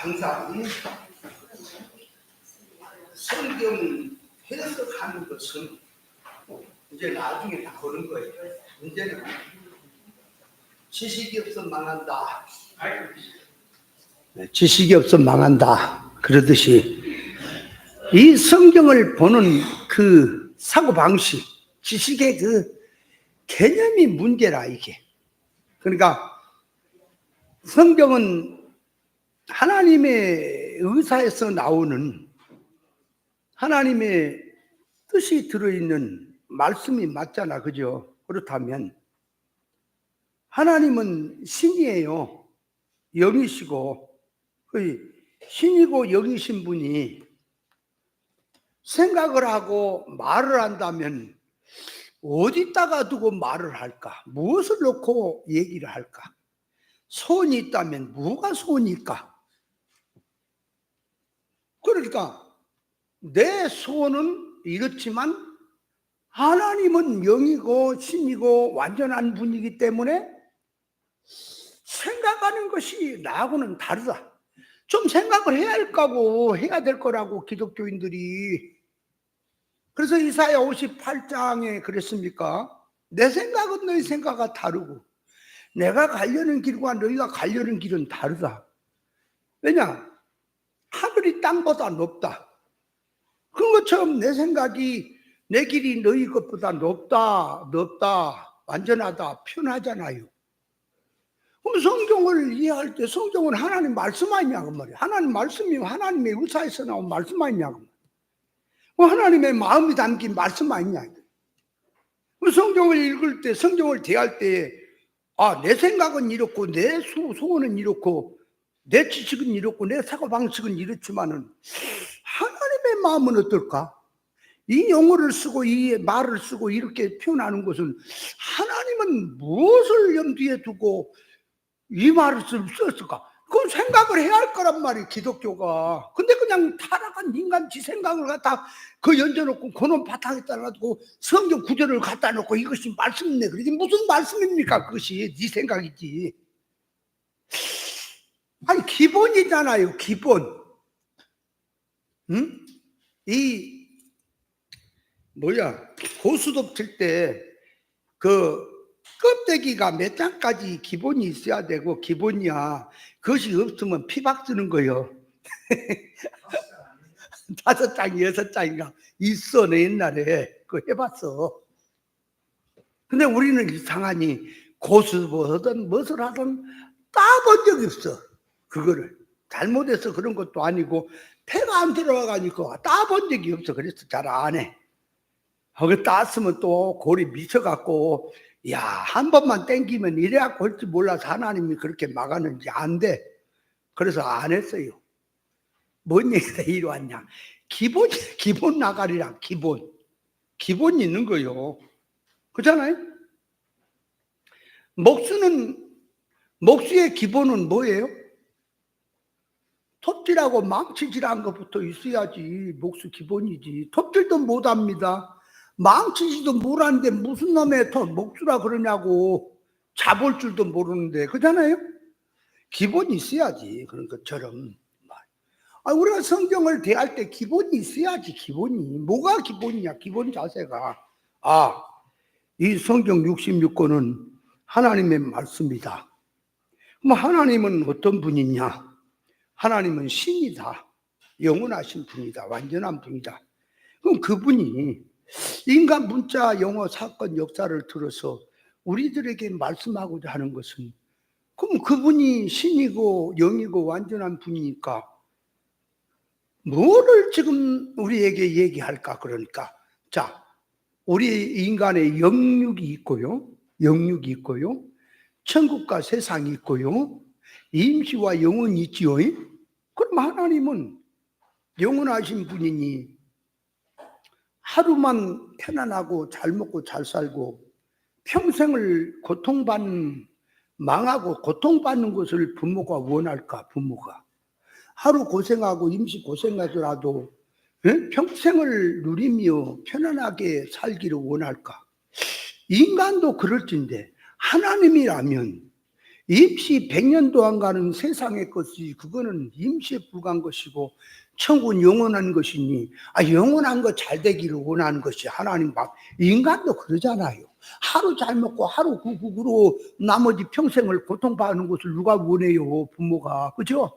항상 성경 해석하는 것은 이제 나중에 다 그런 거예요. 문제는 지식이 없어 망한다. 지식이 없어 망한다. 그러듯이 이 성경을 보는 그 사고방식, 지식의 그 개념이 문제라 이게. 그러니까 성경은 하나님의 의사에서 나오는 하나님의 뜻이 들어있는 말씀이 맞잖아. 그죠? 그렇다면 하나님은 신이에요. 영이시고 신이고 영이신 분이 생각을 하고 말을 한다면 어디다가 두고 말을 할까? 무엇을 놓고 얘기를 할까? 소원이 있다면 뭐가 소원일까? 그러니까 내 소원은 이렇지만 하나님은 영이고 신이고 완전한 분이기 때문에 생각하는 것이 나하고는 다르다. 좀 생각을 해야 할 거고 해야 될 거라고 기독교인들이. 그래서 이사야 58장에 그랬습니까? 내 생각은 너희 생각과 다르고 내가 가려는 길과 너희가 가려는 길은 다르다. 왜냐? 하늘이 땅보다 높다. 그것처럼 내 생각이 내 길이 너희 것보다 높다, 완전하다, 편하잖아요. 그럼 성경을 이해할 때 성경은 하나님 말씀 아니냐고 말이야. 하나님 말씀이면 하나님의 의사에서 나온 말씀 아니냐고. 하나님의 마음이 담긴 말씀 아니냐. 성경을 읽을 때, 성경을 대할 때, 내 생각은 이렇고, 내 소원은 이렇고, 내 지식은 이렇고, 내 사고방식은 이렇지만은, 하나님의 마음은 어떨까? 이 용어를 쓰고, 이 말을 쓰고, 이렇게 표현하는 것은, 하나님은 무엇을 염두에 두고, 이 말을 썼을까? 그럼 생각을 해야 할 거란 말이에요, 기독교가. 근데 그냥 타락한 인간 지 생각을 갖다 그 얹어놓고 그놈 바탕에다 놔두고 성경 구절을 갖다 놓고 이것이 말씀이네. 그러지 무슨 말씀입니까? 그것이 네 생각이지. 아니 기본이잖아요, 기본. 응? 고수톱 칠 때 그 껍데기가 몇 장까지 기본이 있어야 되고 기본이야. 그것이 없으면 피박 쓰는 거요. 5장, 6장인가 있어. 내 옛날에 그거 해봤어. 근데 우리는 이상하니 고수톱을 무엇을 하든 따본 적이 없어. 그거를 잘못해서 그런 것도 아니고 폐가 안 들어와가니까 따본 적이 없어. 그래서 잘 안 해. 거기 땄으면 또 골이 미쳐갖고 한 번만 땡기면 이래갖고 할지 몰라서 하나님이 그렇게 막았는지 안 돼. 그래서 안 했어요. 뭔 얘기가 이리 왔냐. 기본 나가리라. 기본이 있는 거요. 그렇잖아요. 목수의 기본은 뭐예요? 톱질하고 망치질한 것부터 있어야지 목수 기본이지. 톱질도 못합니다. 망치지도 못하는데 무슨 놈의 목수라 그러냐고. 잡을 줄도 모르는데. 그렇잖아요. 기본이 있어야지. 그런 것처럼. 우리가 성경을 대할 때 기본이 있어야지. 기본이. 뭐가 기본이냐. 기본 자세가. 이 성경 66권은 하나님의 말씀이다. 그럼 하나님은 어떤 분이냐. 하나님은 신이다. 영원하신 분이다. 완전한 분이다. 그럼 그분이 인간 문자, 영어, 사건, 역사를 들어서 우리들에게 말씀하고자 하는 것은 그럼 그분이 신이고 영이고 완전한 분이니까 뭐를 지금 우리에게 얘기할까? 그러니까 우리 인간의 영육이 있고요. 천국과 세상이 있고요. 임시와 영혼이 있지요. 그럼 하나님은 영원하신 분이니 하루만 편안하고 잘 먹고 잘 살고 평생을 망하고 고통받는 것을 부모가 원할까? 부모가 하루 고생하고 임시 고생하더라도 평생을 누리며 편안하게 살기를 원할까? 인간도 그럴진데 하나님이라면 입시 100년 동안 가는 세상의 것이 그거는 임시에 불과한 것이고 천국은 영원한 것이니 영원한 거 잘 되기를 원하는 것이 하나님 밥. 인간도 그러잖아요. 하루 잘 먹고 하루 구구구로 나머지 평생을 고통받는 것을 누가 원해요? 부모가. 그죠?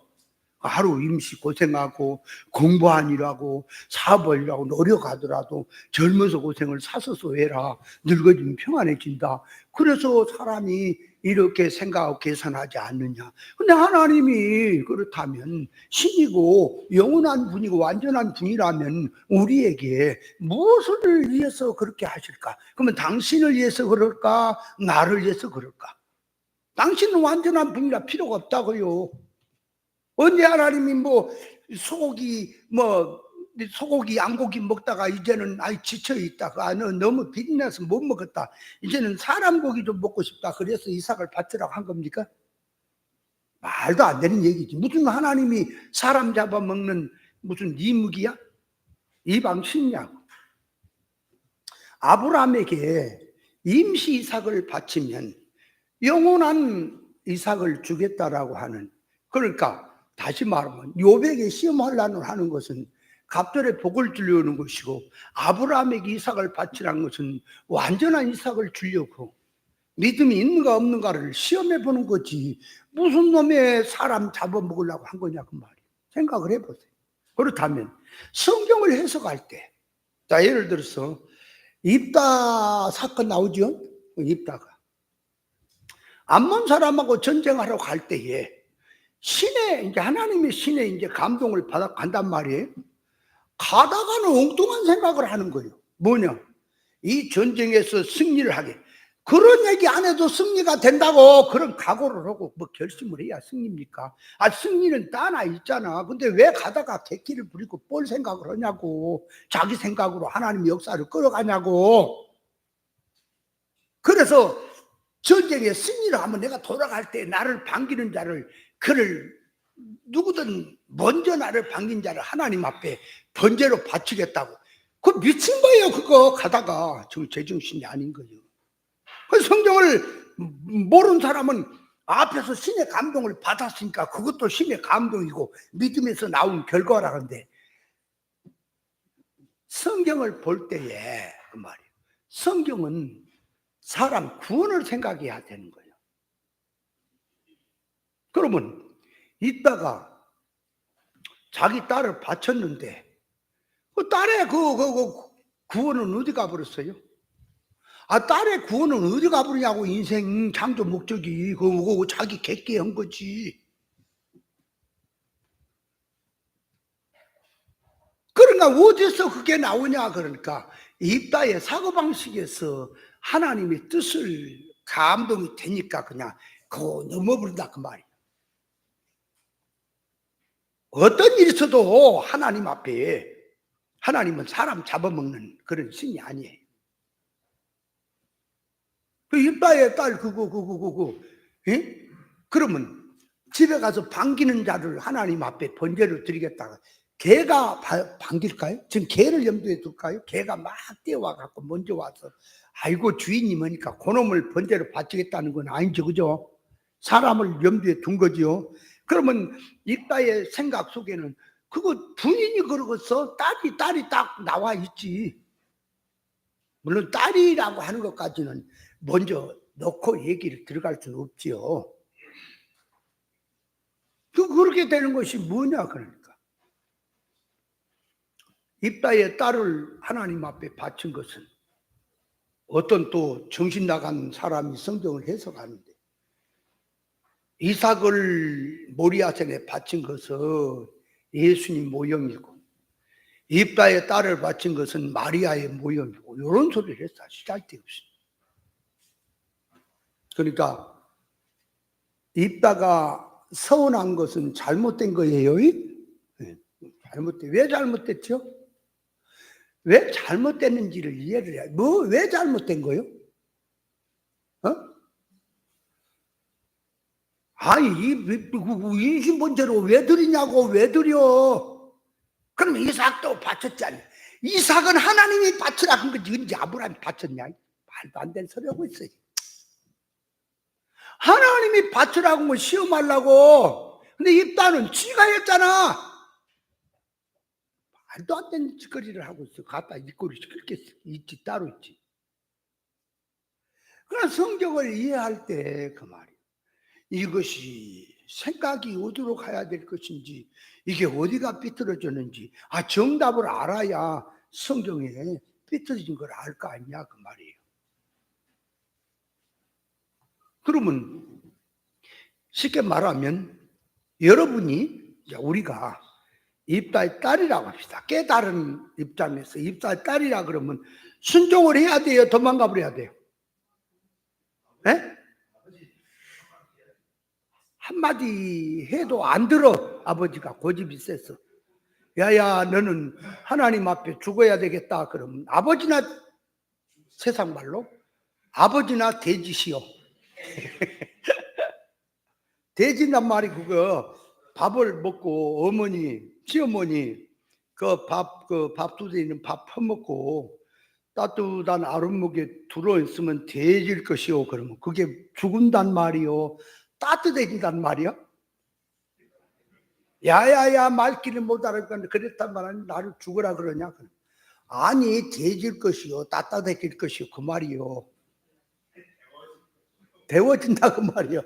하루 임시 고생하고 공부하느라고 사업하느라고 노력하더라도 젊어서 고생을 사서서 해라. 늙어지면 평안해진다. 그래서 사람이 이렇게 생각하고 계산하지 않느냐. 근데 하나님이 그렇다면 신이고 영원한 분이고 완전한 분이라면 우리에게 무엇을 위해서 그렇게 하실까? 그러면 당신을 위해서 그럴까? 나를 위해서 그럴까? 당신은 완전한 분이라 필요가 없다고요. 언제 하나님이 소고기 양고기 먹다가 이제는 지쳐 있다가 너무 비린내서 못 먹었다. 이제는 사람 고기 좀 먹고 싶다. 그래서 이삭을 바치라고 한 겁니까? 말도 안 되는 얘기지. 무슨 하나님이 사람 잡아먹는 무슨 이무기야? 이방 신냐고. 아브라함에게 임시 이삭을 바치면 영원한 이삭을 주겠다라고 하는, 그러니까 다시 말하면 요백에 시험환란을 하는 것은 갑절에 복을 주려는 것이고, 아브라함에게 이삭을 바치라는 것은 완전한 이삭을 주려고 믿음이 있는가 없는가를 시험해 보는 거지. 무슨 놈의 사람 잡아먹으려고 한 거냐 그 말이에요. 생각을 해보세요. 그렇다면 성경을 해석할 때, 자 예를 들어서 입다 사건 나오죠. 입다가 암몬 사람하고 전쟁하러 갈 때에 이제 하나님의 신의 이제 감동을 받아 간단 말이에요. 가다가는 엉뚱한 생각을 하는 거예요. 뭐냐? 이 전쟁에서 승리를 하게. 그런 얘기 안 해도 승리가 된다고 그런 각오를 하고 결심을 해야 승리입니까? 승리는 다 하나 있잖아. 근데 왜 가다가 객기를 부리고 볼 생각을 하냐고. 자기 생각으로 하나님의 역사를 끌어가냐고. 그래서 전쟁에 승리를 하면 내가 돌아갈 때 나를 반기는 자를, 그를 누구든 먼저 나를 반긴 자를 하나님 앞에 번제로 바치겠다고. 그거 미친 거예요. 그거 가다가 제정신이 아닌 거예요. 그 성경을 모르는 사람은 앞에서 신의 감동을 받았으니까 그것도 신의 감동이고 믿음에서 나온 결과라는데, 성경을 볼 때에 그 말이에요. 성경은 사람 구원을 생각해야 되는 거예요. 그러면 이따가 자기 딸을 바쳤는데 그 딸의 구원은 어디 가버렸어요? 딸의 구원은 어디 가버리냐고. 인생 창조 목적이 그거 자기 객기에 한 거지. 그러니까 어디서 그게 나오냐. 그러니까 입다의 사고방식에서 하나님의 뜻을 감동이 되니까 그냥 그거 넘어버린다 그 말이에요. 어떤 일이 있어도 하나님 앞에, 하나님은 사람 잡아먹는 그런 신이 아니에요. 그 입다의 딸 그러면 집에 가서 반기는 자를 하나님 앞에 번제로 드리겠다가 개가 반길까요? 지금 개를 염두에 둘까요? 개가 막 뛰어와갖고 먼저 와서 아이고 주인이 뭐니까 그놈을 번제로 바치겠다는 건 아니죠. 그죠? 사람을 염두에 둔 거지요. 그러면 입다의 생각 속에는 그거 부인이 그러고서 딸이 딱 나와 있지. 물론 딸이라고 하는 것까지는 먼저 넣고 얘기를 들어갈 수는 없지요. 그렇게 되는 것이 뭐냐 그러니까. 입다의 딸을 하나님 앞에 바친 것은 어떤 또 정신 나간 사람이 성경을 해석하는데, 이삭을 모리아산에 바친 것은 예수님 모형이고 입다의 딸을 바친 것은 마리아의 모형이고 이런 소리를 했어. 시잘데없이. 그러니까 입다가 서운한 것은 잘못된 거예요. 왜 잘못됐죠? 왜 잘못됐는지를 이해를 해야. 왜 잘못된 거예요? 인신번제로 왜 드리냐고. 왜 드려? 그럼 이삭도 바쳤잖아요. 이삭은 하나님이 바치라 한 거지. 언제 아브라함이 바쳤냐? 말도 안 되는 소리 하고 있어요. 하나님이 받으라고 뭐 시험하려고. 근데 입다는 지가 했잖아. 말도 안 되는 짓거리를 하고 있어. 갖다 입꼬리 시킬 게 있지, 따로 있지. 그러나 성경을 이해할 때 그 말이에요. 이것이 생각이 어디로 가야 될 것인지, 이게 어디가 삐뚤어졌는지, 정답을 알아야 성경에 삐뚤어진 걸 알 거 아니냐, 그 말이에요. 그러면 쉽게 말하면 여러분이, 우리가 입다의 딸이라고 합시다. 깨달은 입장에서 입다의 딸이라 그러면 순종을 해야 돼요? 도망가 버려야 돼요? 네? 한마디 해도 안 들어. 아버지가 고집이 세서. 야야, 너는 하나님 앞에 죽어야 되겠다. 그러면 아버지나, 세상 말로 아버지나 돼지시오. 돼지란 말이 그거, 밥을 먹고 어머니, 시어머니 그 밥솥에 있는 밥 퍼먹고 따뜻한 아랫목에 들어있으면 돼질 것이요. 그러면 그게 죽은단 말이요, 따뜻해진단 말이요? 야야야, 말귀를 못 알아듣는데 그랬단 말은 나를 죽으라 그러냐? 아니, 돼질 것이요, 따뜻해질 것이요, 그 말이요. 데워진다 그 말이요.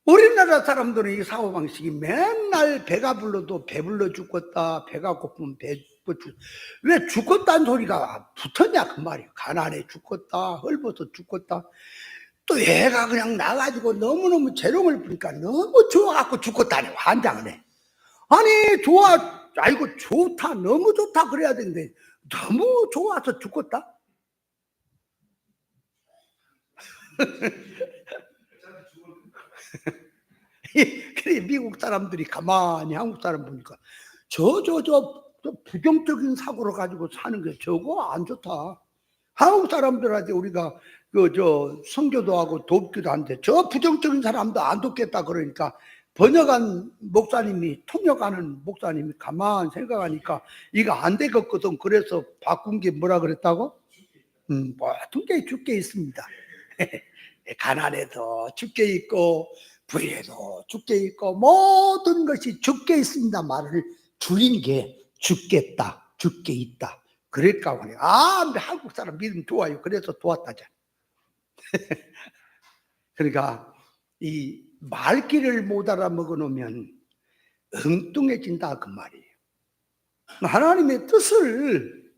우리나라 사람들은 이 사고방식이 맨날 배가 불러도 배불러 죽겠다, 배가 고프면 배고프 죽. 왜 죽겠다는 소리가 붙었냐 그 말이에요. 가난해 죽겠다, 헐벗어 죽겠다. 또 애가 그냥 나가지고 너무너무 재롱을 부니까 너무 좋아갖고 죽겠다니 환장을 해. 아니, 좋아, 아이고 좋다, 너무 좋다 그래야 되는데 너무 좋아서 죽겠다? 그래, 미국 사람들이 가만히 한국 사람 보니까 저 부정적인 사고를 가지고 사는 게 저거 안 좋다. 한국 사람들한테 우리가 성교도 하고 돕기도 한데 저 부정적인 사람도 안 돕겠다 그러니까 번역한 목사님이, 통역하는 목사님이 가만 생각하니까 이거 안 되겠거든. 그래서 바꾼 게 뭐라 그랬다고? 모든 게 죽게 있습니다. 가난해도 죽게 있고 부에도 죽게 있고 모든 것이 죽게 있습니다. 말을 줄인 게 죽겠다, 죽게 있다. 그럴까 보네. 한국 사람 믿음 좋아요. 그래서 도왔다잖아. 그러니까 이 말귀를 못 알아먹어 놓으면 엉뚱해진다 그 말이에요. 하나님의 뜻을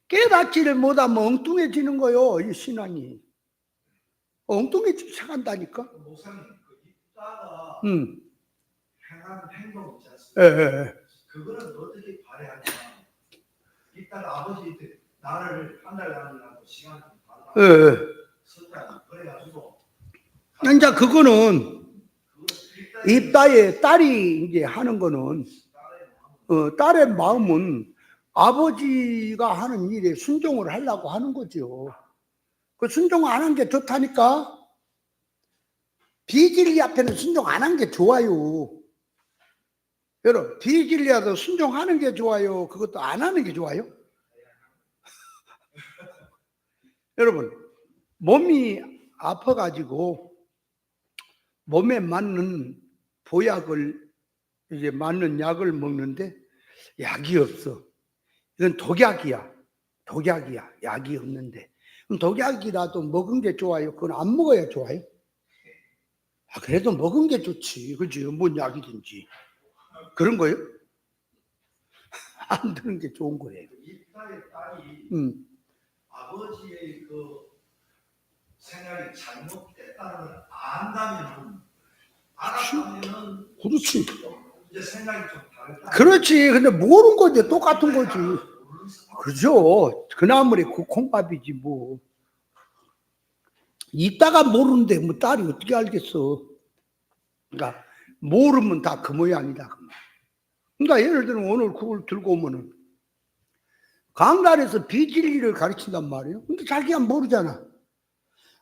깨닫지를 못하면 엉뚱해지는 거요. 이 신앙이 엉뚱해지기 시작한다니까. 목사님, 그 입다가 음. 행하는 행동 있지 않습니까? 예. 그거는 어떻게 발휘하냐? 입다가 아버지한테 나를 한 달 남기라고 시간 좀 달라. 썼다. 그래가지고 이제 그거는 입다의 딸이 이제 하는 거는, 딸의 마음은 아버지가 하는 일에 순종을 하려고 하는 거죠. 그 순종 안 한 게 좋다니까. 비진리 앞에는 순종 안 한 게 좋아요. 여러분, 비진리라도 순종하는 게 좋아요, 그것도 안 하는 게 좋아요? 여러분, 몸이 아파가지고 몸에 맞는 보약을, 이제 맞는 약을 먹는데 약이 없어. 이건 독약이야. 약이 없는데. 그럼 독약이라도 먹은 게 좋아요? 그건 안 먹어야 좋아요? 그래도 먹은 게 좋지. 그지? 뭔 약이든지. 그런 거요? 안 드는 게 좋은 거예요. 입다의 딸이 아버지의 그 생각이 잘못됐다는 걸 안다면은, 알았다면은 그렇지. 이제 생각이 좀 다르다. 그렇지. 근데 모르는 건데 똑같은 거지. 그죠? 그나물에 그 콩밥이지 뭐. 이따가 모르는데 뭐 딸이 어떻게 알겠어. 그러니까 모르면 다 그 모양이다. 그러니까 예를 들면 오늘 그걸 들고 오면은 강단에서 비진리를 가르친단 말이에요. 근데 자기가 모르잖아.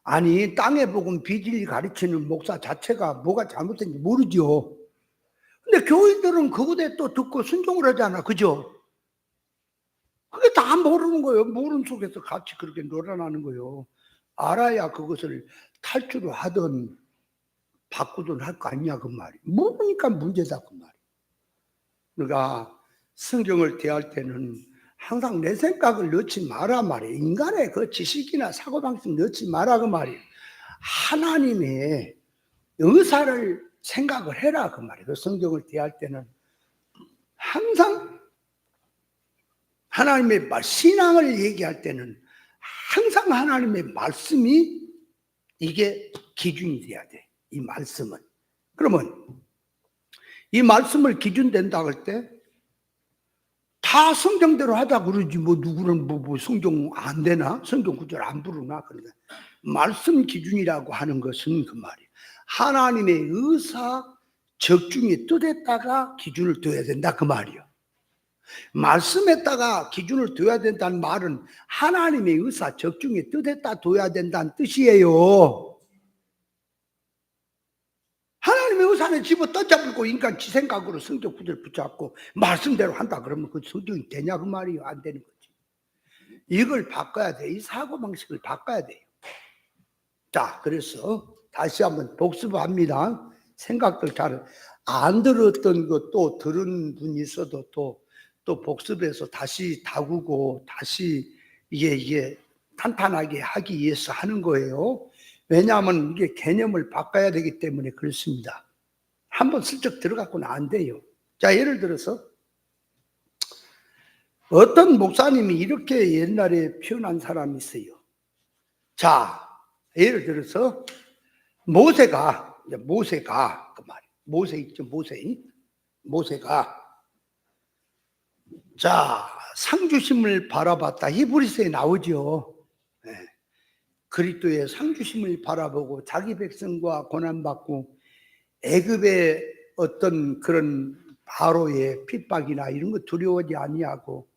아니, 땅에 복음 비진리 가르치는 목사 자체가 뭐가 잘못된지 모르죠. 근데 교인들은 그거에 또 듣고 순종을 하잖아. 그죠? 그게 다 모르는 거예요. 모르는 속에서 같이 그렇게 놀아나는 거예요. 알아야 그것을 탈출을 하든 바꾸든 할 거 아니냐 그 말이. 모르니까 문제다 그 말이. 그러니까 성경을 대할 때는 항상 내 생각을 넣지 마라 말이에요. 인간의 그 지식이나 사고방식 넣지 마라 그 말이에요. 하나님의 의사를 생각을 해라 그 말이에요. 그 성경을 대할 때는 항상 하나님의 신앙을 얘기할 때는 항상 하나님의 말씀이 이게 기준이 돼야 돼. 이 말씀은. 그러면 이 말씀을 기준 된다고 할 때 다 성경대로 하자 그러지 뭐 누구는 뭐 성경 안 되나? 성경 구절 안 부르나? 그러니까 말씀 기준이라고 하는 것은 그 말이에요. 하나님의 의사 적중의 뜻에다가 기준을 둬야 된다 그 말이에요. 말씀에다가 기준을 둬야 된다는 말은 하나님의 의사 적중의 뜻에다 둬야 된다는 뜻이에요. 하나님의 의사를 집어 던져버리고 인간 지 생각으로 성경 구절 붙잡고 말씀대로 한다 그러면 그 성경이 되냐 그 말이에요. 안 되는 거지. 이걸 바꿔야 돼. 이 사고방식을 바꿔야 돼요. 자, 그래서 다시 한번 복습합니다. 생각들 잘 안 들었던 것도 들은 분이 있어도 또 복습해서 다시 다구고 다시 이게 탄탄하게 하기 위해서 하는 거예요. 왜냐하면 이게 개념을 바꿔야 되기 때문에 그렇습니다. 한번 슬쩍 들어갔고는 안 돼요. 자, 예를 들어서 어떤 목사님이 이렇게 옛날에 표현한 사람이 있어요. 자, 예를 들어서 모세가 그 말이에요. 모세 있죠, 모세가 자, 상주심을 바라봤다. 히브리서에 나오죠. 네. 그리스도의 상주심을 바라보고 자기 백성과 고난받고 애굽의 어떤 그런 바로의 핍박이나 이런 거 두려워하지 아니하고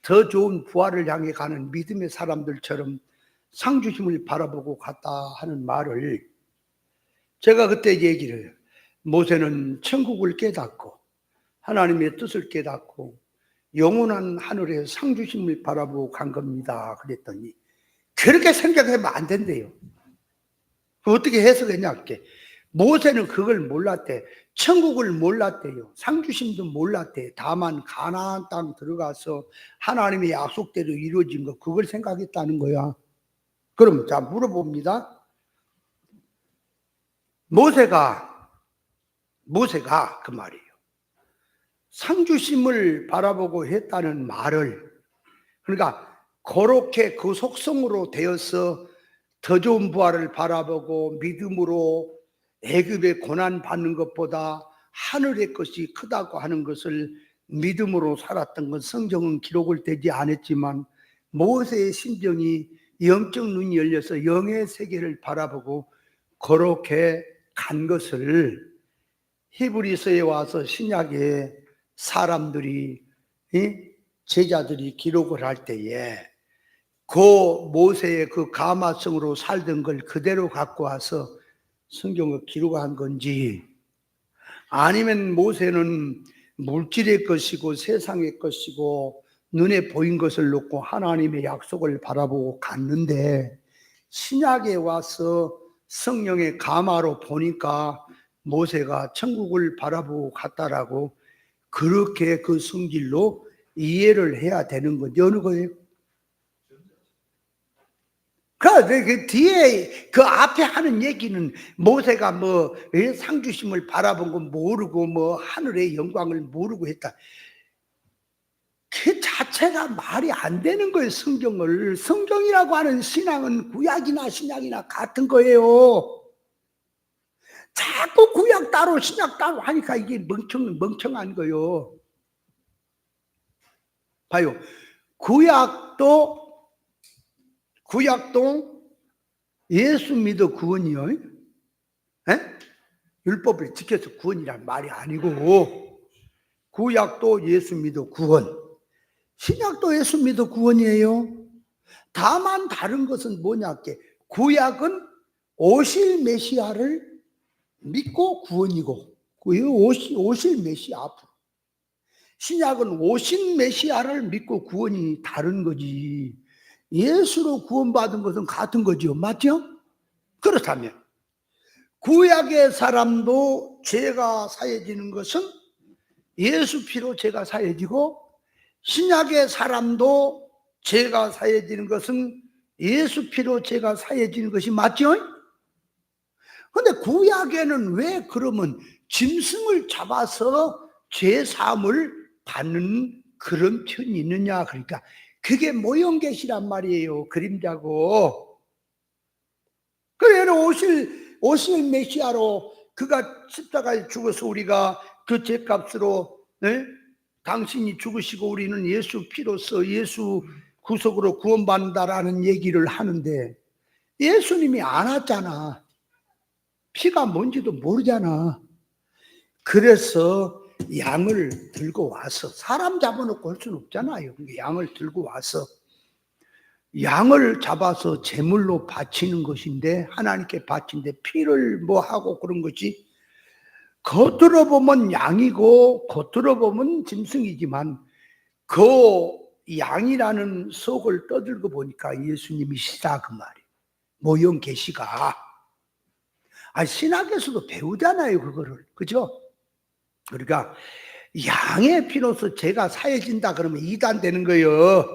더 좋은 부활을 향해 가는 믿음의 사람들처럼 상주심을 바라보고 갔다 하는 말을 제가 그때 얘기를 해요. 모세는 천국을 깨닫고 하나님의 뜻을 깨닫고 영원한 하늘의 상주심을 바라보고 간 겁니다. 그랬더니 그렇게 생각하면 안 된대요. 어떻게 해석했냐 할게. 모세는 그걸 몰랐대. 천국을 몰랐대요. 상주심도 몰랐대. 다만 가나안 땅 들어가서 하나님의 약속대로 이루어진 거 그걸 생각했다는 거야. 그럼 자 물어봅니다. 모세가 그 말이에요. 상주심을 바라보고 했다는 말을 그러니까 그렇게 그 속성으로 되어서 더 좋은 부활을 바라보고 믿음으로 애굽의 고난 받는 것보다 하늘의 것이 크다고 하는 것을 믿음으로 살았던 건 성경은 기록을 되지 않았지만 모세의 심정이 영적 눈이 열려서 영의 세계를 바라보고 그렇게 간 것을 히브리서에 와서 신약의 사람들이 제자들이 기록을 할 때에 그 모세의 그 가마성으로 살던 걸 그대로 갖고 와서 성경을 기록한 건지 아니면 모세는 물질의 것이고 세상의 것이고 눈에 보인 것을 놓고 하나님의 약속을 바라보고 갔는데 신약에 와서 성령의 가마로 보니까 모세가 천국을 바라보고 갔다라고 그렇게 그 성질로 이해를 해야 되는 건지 어느 거예요? 그 뒤에 그 앞에 하는 얘기는 모세가 뭐 상주심을 바라본 거 모르고 뭐 하늘의 영광을 모르고 했다. 그 자체가 말이 안 되는 거예요. 성경이라고 하는 신앙은 구약이나 신약이나 같은 거예요. 자꾸 구약 따로 신약 따로 하니까 이게 멍청한 거예요. 봐요. 구약도 예수 믿어 구원이요. 율법을 지켜서 구원이란 말이 아니고 구약도 예수 믿어 구원. 신약도 예수 믿어 구원이에요. 다만 다른 것은 뭐냐? 구약은 오실 메시아를 믿고 구원이고 오실 메시아 앞으로. 신약은 오신 메시아를 믿고 구원이 다른 거지. 예수로 구원받은 것은 같은 거죠. 맞죠? 그렇다면 구약의 사람도 죄가 사해지는 것은 예수 피로 죄가 사해지고, 신약의 사람도 죄가 사해지는 것은 예수 피로 죄가 사해지는 것이 맞죠? 근데 구약에는 왜 그러면 짐승을 잡아서 죄 사함을 받는 그런 편이 있느냐? 그러니까 그게 모형계시란 말이에요. 그림자고. 그래서 오실 메시아로 그가 십자가에 죽어서 우리가 그 죄값으로, 네? 당신이 죽으시고 우리는 예수 피로서 예수 구속으로 구원받는다라는 얘기를 하는데, 예수님이 안 왔잖아. 피가 뭔지도 모르잖아. 그래서 양을 들고 와서, 사람 잡아놓고 할 수는 없잖아요. 양을 들고 와서 양을 잡아서 제물로 바치는 것인데, 하나님께 바친데 피를 뭐 하고 그런 거지. 겉으로 보면 양이고 겉으로 보면 짐승이지만 그 양이라는 속을 떠들고 보니까 예수님이시다 그 말이에요. 모형 계시가. 신학에서도 배우잖아요 그거를. 그죠? 그러니까 양의 피로서 죄가 사해진다 그러면 이단되는 거예요.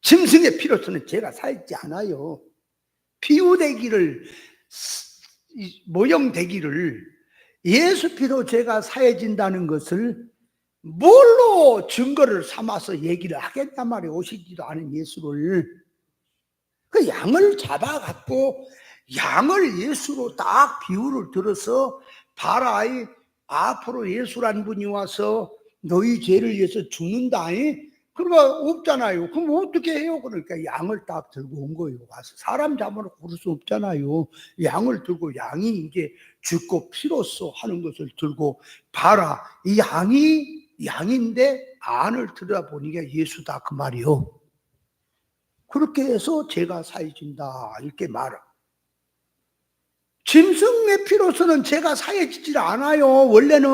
짐승의 피로서는 죄가 사해지지 않아요. 비유되기를, 모형되기를 예수 피로 죄가 사해진다는 것을 뭘로 증거를 삼아서 얘기를 하겠단 말이에요. 오시지도 않은 예수를. 그 양을 잡아갖고 양을 예수로 딱 비유를 들어서, 봐라, 앞으로 예수란 분이 와서 너희 죄를 위해서 죽는다. 그러니까 없잖아요. 그럼 어떻게 해요? 그러니까 양을 딱 들고 온 거예요. 와서 사람 잡아놓고 그럴 수 없잖아요. 양을 들고, 양이 이제 죽고 피로써 하는 것을 들고, 봐라, 이 양이 양인데 안을 들여다보니까 예수다 그 말이요. 그렇게 해서 죄가 사해진다 이렇게 말을. 짐승의 피로서는 죄가 사해지질 않아요 원래는.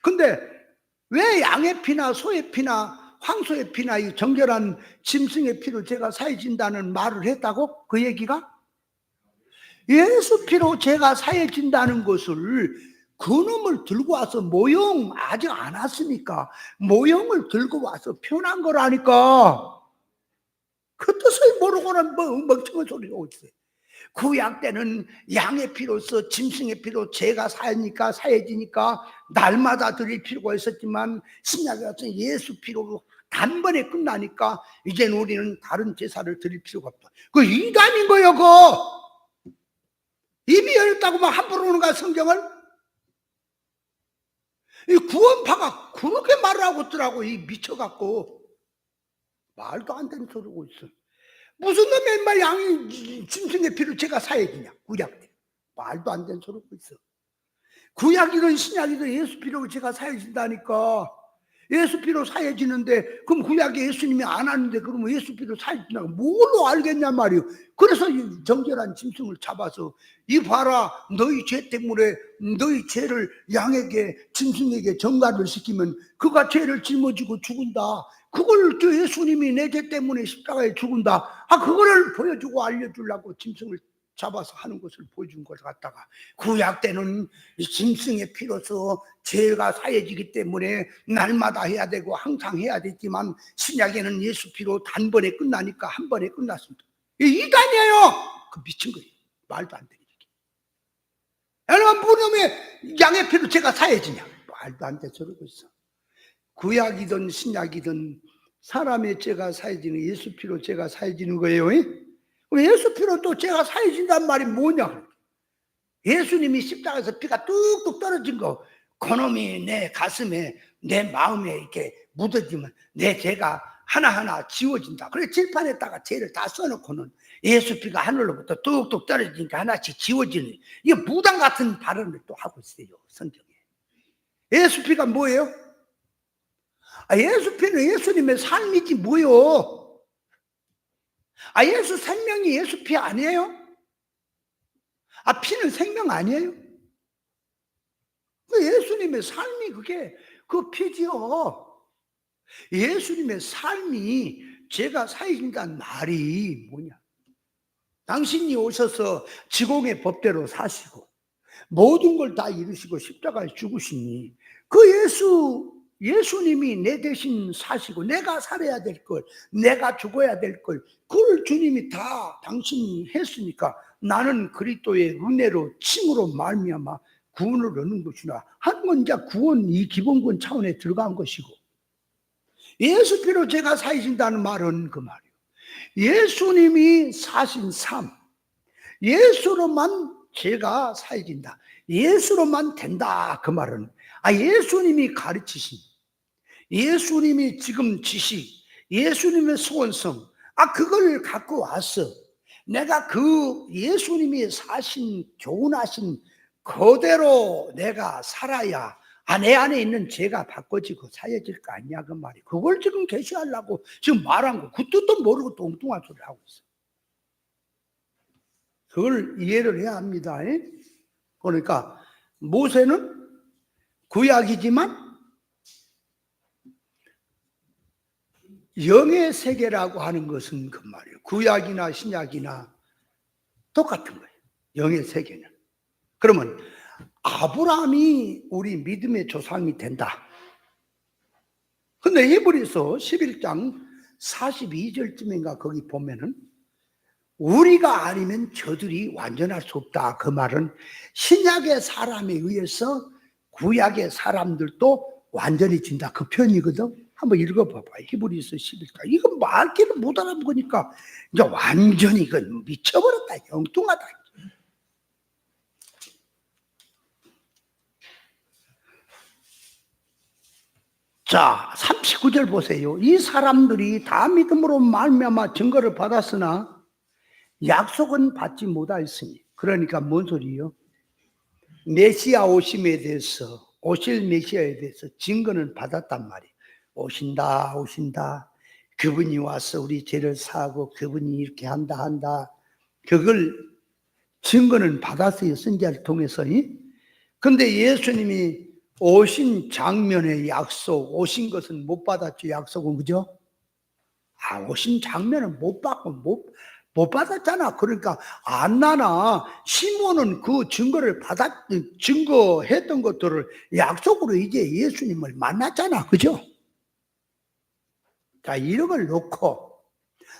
근데 왜 양의 피나 소의 피나 황소의 피나 이 정결한 짐승의 피로 죄가 사해진다는 말을 했다고? 그 얘기가 예수 피로 죄가 사해진다는 것을 그놈을 들고 와서, 모형 아직 안 왔으니까 모형을 들고 와서 표현한 거라니까. 그 뜻을 모르고는 뭐 멍청한 소리가 어딨어요. 구약 때는 양의 피로서 짐승의 피로 죄가 사해지니까 날마다 드릴 필요가 있었지만, 신약에 와서 예수 피로 단번에 끝나니까 이제는 우리는 다른 제사를 드릴 필요가 없다. 그 이단인 거예요. 그거 입이 열렸다고 막 함부로 오는 거야 성경을. 이 구원파가 그렇게 말을 하고 있더라고. 이 미쳐갖고 말도 안 되는 소리고 있어. 무슨 놈의 인마 양이 짐승의 피로 죄가 사해지냐. 구약 때 말도 안 되는 소리고 있어. 구약이든 신약이든 예수 피로 죄가 사해진다니까. 예수 피로 사해지는데, 그럼 구약에 예수님이 안 하는데 그러면 예수 피로 사해진다고 뭘로 알겠냐 말이요. 그래서 이 정결한 짐승을 잡아서, 이 봐라, 너희 죄 때문에 너희 죄를 양에게 짐승에게 전가를 시키면 그가 죄를 짊어지고 죽은다. 그걸 예수님이 내 죄 때문에 십자가에 죽은다. 그거를 보여주고 알려주려고 짐승을 잡아서 하는 것을 보여준 걸 갖다가, 구약 때는 짐승의 피로서 죄가 사해지기 때문에 날마다 해야 되고 항상 해야 되지만, 신약에는 예수 피로 단번에 끝나니까 한 번에 끝났습니다. 이단이에요. 그 미친 거예요. 말도 안 되는 얘기. 여러분, 무덤에 양의 피로 죄가 사해지냐. 말도 안 돼. 저러고 있어. 구약이든 신약이든 사람의 죄가 사해지는, 예수 피로 죄가 사해지는 거예요. 예수 피로 또 죄가 사해진단 말이 뭐냐. 예수님이 십자가에서 피가 뚝뚝 떨어진 거, 그놈이 내 가슴에 내 마음에 이렇게 묻어지면 내 죄가 하나하나 지워진다. 그래 칠판에다가 죄를 다 써놓고는 예수 피가 하늘로부터 뚝뚝 떨어지니까 하나씩 지워지는, 이게 무당 같은 발언을 또 하고 있어요 성경에. 예수 피가 뭐예요? 예수 피는 예수님의 삶이지 뭐요. 예수 생명이 예수 피 아니에요? 피는 생명 아니에요? 예수님의 삶이 그게 그 피지요. 예수님의 삶이 제가 사신다는 말이 뭐냐? 당신이 오셔서 지공의 법대로 사시고 모든 걸 다 이루시고 십자가에 죽으시니 그 예수님이 내 대신 사시고 내가 살아야 될 걸, 내가 죽어야 될 걸, 그걸 주님이 다 당신이 했으니까 나는 그리스도의 은혜로 칭으로 말미암아 구원을 얻는 것이나 한 건 이제 구원 이 기본권 차원에 들어간 것이고, 예수 피로 제가 사신다는 말은 그 말이에요. 예수님이 사신 삶, 예수로만 제가 사진다, 예수로만 된다. 그 말은 예수님이 가르치신, 예수님이 지금 지식, 예수님의 소원성, 그걸 갖고 와서 내가 그 예수님이 사신 교훈하신 그대로 내가 살아야 내 안에 있는 죄가 바꿔지고 사여질 거 아니냐 그 말이. 그걸 지금 계시하려고 지금 말한 거, 그 뜻도 모르고 뚱뚱한 소리를 하고 있어. 그걸 이해를 해야 합니다. 그러니까 모세는 구약이지만 영의 세계라고 하는 것은 그 말이에요. 구약이나 신약이나 똑같은 거예요. 영의 세계는. 그러면 아브라함이 우리 믿음의 조상이 된다. 근데 히브리서 11장 42절쯤인가 거기 보면은 우리가 아니면 저들이 완전할 수 없다. 그 말은 신약의 사람에 의해서 구약의 사람들도 완전해진다. 그 표현이거든. 한번 읽어봐봐. 히브리서 11장. 이거 말귀를 못 알아보니까 이제 완전히 이건 미쳐버렸다. 엉뚱하다. 자, 39절 보세요. 이 사람들이 다 믿음으로 말미암아 증거를 받았으나 약속은 받지 못하였으니. 그러니까 뭔 소리예요? 메시아 오심에 대해서, 오실 메시아에 대해서 증거는 받았단 말이에요. 오신다. 그분이 와서 우리 죄를 사하고 그분이 이렇게 한다. 그걸 증거는 받았어요. 선지자를 통해서. 근데 예수님이 오신 장면의 약속, 오신 것은 못 받았죠. 약속은, 그죠? 오신 장면은 못 받고 못 받았잖아. 그러니까 안나나 시몬은 그 증거했던 것들을 약속으로 이제 예수님을 만났잖아. 그죠? 자, 이런 걸 놓고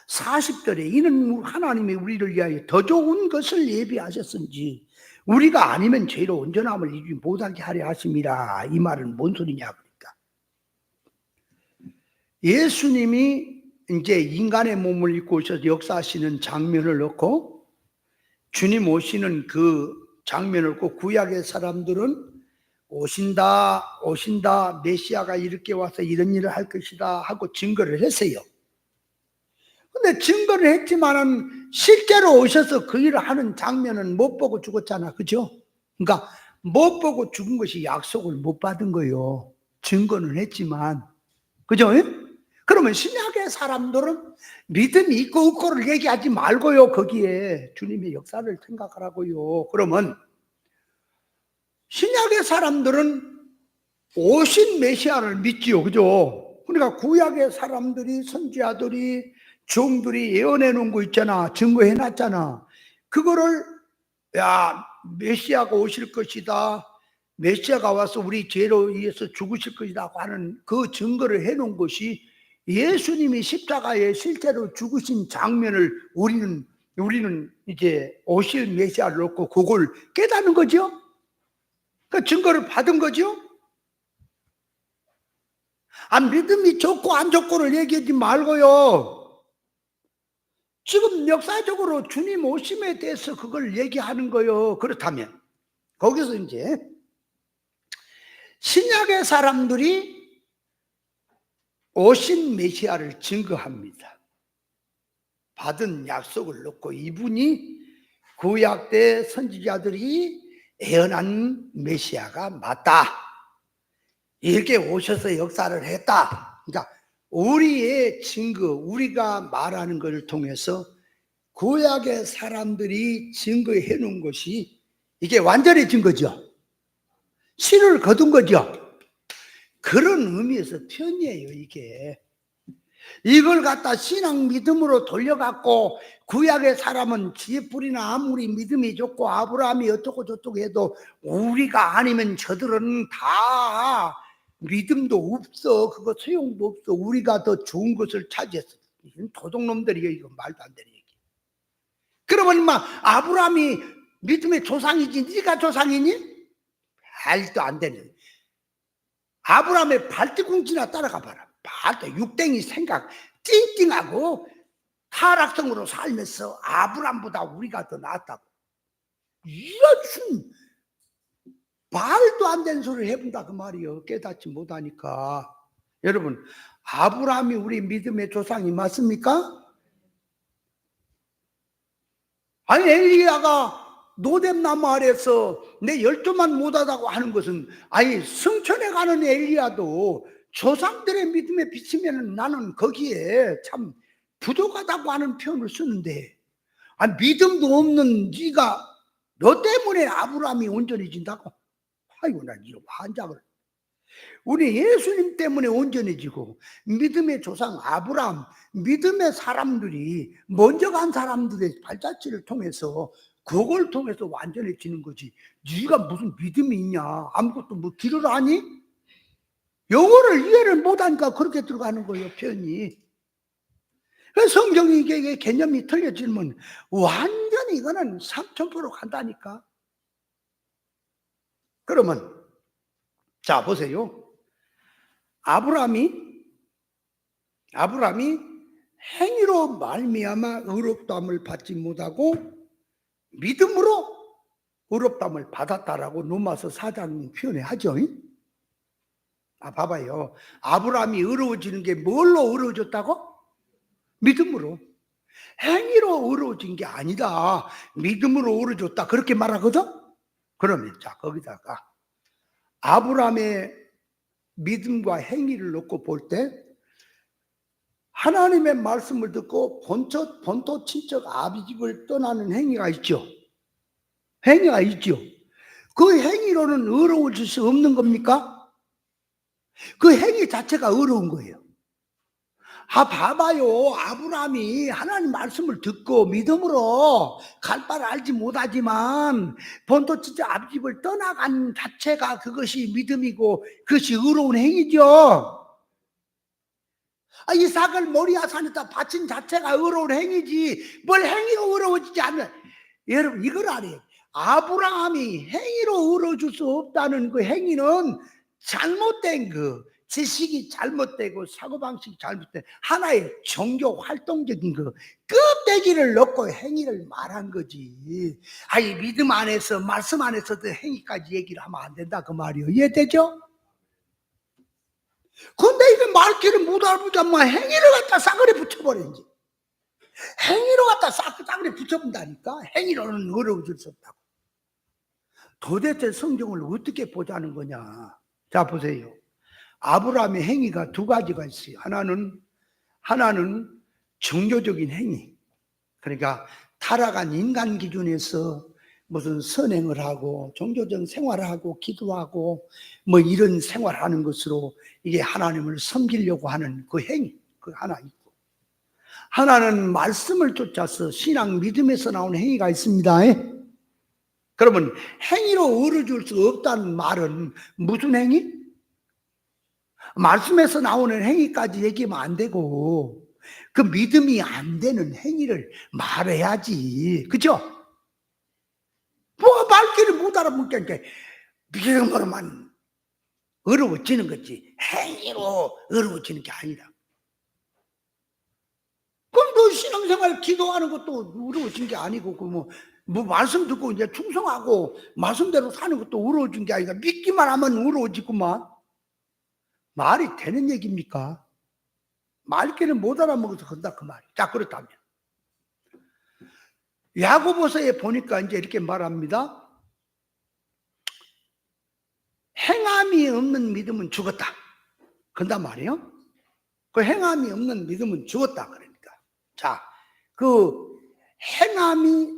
40절에 이는 하나님이 우리를 위하여 더 좋은 것을 예비하셨은지 우리가 아니면 죄로 온전함을 이루지 못하게 하려 하심이라. 이 말은 뭔 소리냐 그러니까 예수님이 이제 인간의 몸을 입고 오셔서 역사하시는 장면을 놓고 주님 오시는 그 장면을 놓고 구약의 사람들은 오신다 메시아가 이렇게 와서 이런 일을 할 것이다 하고 증거를 했어요. 근데 증거를 했지만은 실제로 오셔서 그 일을 하는 장면은 못 보고 죽었잖아. 그죠? 그러니까 못 보고 죽은 것이 약속을 못 받은 거예요. 증거는 했지만. 그죠? 그러면 신약의 사람들은 믿음이 있고 없고를 얘기하지 말고요. 거기에 주님의 역사를 생각하라고요. 그러면 신약의 사람들은 오신 메시아를 믿지요. 그죠? 그러니까 구약의 사람들이, 선지자들이, 종들이 예언해 놓은 거 있잖아. 증거해 놨잖아. 그거를 메시아가 오실 것이다. 메시아가 와서 우리 죄로 인해서 죽으실 것이다 하는 그 증거를 해 놓은 것이 예수님이 십자가에 실제로 죽으신 장면을 우리는 이제 오실 메시아를 놓고 그걸 깨닫는 거죠. 그 증거를 받은 거죠. 믿음이 좋고 안 좋고를 얘기하지 말고요. 지금 역사적으로 주님 오심에 대해서 그걸 얘기하는 거예요. 그렇다면 거기서 이제 신약의 사람들이 오신 메시아를 증거합니다. 받은 약속을 놓고 이분이 구약 때 선지자들이 예언한 메시아가 맞다. 이렇게 오셔서 역사를 했다. 그러니까 우리의 증거, 우리가 말하는 것을 통해서 구약의 사람들이 증거해 놓은 것이 이게 완전해진 거죠. 실을 거둔 거죠. 그런 의미에서 편이에요, 이게. 이걸 갖다 신앙 믿음으로 돌려갖고 구약의 사람은 지혜풀이나 아무리 믿음이 좋고 아브라함이 어떻고 저쩌고 해도 우리가 아니면 저들은 다 믿음도 없어. 그거 소용도 없어. 우리가 더 좋은 것을 차지했어. 이건 도둑놈들이에요. 이거 말도 안 되는 얘기. 그러면 막 아브라함이 믿음의 조상이지 네가 조상이니? 말도 안 되는. 아브라함의 발뒤꿈치나 따라가 봐라. 발도 육댕이 생각 띵띵하고 타락성으로 살면서 아브라함보다 우리가 더 낫다고. 이런 말도 안 되는 소리를 해본다 그 말이요. 깨닫지 못하니까. 여러분, 아브라함이 우리 믿음의 조상이 맞습니까? 아니 엘리야가 노뎀나무 아래에서 내 열조만 못하다고 하는 것은, 아니 성천에 가는 엘리야도 조상들의 믿음에 비치면 나는 거기에 참 부족하다고 하는 표현을 쓰는데, 아니 믿음도 없는 네가 너 때문에 아브라함이 온전해진다고? 아이고 난 이런 환장을. 우리 예수님 때문에 온전해지고 믿음의 조상 아브라함, 믿음의 사람들이 먼저 간 사람들의 발자취를 통해서 그걸 통해서 완전해지는 거지. 네가 무슨 믿음이 있냐? 아무것도 뭐 길을 아니? 영어를 이해를 못하니까 그렇게 들어가는 거예요, 표현이. 성경이 이게 개념이 틀려지면 완전히 이거는 3000% 간다니까. 그러면 자 보세요. 아브라함이 행위로 말미암아 의롭다함을 받지 못하고 믿음으로 의롭다함을 받았다라고 로마서 4장 표현을 하죠. 봐봐요. 아브라함이 의로워지는 게 뭘로 의로워졌다고? 믿음으로. 행위로 의로워진 게 아니다. 믿음으로 의로워졌다. 그렇게 말하거든? 그러면 자 거기다가 아브라함의 믿음과 행위를 놓고 볼 때 하나님의 말씀을 듣고 본토 친척 아비집을 떠나는 행위가 있죠. 행위가 있죠. 그 행위로는 의로워질 수 없는 겁니까? 그 행위 자체가 의로운 거예요. 봐봐요. 아브라함이 하나님 말씀을 듣고 믿음으로 갈 바를 알지 못하지만 본토 친척 아비집을 떠나간 자체가 그것이 믿음이고 그것이 의로운 행위죠. 이삭을 모리아산에다 바친 자체가 의로운 행위지 뭘 행위가 의로워지지 않는. 여러분 이걸 알아요. 아브라함이 행위로 의로워질 수 없다는 그 행위는 잘못된 그 지식이 잘못되고 사고방식이 잘못된 하나의 종교 활동적인 그 껍데기를 넣고 행위를 말한 거지. 믿음 안에서 말씀 안에서도 행위까지 얘기를 하면 안 된다 그 말이에요. 이해되죠? 근데 이게 말귀를 못 알아보자면 행위를 갖다 싸그리 붙여버리는지. 행위로 갖다 싸그리 붙여본다니까. 행위로는 어려워질 수 없다고. 도대체 성경을 어떻게 보자는 거냐. 자 보세요. 아브라함의 행위가 두 가지가 있어요. 하나는 종교적인 행위. 그러니까 타락한 인간 기준에서 무슨 선행을 하고 종교적 생활을 하고 기도하고 뭐 이런 생활하는 것으로 이게 하나님을 섬기려고 하는 그 행위, 그 하나 있고, 하나는 말씀을 쫓아서 신앙 믿음에서 나오는 행위가 있습니다. 그러면 행위로 이루어질 수 없다는 말은 무슨 행위? 말씀에서 나오는 행위까지 얘기하면 안 되고 그 믿음이 안 되는 행위를 말해야지. 그죠? 말귀를 못 알아보니까 믿음으로만 어려워지는 거지 행위로 어려워지는 게 아니라. 그럼 너 신앙생활 기도하는 것도 어려워진 게 아니고 뭐 말씀 듣고 이제 충성하고 말씀대로 사는 것도 어려워진 게 아니라 믿기만 하면 어려워지구만. 말이 되는 얘기입니까? 말귀를 못 알아먹어서 그런다 그 말이야. 자 그렇다면 야고보서에 보니까 이제 이렇게 말합니다. 행함이 없는 믿음은 죽었다. 그런단 말이에요. 그 행함이 없는 믿음은 죽었다. 그러니까. 자, 그 행함이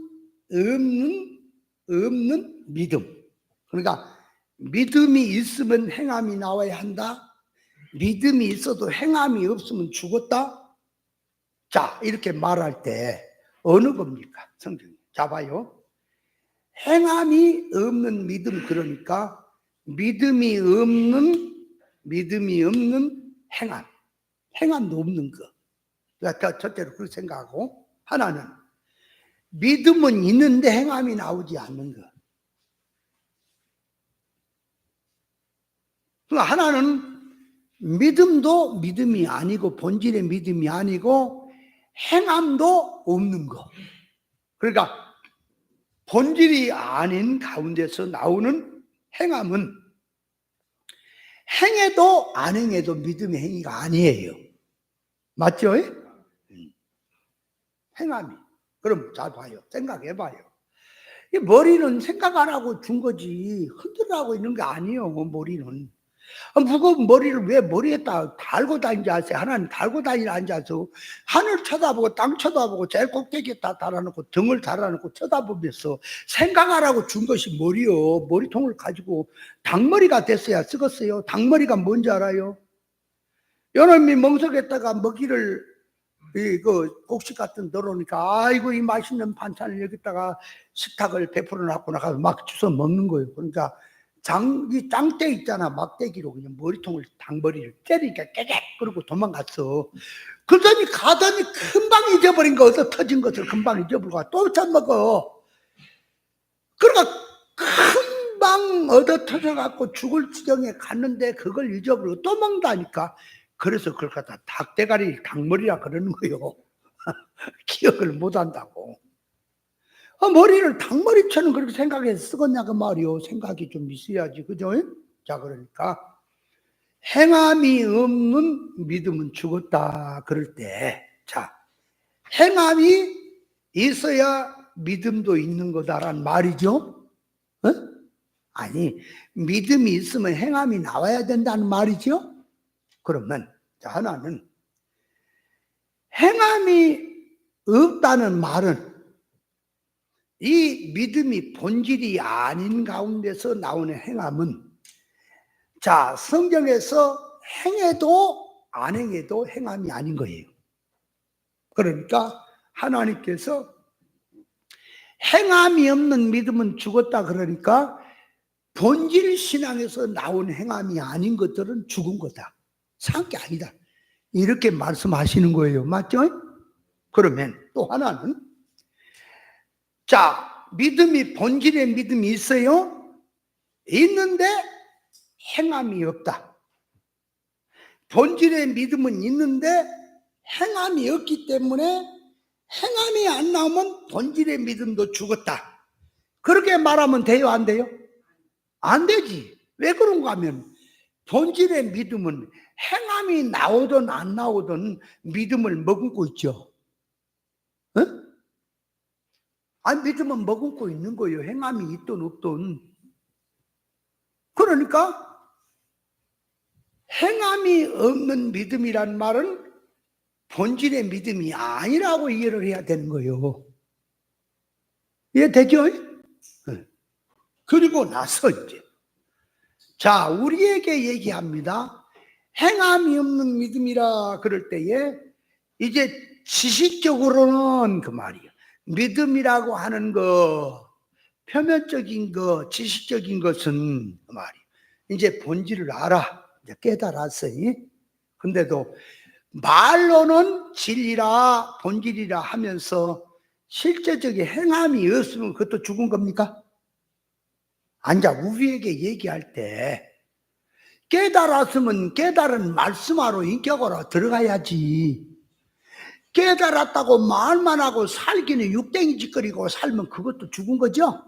없는 믿음. 그러니까 믿음이 있으면 행함이 나와야 한다. 믿음이 있어도 행함이 없으면 죽었다? 자, 이렇게 말할 때 어느 겁니까? 성경이. 자, 봐요. 행함이 없는 믿음, 그러니까 믿음이 없는 행함. 행함도 없는 거. 그러니까 첫째로 그렇게 생각하고, 하나는 믿음은 있는데 행함이 나오지 않는 거. 그러니까 하나는 믿음도 믿음이 아니고 본질의 믿음이 아니고 행함도 없는 거. 그러니까 본질이 아닌 가운데서 나오는 행함은 행해도 안 행해도 믿음의 행위가 아니에요. 맞죠? 행함이. 그럼 잘 봐요. 생각해 봐요. 이 머리는 생각 안 하고 준 거지 흔들라고 있는 게 아니에요. 머리는. 무거운 머리를 왜 머리에다 달고 다니지 아세요? 하나님 달고 다니라 앉아서 하늘 쳐다보고 땅 쳐다보고 제일 꼭대기에다 달아놓고 등을 달아놓고 쳐다보면서 생각하라고 준 것이 머리요. 머리통을 가지고 닭머리가 됐어야 쓰겠어요. 닭머리가 뭔지 알아요? 여놈이 멍석에다가 먹이를 그 곡식 같은 데 넣으니까 아이고 이 맛있는 반찬을 여기다가 식탁을 베풀어 놨고 나가서 막 주워 먹는 거예요. 그러니까 이 짱대 있잖아. 막대기로 그냥 머리통을 닭머리를 때리니까 깨객 그러고 도망갔어. 그러더니 가더니 금방 잊어버린 거, 어디서 터진 것을 금방 잊어버리고 또 처먹어. 그러니까 금방 얻어 터져갖고 죽을 지경에 갔는데 그걸 잊어버리고 또 먹는다니까. 그래서 그걸 갖다 닭대가리 닭머리라 그러는 거요. 기억을 못한다고. 머리를 닭머리처럼 그렇게 생각해서 쓰겠냐 그 말이요. 생각이 좀 있어야지, 그죠? 자, 그러니까 행함이 없는 믿음은 죽었다 그럴 때, 자, 행함이 있어야 믿음도 있는 거다란 말이죠. 아니, 믿음이 있으면 행함이 나와야 된다는 말이죠. 그러면 자, 하나는 행함이 없다는 말은 이 믿음이 본질이 아닌 가운데서 나오는 행함은, 자, 성경에서 행해도 안 행해도 행함이 아닌 거예요. 그러니까 하나님께서 행함이 없는 믿음은 죽었다 그러니까 본질 신앙에서 나온 행함이 아닌 것들은 죽은 거다. 산 게 아니다. 이렇게 말씀하시는 거예요. 맞죠? 그러면 또 하나는, 자, 믿음이 본질의 믿음이 있어요? 있는데 행함이 없다. 본질의 믿음은 있는데 행함이 없기 때문에 행함이 안 나오면 본질의 믿음도 죽었다. 그렇게 말하면 돼요? 안 돼요? 안 되지. 왜 그런가 하면 본질의 믿음은 행함이 나오든 안 나오든 믿음을 머금고 있죠. 아니, 믿음은 머금고 있는 거예요. 행함이 있든 없든. 그러니까 행함이 없는 믿음이란 말은 본질의 믿음이 아니라고 이해를 해야 되는 거예요. 이해되죠? 그리고 나서 이제, 자, 우리에게 얘기합니다. 행함이 없는 믿음이라 그럴 때에 이제 지식적으로는 그 말이에요. 믿음이라고 하는 거, 표면적인 거, 지식적인 것은 그 말이에요. 이제 본질을 알아. 이제 깨달았어요. 근데도 말로는 진리라 본질이라 하면서 실제적인 행함이 없으면 그것도 죽은 겁니까? 앉아, 우리에게 얘기할 때 깨달았으면 깨달은 말씀하러 인격으로 들어가야지. 깨달았다고 말만 하고 살기는 육댕이 짓거리고 살면 그것도 죽은 거죠.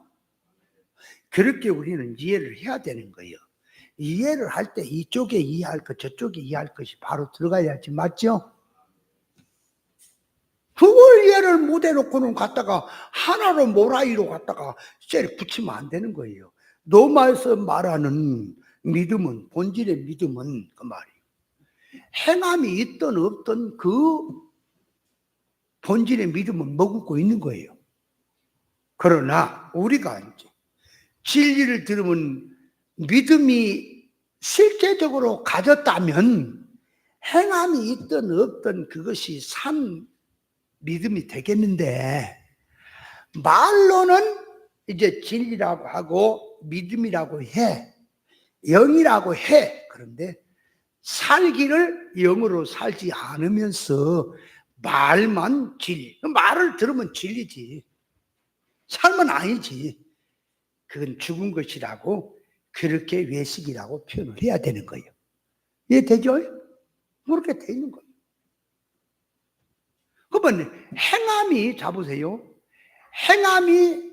그렇게 우리는 이해를 해야 되는 거예요. 이해를 할 때 이쪽에 이해할 것, 저쪽에 이해할 것이 바로 들어가야지. 맞죠? 그걸 이해를 못 해놓고는 갖다가 하나로 모라이로 갖다가 쇠를 붙이면 안 되는 거예요. 로마에서 말하는 믿음은, 본질의 믿음은 그 말이에요. 행함이 있든 없든 그 본질의 믿음은 머금고 있는 거예요. 그러나 우리가 이제 진리를 들으면 믿음이 실제적으로 가졌다면 행함이 있든 없든 그것이 산 믿음이 되겠는데, 말로는 이제 진리라고 하고 믿음이라고 해, 영이라고 해. 그런데 살기를 영으로 살지 않으면서 말만 진리, 말을 들으면 진리지 삶은 아니지. 그건 죽은 것이라고, 그렇게 외식이라고 표현을 해야 되는 거예요. 이해되죠? 그렇게 돼 있는 거예요. 그러면 행함이, 잡으세요, 행함이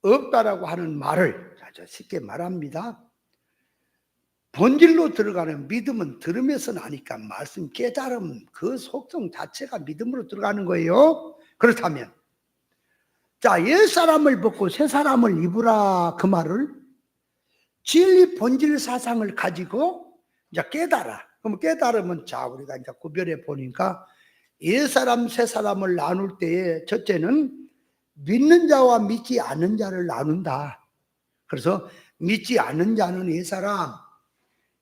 없다라고 하는 말을 쉽게 말합니다. 본질로 들어가는 믿음은 들으면서 나니까 말씀 깨달음, 그 속성 자체가 믿음으로 들어가는 거예요. 그렇다면 자, 옛사람을 벗고 새사람을 입으라, 그 말을 진리 본질 사상을 가지고 이제 깨달아. 그럼 깨달으면, 자, 우리가 이제 구별해 보니까 옛사람 새사람을 나눌 때에 첫째는 믿는 자와 믿지 않는 자를 나눈다. 그래서 믿지 않는 자는 옛사람,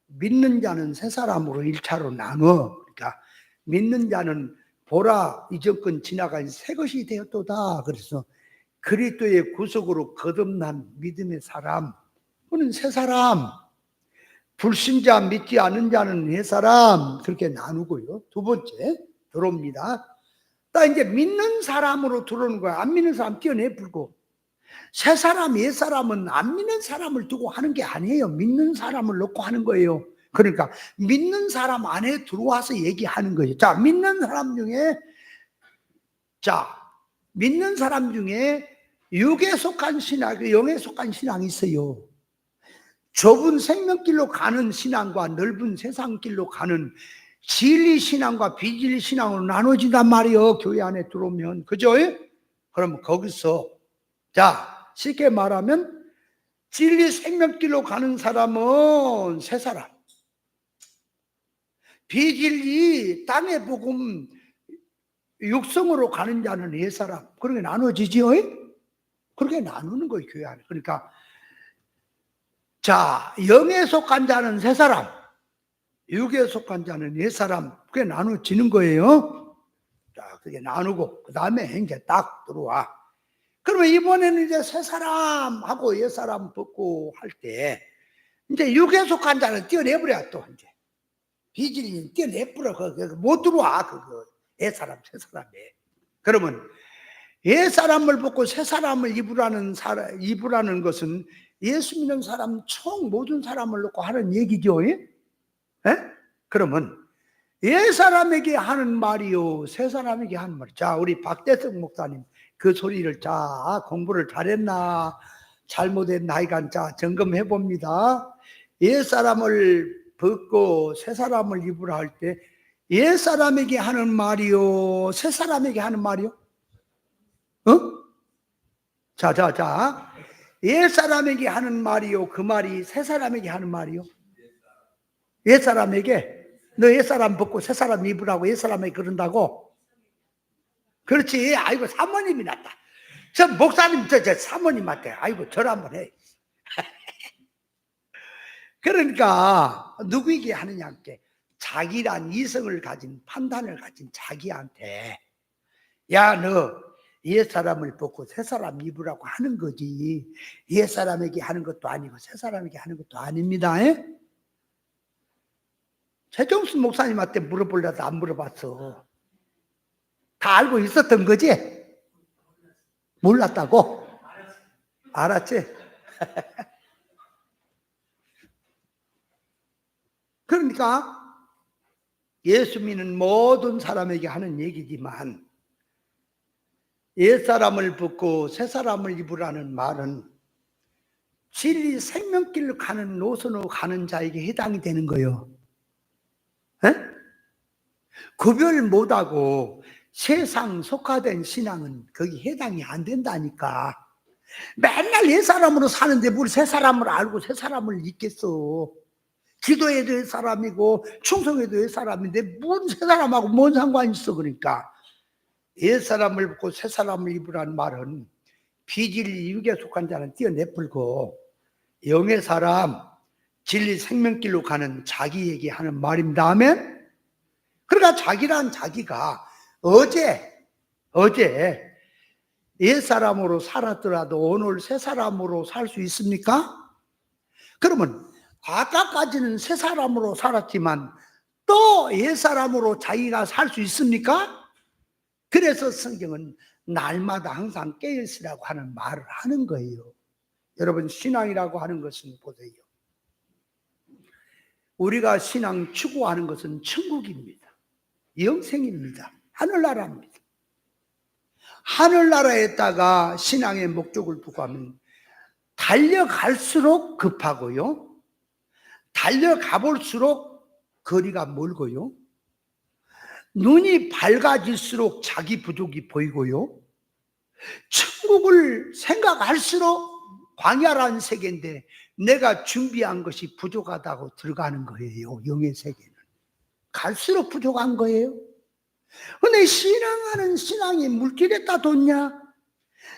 믿는 자는 새사람으로 1차로 나눠. 그러니까 믿는 자는 보라, 이전건 지나간 새 것이 되었도다. 그래서 그리스도의 구속으로 거듭난 믿음의 사람, 그는 새사람, 불신자 믿지 않는 자는 옛사람, 그렇게 나누고요. 두 번째 들어옵니다. 딱 이제 믿는 사람으로 들어오는 거야. 안 믿는 사람 뛰어내버리고. 새사람, 옛사람은 안 믿는 사람을 두고 하는 게 아니에요. 믿는 사람을 놓고 하는 거예요. 그러니까 믿는 사람 안에 들어와서 얘기하는 거예요. 자, 믿는 사람 중에, 자, 믿는 사람 중에 육에 속한 신앙, 영에 속한 신앙이 있어요. 좁은 생명길로 가는 신앙과 넓은 세상길로 가는 진리 신앙과 비진리 신앙으로 나눠진단 말이에요. 교회 안에 들어오면. 그죠? 그러면 거기서, 자, 쉽게 말하면 진리 생명길로 가는 사람은 새 사람, 비진리 땅의 복음 육성으로 가는 자는 옛 사람, 그렇게 나눠지지요. 그렇게 나누는 거예요, 교회 안에. 그러니까 자, 영에 속한 자는 새 사람, 육에 속한 자는 옛 사람, 그게 나눠지는 거예요. 자, 그게 나누고 그 다음에 이제 딱 들어와. 그러면 이번에는 이제 새 사람하고 옛 사람 벗고 할 때 이제 육에 속한 자는 떼어내버려. 또 이제 비진리는 떼어내버려. 못 들어와. 그거 옛 사람 새 사람에. 그러면 옛 사람을 벗고 새 사람을 입으라는 것은 예수 믿는 사람 총 모든 사람을 놓고 하는 얘기죠. 예? 그러면 옛 사람에게 하는 말이요, 새 사람에게 하는 말. 자, 우리 박대성 목사님 그 소리를, 자, 공부를 잘했나 잘못했나 이간, 자, 점검해 봅니다. 옛 사람을 벗고 새 사람을 입으라 할 때 옛 사람에게 하는 말이요, 새 사람에게 하는 말이요? 자. 옛 사람에게 하는 말이요, 그 말이 새 사람에게 하는 말이요? 옛 사람에게, 너 옛 사람 벗고 새 사람 입으라고 옛 사람에게 그런다고? 그렇지. 아이고, 사모님이 낫다. 저 목사님, 저 사모님한테, 아이고, 절 한번 해. 그러니까 누구에게 하느냐 할게, 자기란 이성을 가진, 판단을 가진 자기한테, 야, 너 옛사람을 벗고 새사람 입으라고 하는 거지, 옛사람에게 하는 것도 아니고 새사람에게 하는 것도 아닙니다. 최종수 목사님한테 물어보려도 안 물어봤어. 다 알고 있었던 거지? 몰랐다고? 알았지? 그러니까 예수 믿는 모든 사람에게 하는 얘기지만, 옛사람을 벗고 새사람을 입으라는 말은 진리 생명길로 가는 노선으로 가는 자에게 해당이 되는 거예요. 구별 못하고 세상 속화된 신앙은 거기 해당이 안 된다니까. 맨날 옛사람으로 사는데 뭘 새사람을 알고 새사람을 잊겠어. 기도해도 옛사람이고 충성해도 옛사람인데 뭔 새사람하고 뭔 상관이 있어. 그러니까 옛사람을 벗고 새사람을 입으라는 말은 비진리 육에 속한 자는 떼어내버리고 영의 사람, 진리 생명길로 가는 자기에게 하는 말입니다. 아멘. 그러니까 자기란 자기가 어제 옛사람으로 살았더라도 오늘 새사람으로 살 수 있습니까? 그러면 아까까지는 새사람으로 살았지만 또 옛사람으로 자기가 살 수 있습니까? 그래서 성경은 날마다 항상 깨어있으라고 하는 말을 하는 거예요. 여러분, 신앙이라고 하는 것은 보세요. 우리가 신앙 추구하는 것은 천국입니다. 영생입니다. 하늘나라입니다. 하늘나라에다가 신앙의 목적을 두고 하면 달려갈수록 급하고요. 달려가볼수록 거리가 멀고요. 눈이 밝아질수록 자기 부족이 보이고요. 천국을 생각할수록 광야라는 세계인데 내가 준비한 것이 부족하다고 들어가는 거예요. 영의 세계는. 갈수록 부족한 거예요. 근데 신앙하는 신앙이 물질에다 뒀냐?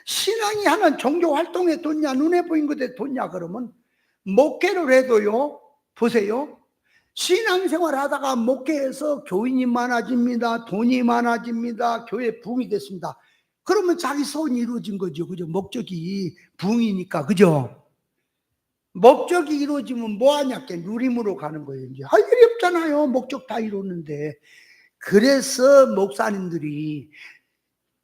신앙이 하는 종교 활동에 뒀냐? 눈에 보인 것에 뒀냐? 그러면 목회를 해도요. 보세요. 신앙생활 하다가 목회해서 교인이 많아집니다. 돈이 많아집니다. 교회 부흥이 됐습니다. 그러면 자기 소원이 이루어진 거죠. 그죠? 목적이 부흥이니까. 그죠? 목적이 이루어지면 뭐하냐? 누림으로 가는 거예요. 이제 할 일이 없잖아요. 목적 다 이루었는데. 그래서 목사님들이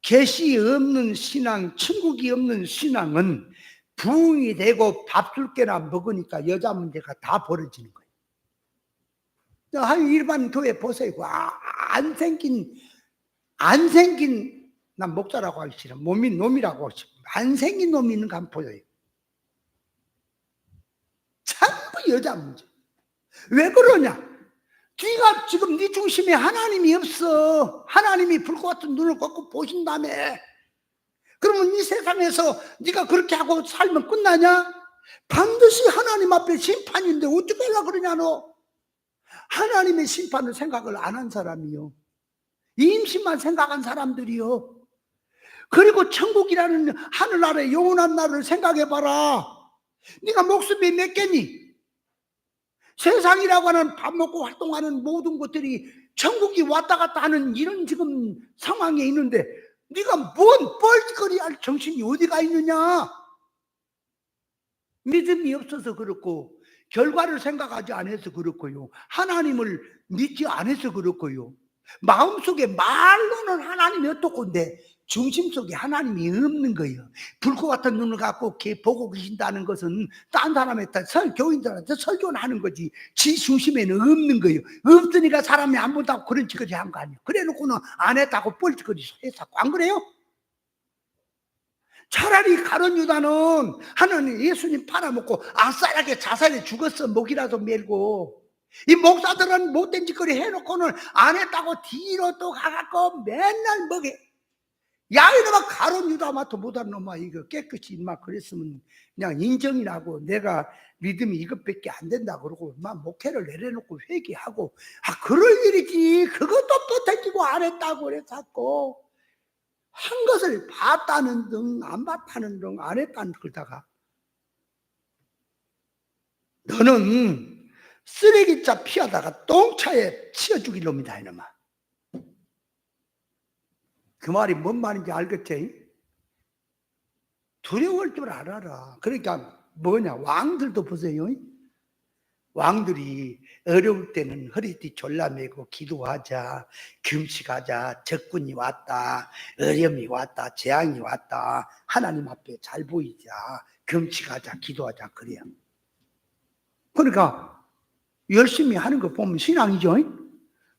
계시 없는 신앙, 천국이 없는 신앙은 부흥이 되고 밥 줄 개나 먹으니까 여자 문제가 다 벌어지는 거예요. 한 일반 교회 보세요. 안 생긴 난 목사라고 하기 싫어. 놈이라고 하기 싫어. 안 생긴 놈이 있는 거 한번 보여요. 전부 여자 문제. 왜 그러냐? 네가 지금 네 중심에 하나님이 없어. 하나님이 불과 같은 눈을 걷고 보신다며. 그러면 이 세상에서 네가 그렇게 하고 살면 끝나냐? 반드시 하나님 앞에 심판인데 어떻게 하려고 그러냐 너? 하나님의 심판을 생각을 안 한 사람이요. 임신만 생각한 사람들이요. 그리고 천국이라는 하늘나라의 영원한 나라를 생각해봐라. 네가 목숨이 몇 개니? 세상이라고 하는 밥 먹고 활동하는 모든 것들이 천국이 왔다 갔다 하는 이런 지금 상황에 있는데 네가 뭔 뻘짓거리 할 정신이 어디가 있느냐? 믿음이 없어서 그렇고 결과를 생각하지 않아서 그렇고요. 하나님을 믿지 않아서 그렇고요. 마음속에 말로는 하나님이 어떻건데 중심 속에 하나님이 없는 거예요. 불꽃 같은 눈을 갖고 이렇게 보고 계신다는 것은 딴 사람한테 교인들한테 설교를 하는 거지 지 중심에는 없는 거예요. 없으니까 사람이 안 본다고 그런 짓거리 한 거 아니에요. 그래 놓고는 안 했다고 뻘짓거리 해서 안 그래요? 차라리 가룟 유다는 하나님 예수님 팔아먹고 아싸하게 자살해 죽었어. 목이라도 밀고. 이 목사들은 못된 짓거리 해놓고는 안 했다고 뒤로 또 가갖고 맨날 먹여. 야 이놈아 가룟 유다 마토 못한 놈아 이거 깨끗이 막 그랬으면 그냥 인정이라고 내가 믿음이 이것밖에 안 된다 그러고 막 목회를 내려놓고 회개하고 그럴 일이지. 그것도 또 택기고 안 했다고 그래서 한 것을 봤다는 등 안 봤다는 등 안 했다는 걸다가 너는 쓰레기차 피하다가 똥차에 치여 죽일 놈이다 이놈아. 그 말이 뭔 말인지 알겠지? 두려울 줄 알아라. 그러니까 뭐냐? 왕들도 보세요. 왕들이 어려울 때는 허리띠 졸라매고 기도하자, 금식하자, 적군이 왔다, 어려움이 왔다, 재앙이 왔다, 하나님 앞에 잘 보이자, 금식하자, 기도하자 그래요. 그러니까 열심히 하는 거 보면 신앙이죠.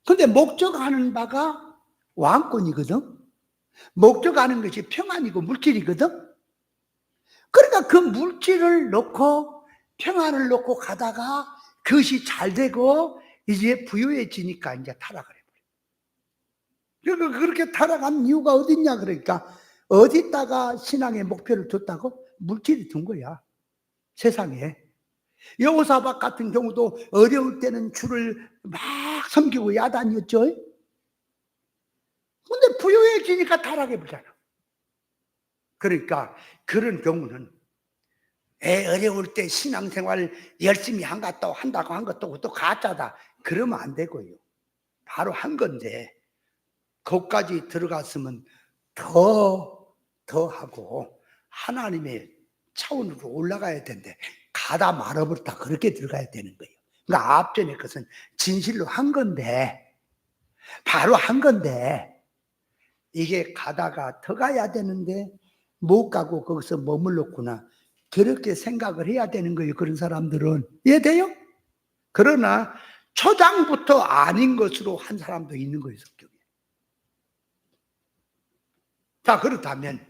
근데 목적하는 바가 왕권이거든. 목적하는 것이 평안이고 물질이거든. 그러니까 그 물질을 놓고 평안을 놓고 가다가 그것이 잘 되고 이제 부유해지니까 이제 타락을 해버려. 그러니까 그렇게 타락한 이유가 어딨냐 그러니까 어디다가 신앙의 목표를 뒀다고? 물질이 둔 거야. 세상에. 여호사밧 같은 경우도 어려울 때는 주를 막 섬기고 야단이었죠. 근데 부유해지니까 타락해버리잖아. 그러니까 그런 경우는 애 어려울 때 신앙생활 열심히 한다고 한 것도 또 가짜다. 그러면 안 되고요. 바로 한 건데 거기까지 들어갔으면 더 하고 하나님의 차원으로 올라가야 되는데 가다 말아버렸다 그렇게 들어가야 되는 거예요. 그러니까 앞전에 것은 진실로 한 건데 바로 한 건데 이게 가다가 더 가야 되는데 못 가고 거기서 머물렀구나. 그렇게 생각을 해야 되는 거예요. 그런 사람들은. 이해돼요? 그러나 초장부터 아닌 것으로 한 사람도 있는 거예요. 성경에. 자, 그렇다면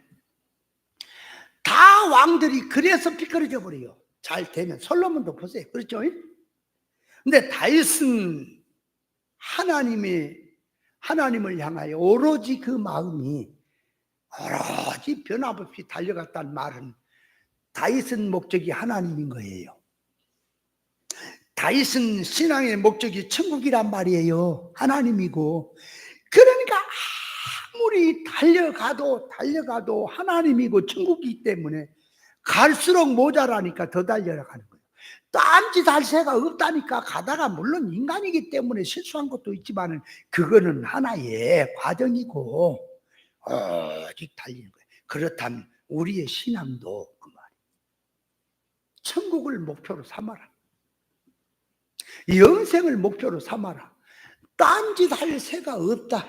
다 왕들이 그래서 비끄러져 버려요. 잘 되면. 솔로몬도 보세요. 그렇죠? 근데 다윗은 하나님을 향하여 오로지 그 마음이 오로지 변함없이 달려갔다는 말은 다윗은 목적이 하나님인 거예요. 다윗은 신앙의 목적이 천국이란 말이에요. 하나님이고. 그러니까 아무리 달려가도 하나님이고 천국이기 때문에 갈수록 모자라니까 더 달려가는 거예요. 딴짓할 새가 없다니까. 가다가 물론 인간이기 때문에 실수한 것도 있지만 그거는 하나의 과정이고 오직 달리는 거예요. 그렇다면 우리의 신앙도 그 말이에요. 천국을 목표로 삼아라. 영생을 목표로 삼아라. 딴짓할 새가 없다.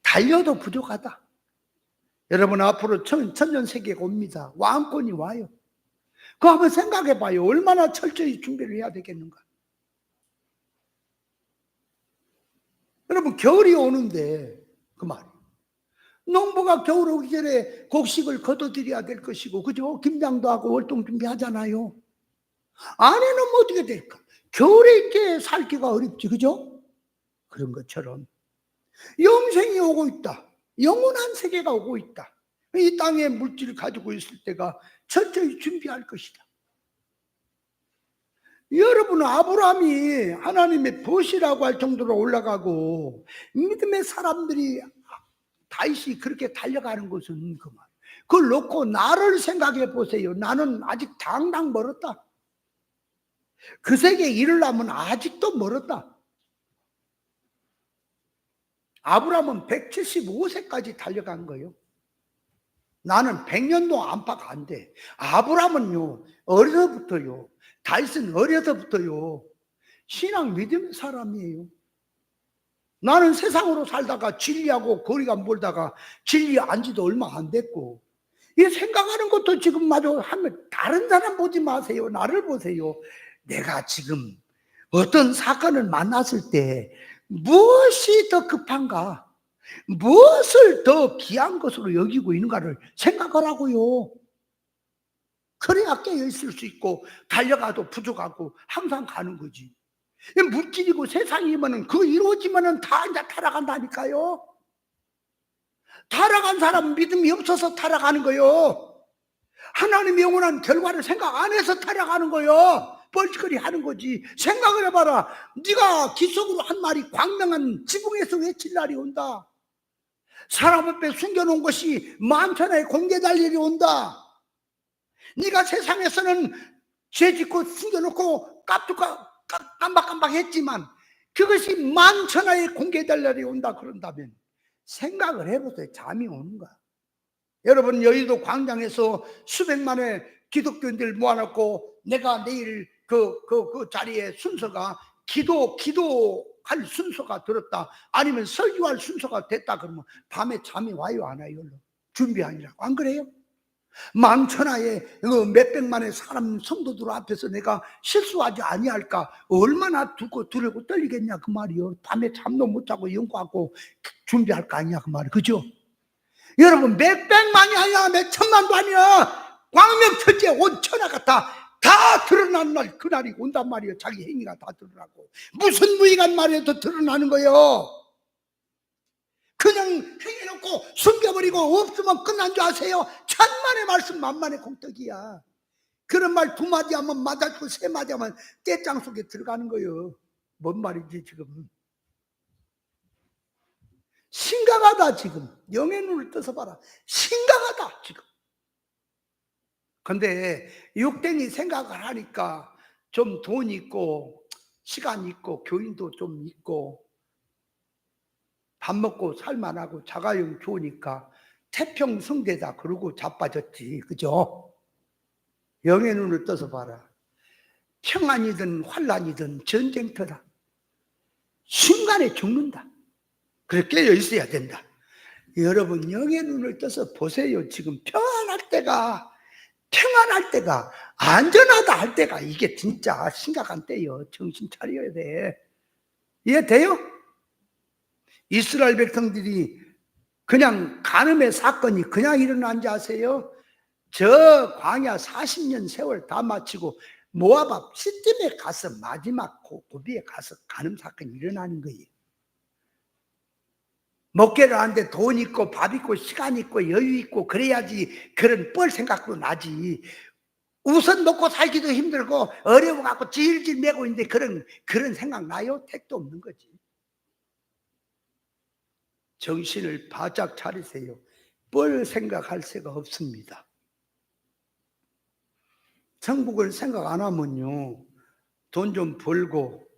달려도 부족하다. 여러분 앞으로 천년세계가 옵니다. 왕권이 와요. 그거 한번 생각해 봐요. 얼마나 철저히 준비를 해야 되겠는가. 여러분 겨울이 오는데 그 말이에요. 농부가 겨울 오기 전에 곡식을 거둬들여야 될 것이고, 그죠? 김장도 하고 월동 준비하잖아요. 안에는 어떻게 될까? 겨울에 있게 살기가 어렵지, 그죠? 그런 것처럼 영생이 오고 있다. 영원한 세계가 오고 있다. 이 땅에 물질을 가지고 있을 때가 철저히 준비할 것이다. 여러분 아브라함이 하나님의 벗이라고 할 정도로 올라가고 믿음의 사람들이 다윗이 그렇게 달려가는 것은 그 말. 그걸 놓고 나를 생각해 보세요. 나는 아직 당당 멀었다. 그 세계에 이르려면 아직도 멀었다. 아브라함은 175세까지 달려간 거예요. 나는 100년도 안팎 안 돼. 아브라함은요, 어려서부터요, 다윗은 어려서부터요, 신앙 믿음의 사람이에요. 나는 세상으로 살다가 진리하고 거리가 멀다가 진리 안지도 얼마 안 됐고, 이 생각하는 것도 지금 마저 하면 다른 사람 보지 마세요. 나를 보세요. 내가 지금 어떤 사건을 만났을 때 무엇이 더 급한가? 무엇을 더 귀한 것으로 여기고 있는가를 생각하라고요. 그래야 깨어 있을 수 있고 달려가도 부족하고 항상 가는 거지. 물질이고 세상이면은 그 이루어지면은 다 이제 타락한다니까요. 타락한 사람은 믿음이 없어서 타락하는 거요. 하나님의 영원한 결과를 생각 안 해서 타락하는 거요. 뻘짓거리 하는 거지. 생각을 해봐라. 네가 기속으로 한 말이 광명한 지붕에서 외칠 날이 온다. 사람 앞에 숨겨놓은 것이 만천하에 공개될 일이 온다. 네가 세상에서는 죄 짓고 숨겨놓고 깜박깜박 했지만 그것이 만천하에 공개될 날이 온다. 그런다면 생각을 해보세요. 잠이 오는가? 여러분 여의도 광장에서 수백만의 기독교인들 모아놓고 내가 내일 그 자리에 순서가 기도할 순서가 들었다, 아니면 설교할 순서가 됐다 그러면 밤에 잠이 와요 안 와요? 준비하느라고. 안 그래요? 만천하에 몇백만의 사람 성도들 앞에서 내가 실수하지 아니할까 얼마나 두렵고 떨리겠냐 그 말이요. 밤에 잠도 못 자고 연구하고 준비할 거 아니야 그 말이요. 그죠? 여러분 몇백만이 아니야 몇천만도 아니야. 광명천지에 온 천하가 다 드러난 날, 그날이 온단 말이에요. 자기 행위가 다 드러나고 무슨 무익한 말에도 드러나는 거예요. 그냥 행해놓고 숨겨버리고 없으면 끝난 줄 아세요? 천만의 말씀 만만의 공덕이야. 그런 말 두 마디 하면 맞아주고 세 마디 하면 떼짱 속에 들어가는 거예요. 뭔 말인지 지금 심각하다. 지금 영의 눈을 떠서 봐라. 심각하다 지금. 근데 육댕이 생각을 하니까 좀 돈 있고 시간 있고 교인도 좀 있고 밥 먹고 살만하고 자가용 좋으니까 태평성대다 그러고 자빠졌지. 그죠? 영의 눈을 떠서 봐라. 평안이든 환란이든 전쟁터다. 순간에 죽는다. 그래 깨어 있어야 된다. 여러분 영의 눈을 떠서 보세요. 지금 평안할 때가 안전하다 할 때가 이게 진짜 심각한 때요. 정신 차려야 돼. 이해돼요? 이스라엘 백성들이 그냥 간음의 사건이 그냥 일어난지 아세요? 저 광야 40년 세월 다 마치고 모압 앞 시딤에 가서 마지막 고비에 가서 간음 사건이 일어나는 거예요. 먹게를 하는데 돈 있고 밥 있고 시간 있고 여유 있고 그래야지 그런 뻘 생각도 나지. 우선 먹고 살기도 힘들고 어려워갖고 질질 매고 있는데 그런 생각 나요? 택도 없는 거지. 정신을 바짝 차리세요. 뻘 생각할 새가 없습니다. 천국을 생각 안 하면요, 돈 좀 벌고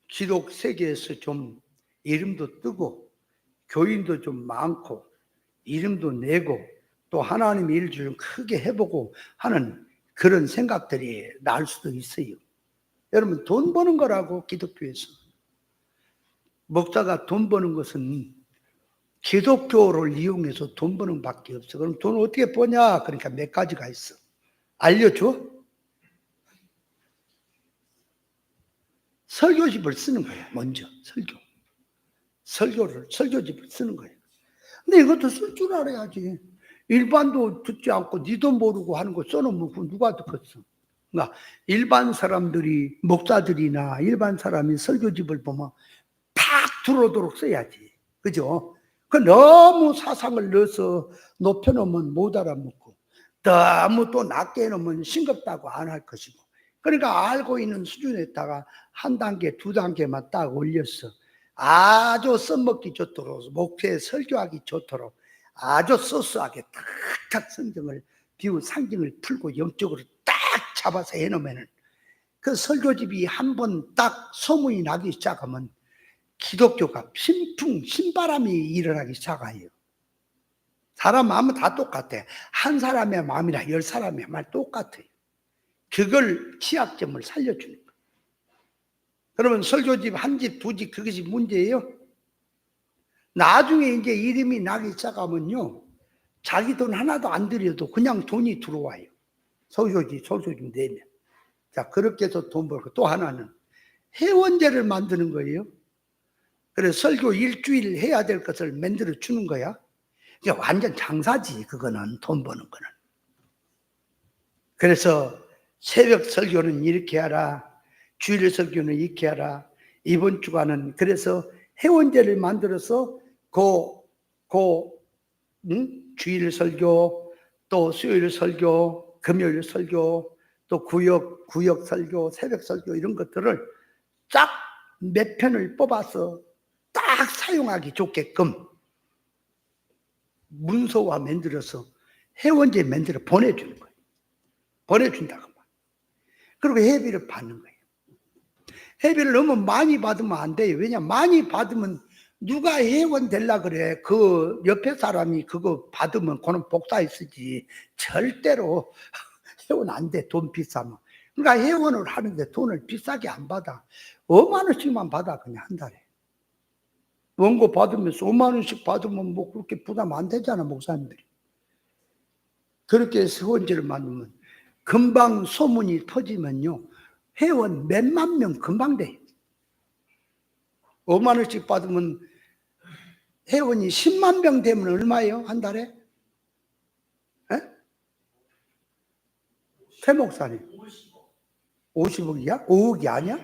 기독 세계에서 좀 이름도 뜨고 교인도 좀 많고 이름도 내고 또 하나님 일 좀 크게 해보고 하는 그런 생각들이 날 수도 있어요. 여러분 돈 버는 거라고. 기독교에서 목사가 돈 버는 것은 기독교를 이용해서 돈 버는 밖에 없어. 그럼 돈 어떻게 버냐? 그러니까 몇 가지가 있어. 알려줘? 설교집을 쓰는 거야. 먼저 설교집을 쓰는 거예요. 근데 이것도 쓸 줄 알아야지. 일반도 듣지 않고 니도 모르고 하는 거 써놓으면 누가 듣겠어? 그러니까 일반 사람들이, 목사들이나 일반 사람이 설교집을 보면 탁 들어오도록 써야지. 그죠? 그 너무 사상을 넣어서 높여놓으면 못 알아먹고 너무 또 낮게 해놓으면 싱겁다고 안 할 것이고, 그러니까 알고 있는 수준에다가 한 단계, 두 단계만 딱 올렸어. 아주 써먹기 좋도록, 목회에 설교하기 좋도록 아주 소소하게 탁탁 성경을 비운 상징을 풀고 영적으로 딱 잡아서 해놓으면 그 설교집이 한 번 딱 소문이 나기 시작하면 기독교가 신바람이 일어나기 시작해요. 사람 마음은 다 똑같아. 한 사람의 마음이나 10사람의 말 똑같아요. 그걸 취약점을 살려주는 거예요. 그러면 설교집 한 집, 두 집, 그것이 문제예요. 나중에 이제 이름이 나기 시작하면요, 자기 돈 하나도 안 들여도 그냥 돈이 들어와요. 설교집 내면. 자, 그렇게 해서 돈 벌고, 또 하나는 회원제를 만드는 거예요. 그래서 설교 일주일 해야 될 것을 만들어 주는 거야. 이게 완전 장사지, 그거는, 돈 버는 거는. 그래서 새벽 설교는 이렇게 하라, 주일 설교는 이렇게 하라, 이번 주간은, 그래서 회원제를 만들어서 주일 설교, 또 수요일 설교, 금요일 설교, 또 구역 설교, 새벽 설교 이런 것들을 쫙 몇 편을 뽑아서 딱 사용하기 좋게끔 문서화 만들어서 회원제 만들어 보내주는 거예요. 보내준다고. 그리고 회비를 받는 거예요. 회비를 너무 많이 받으면 안 돼요. 왜냐하면 많이 받으면 누가 회원 되려 그래. 그 옆에 사람이 그거 받으면 그는 복사해 쓰지. 절대로 회원 안 돼. 돈 비싸면. 그러니까 회원을 하는데 돈을 비싸게 안 받아. 5만 원씩만 받아, 그냥 한 달에. 원고 받으면서 5만 원씩 받으면 뭐 그렇게 부담 안 되잖아, 목사님들이. 그렇게 해서 회원제를 만들면 금방 소문이 터지면요, 회원 몇만 명 금방 돼요. 5만 원씩 받으면 회원이 10만 명 되면 얼마예요, 한 달에? 최 목사님 50억이야? 5억이 아니야?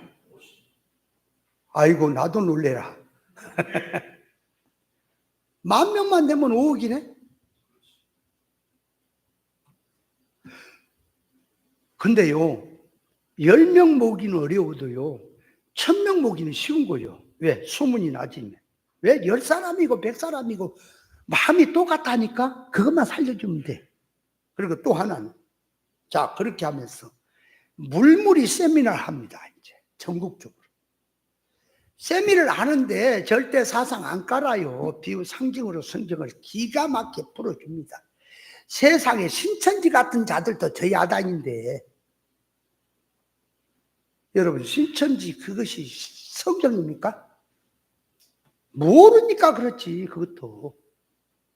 아이고, 나도 놀래라. 10,000명만 되면 5억이네? 근데요, 10명 모기는 어려워도요, 1000명 모기는 쉬운 거예요. 왜? 소문이 나지. 왜? 10사람이고 100사람이고 마음이 똑같다니까 그것만 살려주면 돼. 그리고 또 하나는 자, 그렇게 하면서 물물이 세미나를 합니다. 이제 전국적으로. 세미를 하는데 절대 사상 안 깔아요. 비유 상징으로 성경을 기가 막히게 풀어줍니다. 세상에 신천지 같은 자들도 저희 야당인데, 여러분, 신천지 그것이 성경입니까? 모르니까 그렇지, 그것도.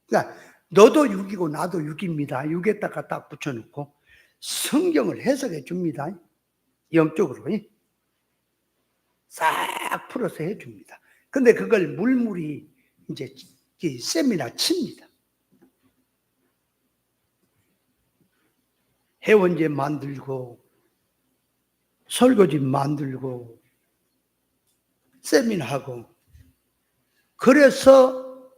그러니까 너도 6이고 나도 6입니다. 6에다가 딱 붙여놓고 성경을 해석해 줍니다. 영적으로 싹 풀어서 해줍니다. 근데 그걸 물물이 이제 세미나 칩니다. 회원제 만들고 설거지 만들고 세미나하고, 그래서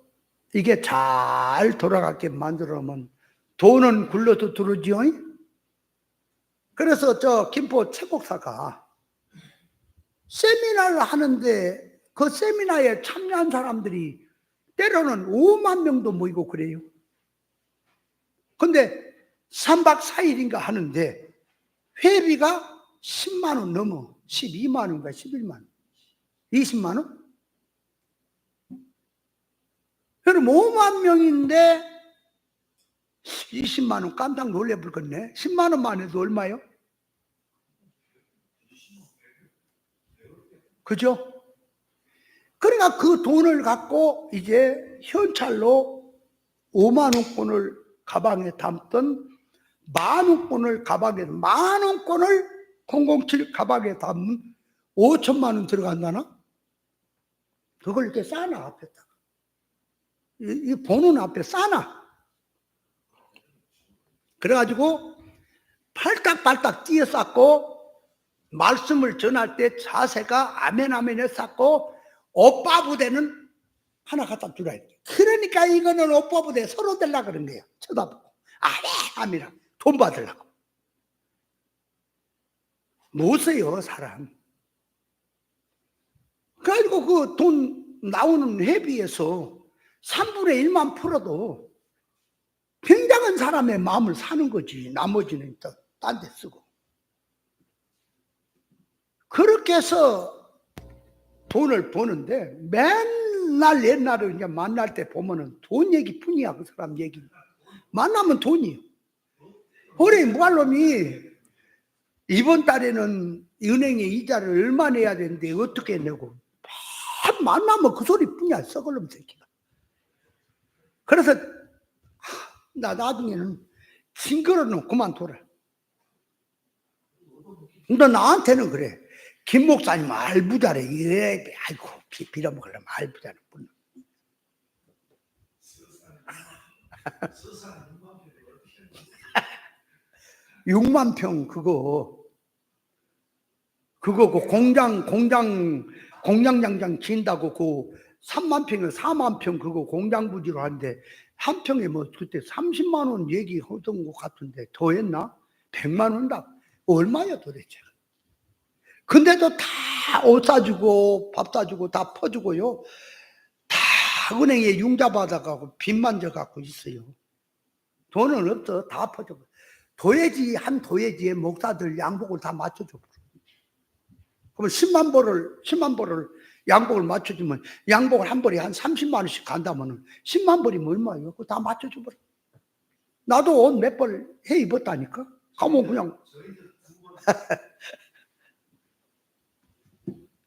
이게 잘 돌아가게 만들어면 돈은 굴러도 들어오지요. 그래서 저 김포 책곡사가 세미나를 하는데 그 세미나에 참여한 사람들이 때로는 5만 명도 모이고 그래요. 근데 3박 4일인가 하는데 회비가 10만 원 넘어. 12만 원인가 11만 원. 20만 원? 그럼 5만 명인데 20만 원 깜짝 놀래 불겠네. 10만 원만 해도 얼마요? 그죠? 그러니까 그 돈을 갖고 이제 현찰로 5만 원권을 가방에 담던, 만 원권을 가방에, 만 원권을 007 가방에 담는 5천만 원 들어간다나? 그걸 이렇게 싸놔, 앞에다가. 이 보는 앞에 싸놔. 그래가지고 팔딱팔딱 뛰어 쌓고, 말씀을 전할 때 자세가 아멘 아멘에 쌓고, 오빠 부대는 하나 갖다 주라 했대. 그러니까 이거는 오빠 부대 서로 되려고 그런 거예요. 쳐다보고 아멘 아멘 돈 받으려고. 못 써요, 사람. 그래가지고 그 돈 나오는 회비에서 3분의 1만 풀어도 굉장한 사람의 마음을 사는 거지. 나머지는 또 딴 데 쓰고. 그렇게 해서 돈을 버는데, 맨날 옛날에 이제 만날 때 보면은 돈 얘기뿐이야. 그 사람 얘기. 만나면 돈이요. 올해 무알놈이 이번 달에는 은행에 이자를 얼마 내야 되는데 어떻게 내고, 만나면 그 소리뿐이야. 썩을놈 새끼가. 그래서 나 나중에는 징그러는 그만둬라. 근데 나한테는 그래. 김 목사님 알부자래. 이래, 아이고, 빌어먹으려면 알부자는 뿐. 6만 평 그거 그 공장장장 지인다고 그 3만 평에 4만 평 그거 공장 부지로 하는데 한 평에 뭐 그때 30만 원 얘기하던 것 같은데 더 했나? 100만 원다. 얼마야 도대체? 근데도 다 옷 사주고 밥 사주고 다 퍼주고요. 다 은행에 융자 받아가고 빚만 져갖고 있어요. 돈은 없어. 다 퍼줘. 도예지 한 도예지에 목사들 양복을 다 맞춰줘. 그러면 10만 벌을 양복을 맞춰주면 양복을 한 벌에 한 30만 원씩 간다면 10만 벌이면 얼마예요? 그거 다 맞춰줘 버려. 나도 옷 몇 벌 해 입었다니까. 가면 그냥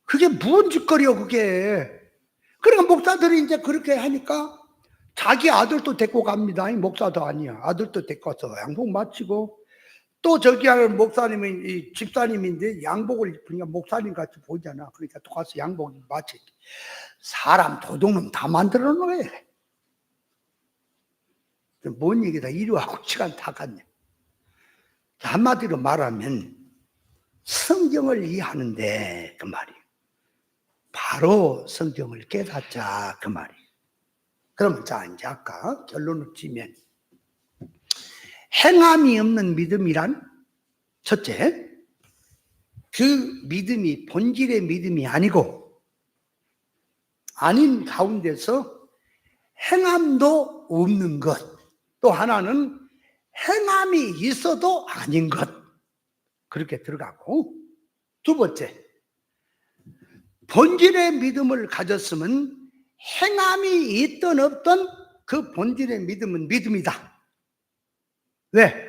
그게 무슨 짓거리요 그게. 그러니까 목사들이 이제 그렇게 하니까 자기 아들도 데리고 갑니다. 목사도 아니야. 아들도 데리고 와서 양복 맞추고, 또 저기 하는 목사님이 이 집사님인데 양복을 입으니까 목사님 같이 보이잖아. 그러니까 또 가서 양복 맞춰. 사람 도둑놈 다 만들어 놓아야 돼. 뭔 얘기다. 이리 와고 시간 다 갔네. 한마디로 말하면 성경을 이해하는데 그 말이에요. 바로 성경을 깨닫자 그 말이에요. 그러면 자 이제 아까 결론을 지면 행함이 없는 믿음이란 첫째, 그 믿음이 본질의 믿음이 아니고 아닌 가운데서 행함도 없는 것. 또 하나는 행함이 있어도 아닌 것, 그렇게 들어가고, 두 번째, 본질의 믿음을 가졌으면 행함이 있든 없든 그 본질의 믿음은 믿음이다. 왜?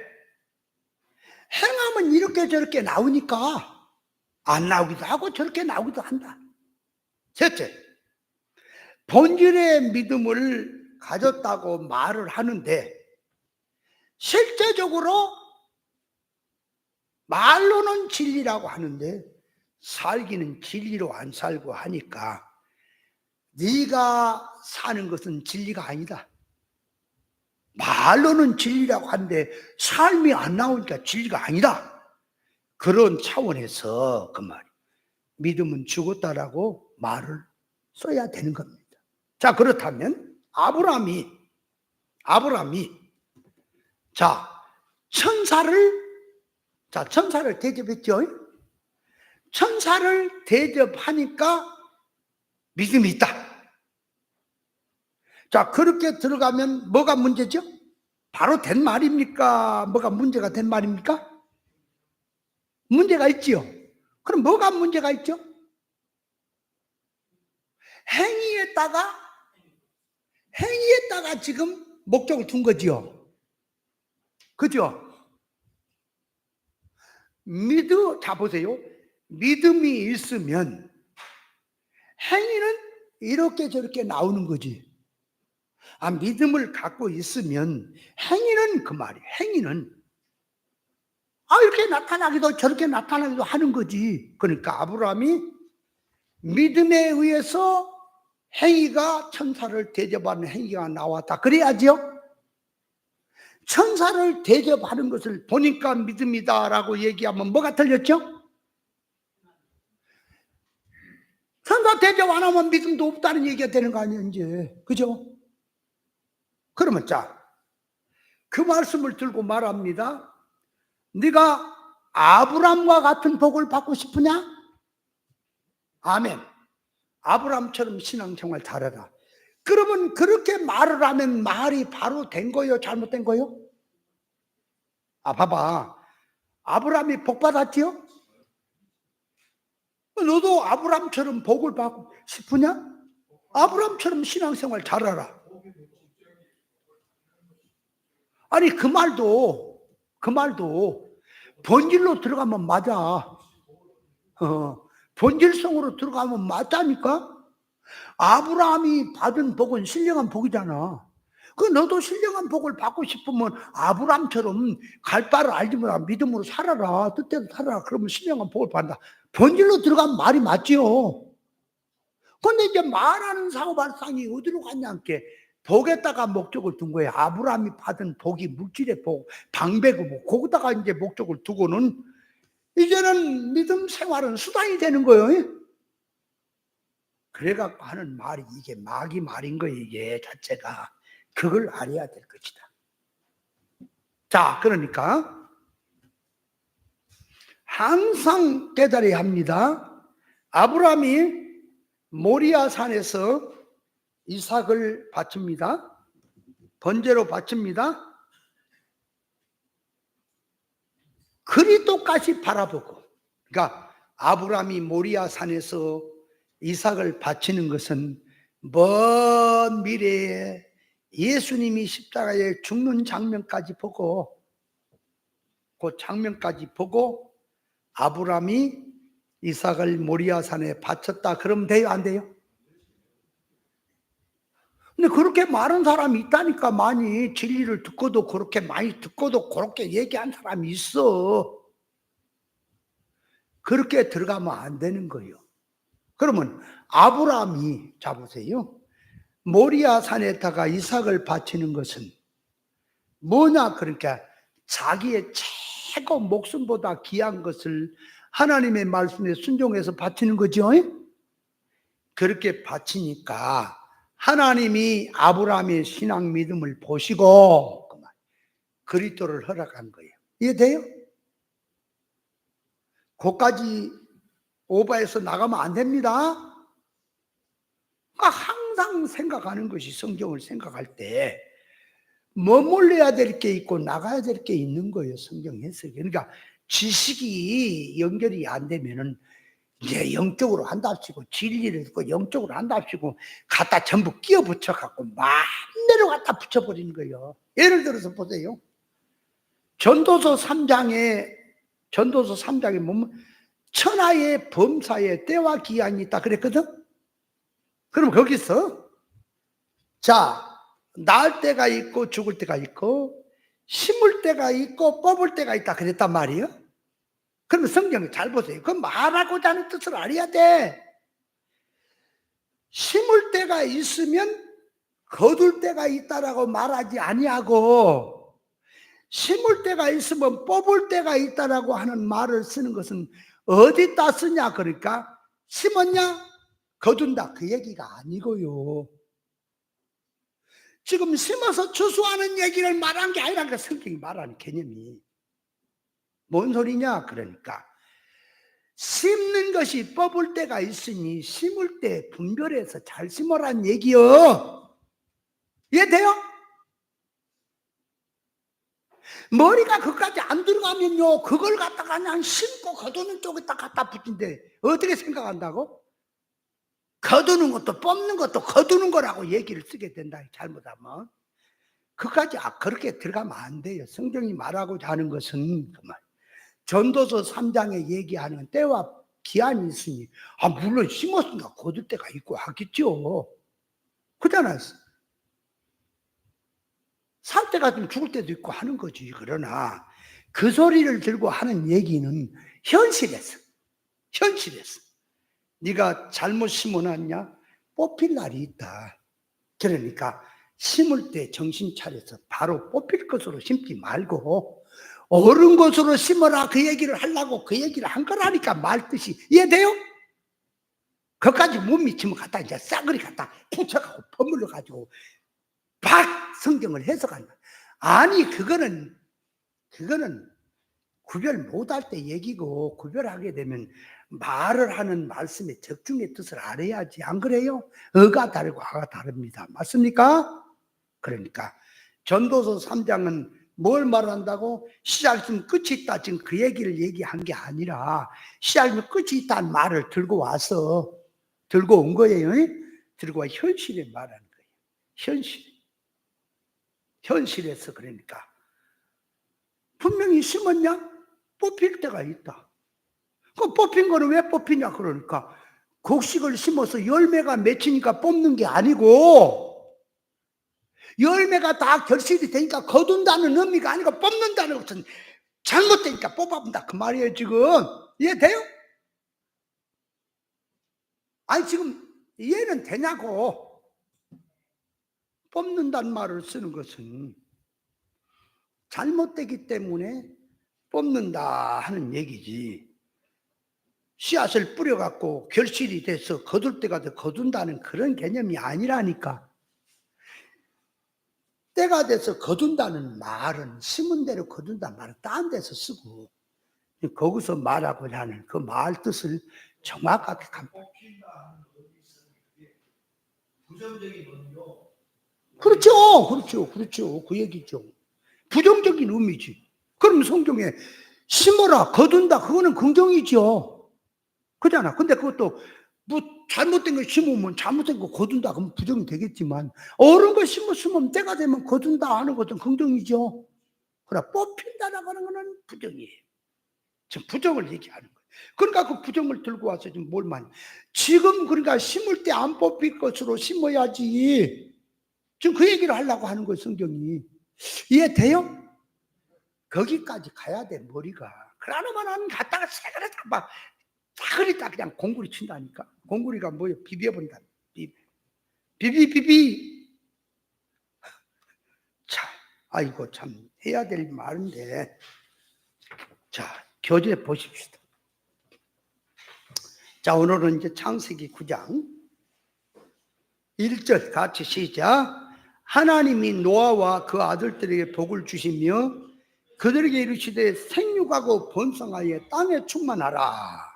행함은 이렇게 저렇게 나오니까 안 나오기도 하고 저렇게 나오기도 한다. 셋째, 본질의 믿음을 가졌다고 말을 하는데 실제적으로 말로는 진리라고 하는데 살기는 진리로 안 살고 하니까 네가 사는 것은 진리가 아니다. 말로는 진리라고 하는데 삶이 안 나오니까 진리가 아니다. 그런 차원에서 그 말, 믿음은 죽었다라고 말을 써야 되는 겁니다. 자, 그렇다면 아브라함이 천사를 대접했죠. 천사를 대접하니까 믿음이 있다. 자, 그렇게 들어가면 뭐가 문제죠? 바로 된 말입니까? 뭐가 문제가 된 말입니까? 문제가 있지요. 그럼 뭐가 문제가 있죠? 행위에다가 지금 목적을 둔 거지요. 그죠? 자, 보세요. 믿음이 있으면 행위는 이렇게 저렇게 나오는 거지. 믿음을 갖고 있으면 행위는 그 말이에요. 행위는 이렇게 나타나기도 저렇게 나타나기도 하는 거지. 그러니까 아브라함이 믿음에 의해서 행위가 천사를 대접하는 행위가 나왔다. 그래야지요. 천사를 대접하는 것을 보니까 믿음이다라고 얘기하면 뭐가 틀렸죠? 천사 대접 안 하면 믿음도 없다는 얘기가 되는 거 아니에요, 이제. 그죠? 그러면 그 말씀을 들고 말합니다. 네가 아브람과 같은 복을 받고 싶으냐? 아멘. 아브람처럼 신앙생활 잘해라. 그러면 그렇게 말을 하면 말이 바로 된 거요? 잘못된 거요? 봐봐. 아브람이 복 받았지요? 너도 아브람처럼 복을 받고 싶으냐? 아브람처럼 신앙생활 잘하라. 아니, 그 말도 본질로 들어가면 맞아. 본질성으로 들어가면 맞다니까? 아브라함이 받은 복은 신령한 복이잖아. 너도 신령한 복을 받고 싶으면 아브라함처럼 갈 바를 알지 못하고 믿음으로 살아라. 뜻대로 살아라. 그러면 신령한 복을 받는다. 본질로 들어가면 말이 맞지요. 근데 이제 말하는 사고발상이 어디로 갔냐니까 복에다가 목적을 둔 거예요. 아브라함이 받은 복이 물질의 복, 방백의 복, 거기다가 이제 목적을 두고는 이제는 믿음 생활은 수단이 되는 거예요. 그래갖고 하는 말이 이게 마귀 말인 거예요, 이게 자체가. 그걸 알아야 될 것이다. 자, 그러니까 항상 깨달아야 합니다. 아브라함이 모리아 산에서 이삭을 바칩니다. 번제로 바칩니다. 그리스도까지 바라보고, 그러니까 아브라함이 모리아 산에서 이삭을 바치는 것은 먼 미래에 예수님이 십자가에 죽는 장면까지 보고, 그 장면까지 보고 아브라함이 이삭을 모리아 산에 바쳤다. 그러면 돼요, 안 돼요? 근데 그렇게 많은 사람이 있다니까. 많이 진리를 듣고도 그렇게 많이 듣고도 그렇게 얘기한 사람이 있어. 그렇게 들어가면 안 되는 거예요. 그러면 아브라함이, 자 보세요, 모리아 산에다가 이삭을 바치는 것은 뭐냐? 그러니까 자기의 최고 목숨보다 귀한 것을 하나님의 말씀에 순종해서 바치는 거죠. 그렇게 바치니까 하나님이 아브라함의 신앙 믿음을 보시고 그리스도를 허락한 거예요. 이해돼요? 거기까지 오버해서 나가면 안 됩니다. 그러니까 항상 생각하는 것이, 성경을 생각할 때 머물러야 될 게 있고 나가야 될 게 있는 거예요. 성경 해석이. 그러니까 지식이 연결이 안 되면은 이제 영적으로 한답시고 진리를 듣고 영적으로 한답시고 갖다 전부 끼워 붙여갖고 마음대로 갖다 붙여버리는 거예요. 예를 들어서 보세요. 전도서 3장에 보면 천하의 범사에 때와 기한이 있다 그랬거든. 그럼 거기서 자, 낳을 때가 있고 죽을 때가 있고 심을 때가 있고 뽑을 때가 있다 그랬단 말이에요. 그러면 성경을 잘 보세요. 그 말하고자 하는 뜻을 알아야 돼. 심을 때가 있으면 거둘 때가 있다라고 말하지 아니하고 심을 때가 있으면 뽑을 때가 있다라고 하는 말을 쓰는 것은 어디다 쓰냐 그러니까 심었냐 거둔다 그 얘기가 아니고요. 지금 심어서 추수하는 얘기를 말한 게 아니라 그 성경이 말하는 개념이 뭔 소리냐 그러니까 심는 것이 뽑을 때가 있으니 심을 때 분별해서 잘 심으란 얘기요. 이해돼요? 머리가 그까지 안 들어가면요 그걸 갖다가 그냥 심고 거두는 쪽에다 갖다 붙인데 어떻게 생각한다고? 거두는 것도 뽑는 것도 거두는 거라고 얘기를 쓰게 된다 잘못하면. 그까지 그렇게 들어가면 안 돼요. 성경이 말하고자 하는 것은 그 말. 전도서 3장에 얘기하는 때와 기한이 있으니 물론 심었으니까 거둘 때가 있고 하겠죠. 그렇잖아요. 살 때가 좀 죽을 때도 있고 하는 거지. 그러나 그 소리를 들고 하는 얘기는 현실에서 네가 잘못 심어놨냐? 뽑힐 날이 있다. 그러니까 심을 때 정신 차려서 바로 뽑힐 것으로 심지 말고 옳은 것으로 심어라 그 얘기를 하려고 그 얘기를 한 거라니까 말뜻이. 이해돼요? 그것까지 못 미치면 갖다 이제 싸그리 갖다 붙여가고 버물러 가지고 박 성경을 해석한다. 아니 그거는 구별 못할 때 얘기고 구별하게 되면 말을 하는 말씀의 적중의 뜻을 알아야지. 안 그래요? 어가 다르고 아가 다릅니다. 맞습니까? 그러니까 전도서 3장은 뭘 말한다고? 시작이면 끝이 있다. 지금 그 얘기를 얘기한 게 아니라 시작이면 끝이 있다는 말을 들고 온 거예요. 들고 와 현실에 말하는 거예요. 현실에서 그러니까 분명히 심었냐? 뽑힐 때가 있다. 그 뽑힌 거는 왜 뽑히냐 그러니까 곡식을 심어서 열매가 맺히니까 뽑는 게 아니고 열매가 다 결실이 되니까 거둔다는 의미가 아니고 뽑는다는 것은 잘못되니까 뽑아본다 그 말이에요. 지금 이해돼요? 아니 지금 이해는 되냐고. 뽑는다는 말을 쓰는 것은 잘못되기 때문에 뽑는다 하는 얘기지 씨앗을 뿌려갖고 결실이 돼서 거둘 때가 돼 거둔다는 그런 개념이 아니라니까. 때가 돼서 거둔다는 말은 심은 대로 거둔다는 말은 딴 데서 쓰고 거기서 말하고자 하는 그 말 뜻을 정확하게 부정적인 의미로. 그렇죠. 그 얘기죠. 부정적인 의미지. 그럼 성경에 심어라 거둔다 그거는 긍정이죠. 그잖아. 근데 그것도 뭐 잘못된 거 심으면 잘못된 거 거둔다 그러면 부정이 되겠지만 옳은 거 심으면 때가 되면 거둔다 하는 것은 긍정이죠. 그러나 뽑힌다라고 하는 거는 부정이에요. 지금 부정을 얘기하는 거예요. 그러니까 그 부정을 들고 와서 지금 뭘 말해. 지금 그러니까 심을 때 안 뽑힐 것으로 심어야지. 지금 그 얘기를 하려고 하는 거예요. 성경이. 이해돼요? 거기까지 가야 돼 머리가. 그러나만 갖다가 새그레 막 싸그리 딱 그냥 공구리 친다니까. 공구리가 뭐예요? 비벼본다. 비비. 자, 아이고 참 해야 될 말인데. 자, 교재 보십시다. 자, 오늘은 이제 창세기 9장 1절 같이 시작. 하나님이 노아와 그 아들들에게 복을 주시며 그들에게 이르시되 생육하고 번성하여 땅에 충만하라.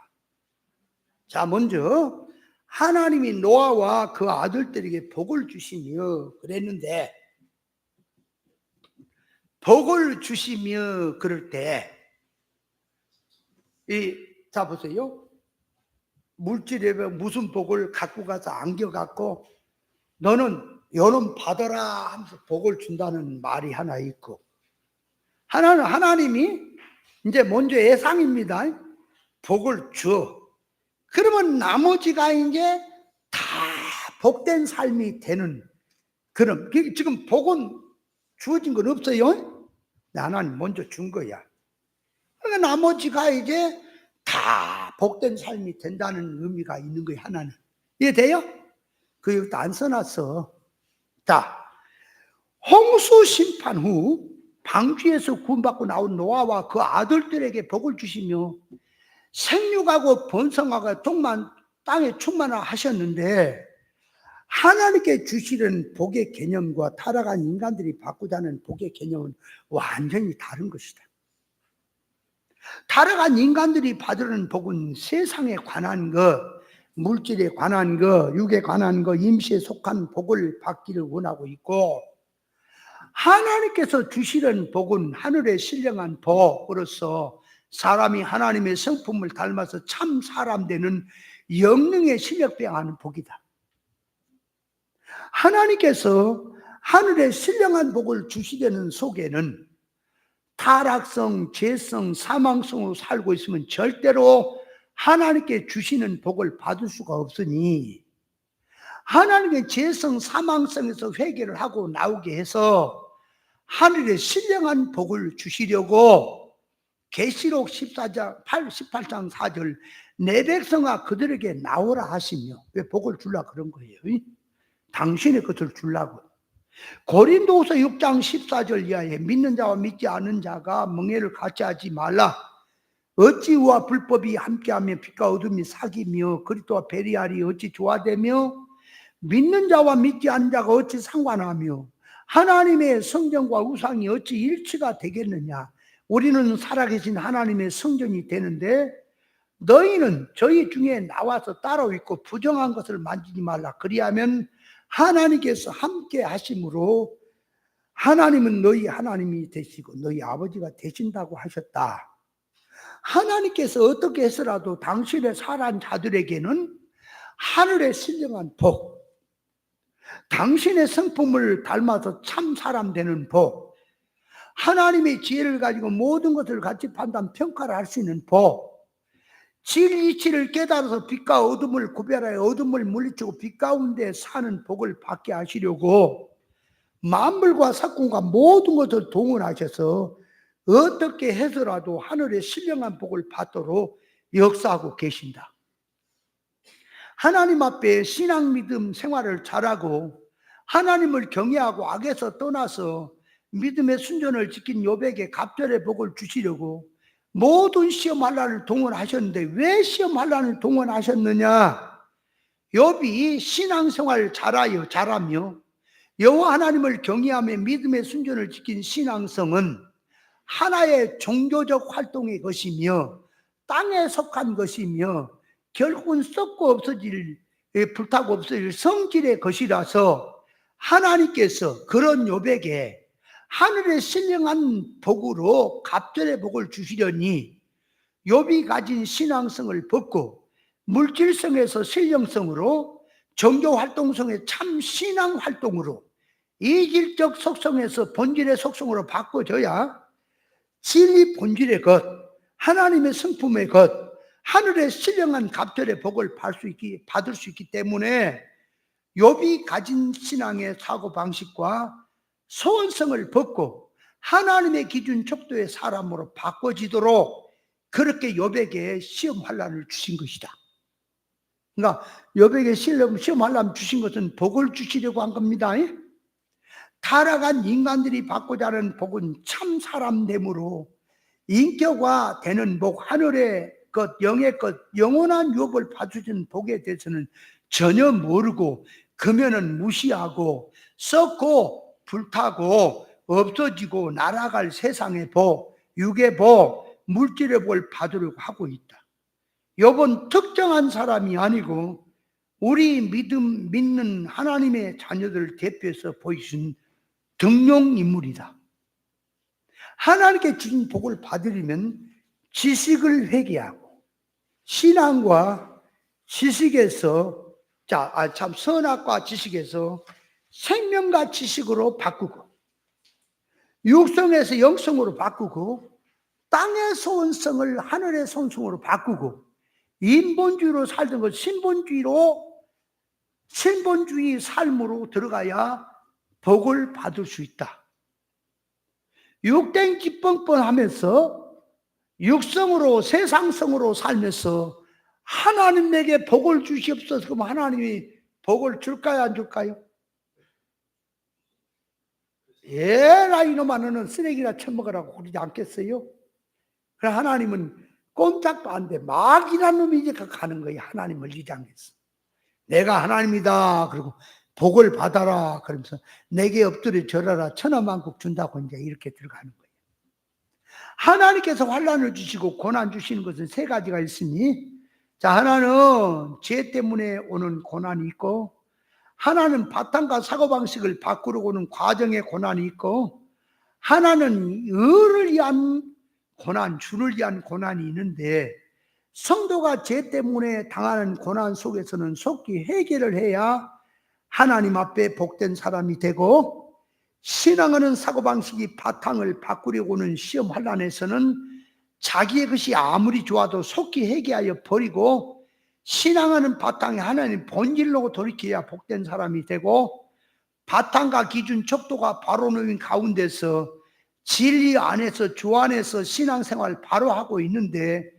자, 먼저 하나님이 노아와 그 아들들에게 복을 주시며 그랬는데 복을 주시며 그럴 때, 자 보세요. 물질에 무슨 복을 갖고 가서 안겨갖고 너는 요놈 받아라 하면서 복을 준다는 말이 하나 있고, 하나는 하나님이 이제 먼저 예상입니다. 복을 줘. 그러면 나머지가 이제 다 복된 삶이 되는 그런, 지금 복은 주어진 건 없어요. 하나님 먼저 준 거야. 그러니까 나머지가 이제 다 복된 삶이 된다는 의미가 있는 거예요. 하나는. 이해돼요? 그 여기도 안 써놨어. 자, 홍수 심판 후 방주에서 구원받고 나온 노아와 그 아들들에게 복을 주시며 생육하고 번성하고 땅에 충만하셨는데, 하나님께 주시는 복의 개념과 타락한 인간들이 받고자 하는 복의 개념은 완전히 다른 것이다. 타락한 인간들이 받으려는 복은 세상에 관한 것, 물질에 관한 것, 육에 관한 것, 임시에 속한 복을 받기를 원하고 있고, 하나님께서 주시는 복은 하늘의 신령한 복으로서 사람이 하나님의 성품을 닮아서 참 사람 되는 영능의 실력 배양하는 복이다. 하나님께서 하늘의 신령한 복을 주시려는 속에는 타락성, 죄성, 사망성으로 살고 있으면 절대로 하나님께 주시는 복을 받을 수가 없으니, 하나님의 죄성, 사망성에서 회개를 하고 나오게 해서 하늘의 신령한 복을 주시려고 계시록 18장 4절 내 백성아 그들에게 나오라 하시며, 왜 복을 주려고 그런 거예요? 당신의 것을 주려고. 고린도후서 6장 14절 이하에 믿는 자와 믿지 않은 자가 멍해를 같이 하지 말라. 어찌 우와 불법이 함께하며 빛과 어둠이 사귀며 그리스도와 배리하리 어찌 조화되며, 믿는 자와 믿지 않은 자가 어찌 상관하며 하나님의 성전과 우상이 어찌 일치가 되겠느냐. 우리는 살아계신 하나님의 성전이 되는데 너희는 저희 중에 나와서 따로 있고 부정한 것을 만지지 말라. 그리하면 하나님께서 함께 하심으로 하나님은 너희 하나님이 되시고 너희 아버지가 되신다고 하셨다. 하나님께서 어떻게 해서라도 당신의 살아난 자들에게는 하늘의 신령한 복, 당신의 성품을 닮아서 참 사람 되는 복, 하나님의 지혜를 가지고 모든 것을 같이 판단 평가를 할 수 있는 복, 진리치를 깨달아서 빛과 어둠을 구별하여 어둠을 물리치고 빛 가운데 사는 복을 받게 하시려고 만물과 사건과 모든 것을 동원하셔서 어떻게 해서라도 하늘의 신령한 복을 받도록 역사하고 계신다. 하나님 앞에 신앙 믿음 생활을 잘하고 하나님을 경외하고 악에서 떠나서 믿음의 순전을 지킨 욥에게 갑절의 복을 주시려고 모든 시험 환난을 동원하셨는데, 왜 시험 환난을 동원하셨느냐? 욥이 신앙생활을 잘하며 여호와 하나님을 경외하며 믿음의 순전을 지킨 신앙성은 하나의 종교적 활동의 것이며 땅에 속한 것이며 결국은 썩고 없어질, 불타고 없어질 성질의 것이라서 하나님께서 그런 욥에게 하늘의 신령한 복으로 갑절의 복을 주시려니 욥이 가진 신앙성을 벗고 물질성에서 신령성으로, 종교활동성의 참 신앙활동으로, 이질적 속성에서 본질의 속성으로 바꿔줘야 진리 본질의 것, 하나님의 성품의 것, 하늘의 신령한 갑절의 복을 받을 수 있기 때문에 욥이 가진 신앙의 사고방식과 소원성을 벗고 하나님의 기준 척도의 사람으로 바꿔지도록 그렇게 욥에게 시험 환난을 주신 것이다. 그러니까 욥에게 시험 환난 주신 것은 복을 주시려고 한 겁니다. 타락한 인간들이 받고자 하는 복은 참 사람됨으로 인격화 되는 복, 하늘의 것, 영의 것, 영원한 유업을 받으신 복에 대해서는 전혀 모르고 금연은 무시하고 썩고 불타고 없어지고 날아갈 세상의 복, 육의 복, 물질의 복을 받으려고 하고 있다. 욥은 특정한 사람이 아니고 우리 믿는 하나님의 자녀들을 대표해서 보이신 등용인물이다. 하나님께 주신 복을 받으려면 지식을 회개하고 신앙과 지식에서 참 선악과 지식에서 생명과 지식으로 바꾸고 육성에서 영성으로 바꾸고 땅의 소원성을 하늘의 소원성으로 바꾸고 인본주의로 살던 것 신본주의 삶으로 들어가야 복을 받을 수 있다. 육된 기쁨뿐 하면서 육성으로 세상성으로 살면서 하나님에게 복을 주시옵소서. 그럼 하나님이 복을 줄까요, 안 줄까요? 에라 이놈아 너는 쓰레기나 처먹으라고 그러지 않겠어요? 그래 하나님은 꼼짝도 안 돼. 막이란 놈이 이제 가는 거예요. 하나님을 위장해서. 내가 하나님이다. 그리고 복을 받아라. 그러면서 내게 엎드려 절하라. 천하만국 준다고 이제 이렇게 들어가는 거예요. 하나님께서 환난을 주시고 고난 주시는 것은 세 가지가 있으니, 자, 하나는 죄 때문에 오는 고난이 있고, 하나는 바탕과 사고방식을 바꾸려고 오는 과정의 고난이 있고, 하나는 의를 위한 고난, 주를 위한 고난이 있는데, 성도가 죄 때문에 당하는 고난 속에서는 속히 해결을 해야 하나님 앞에 복된 사람이 되고, 신앙하는 사고방식이 바탕을 바꾸려고 오는 시험 환난에서는 자기의 것이 아무리 좋아도 속히 해결하여 버리고 신앙하는 바탕에 하나님 본질로 돌이켜야 복된 사람이 되고, 바탕과 기준 척도가 바로 놓인 가운데서 진리 안에서 주 안에서 신앙생활 바로 하고 있는데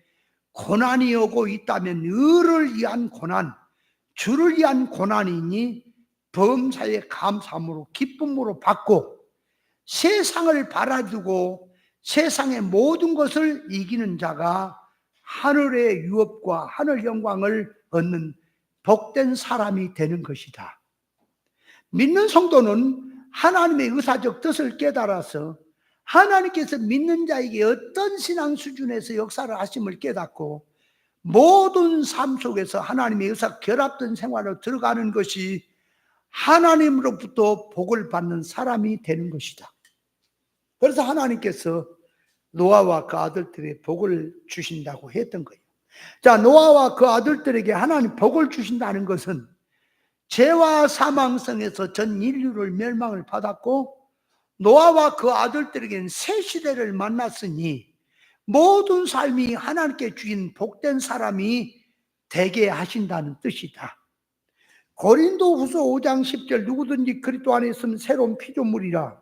고난이 오고 있다면 의를 위한 고난, 주를 위한 고난이니 범사의 감사함으로 기쁨으로 받고 세상을 바라두고 세상의 모든 것을 이기는 자가 하늘의 유업과 하늘 영광을 얻는 복된 사람이 되는 것이다. 믿는 성도는 하나님의 의사적 뜻을 깨달아서 하나님께서 믿는 자에게 어떤 신앙 수준에서 역사를 하심을 깨닫고 모든 삶 속에서 하나님의 의사 결합된 생활로 들어가는 것이 하나님으로부터 복을 받는 사람이 되는 것이다. 그래서 하나님께서 노아와 그 아들들에게 복을 주신다고 했던 거예요. 자, 노아와 그 아들들에게 하나님 복을 주신다는 것은 죄와 사망성에서 전 인류를 멸망을 받았고 노아와 그 아들들에게는 새 시대를 만났으니 모든 삶이 하나님께 주신 복된 사람이 되게 하신다는 뜻이다. 고린도후서 5장 10절 누구든지 그리스도 안에 있으면 새로운 피조물이라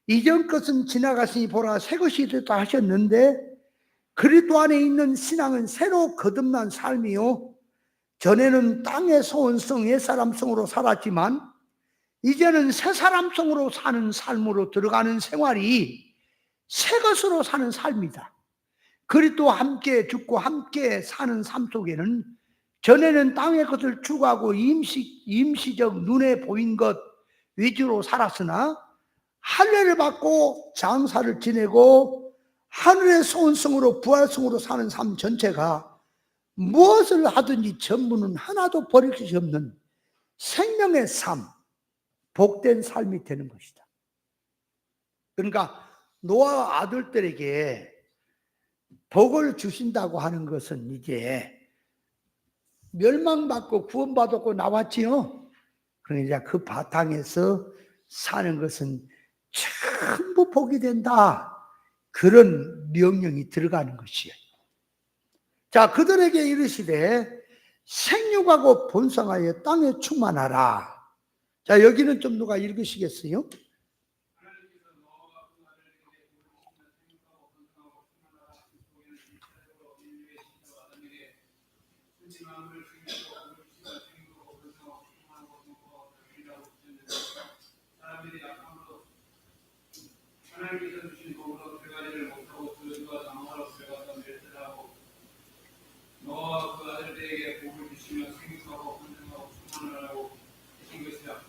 이전 것은 지나갔으니 보라 새 것이 됐다 하셨는데 그리스도 안에 있는 신앙은 새로 거듭난 삶이요 전에는 땅의 소원성 옛사람성으로 살았지만 이제는 새사람성으로 사는 삶으로 들어가는 생활이 새 것으로 사는 삶이다. 그리스도와 함께 죽고 함께 사는 삶 속에는 전에는 땅의 것을 추구하고 임시적 눈에 보인 것 위주로 살았으나 할례를 받고 장사를 지내고 하늘의 소원성으로 부활성으로 사는 삶 전체가 무엇을 하든지 전부는 하나도 버릴 것이 없는 생명의 삶, 복된 삶이 되는 것이다. 그러니까 노아 아들들에게 복을 주신다고 하는 것은 이제 멸망받고 구원받았고 나왔지요. 그러니까 그 바탕에서 사는 것은 전부 복이 된다. 그런 명령이 들어가는 것이에요. 자, 그들에게 이르시되 생육하고 번성하여 땅에 충만하라. 자, 여기는 좀 누가 읽으시겠어요? 하나님께서 주신 복으로 들어가지를 못하고 그들과 장화로 들어가서 멸절하고 노아와 그 아들들에게 복을 주시며 생육하고 번성하고 충만을 하고 하신 것이라.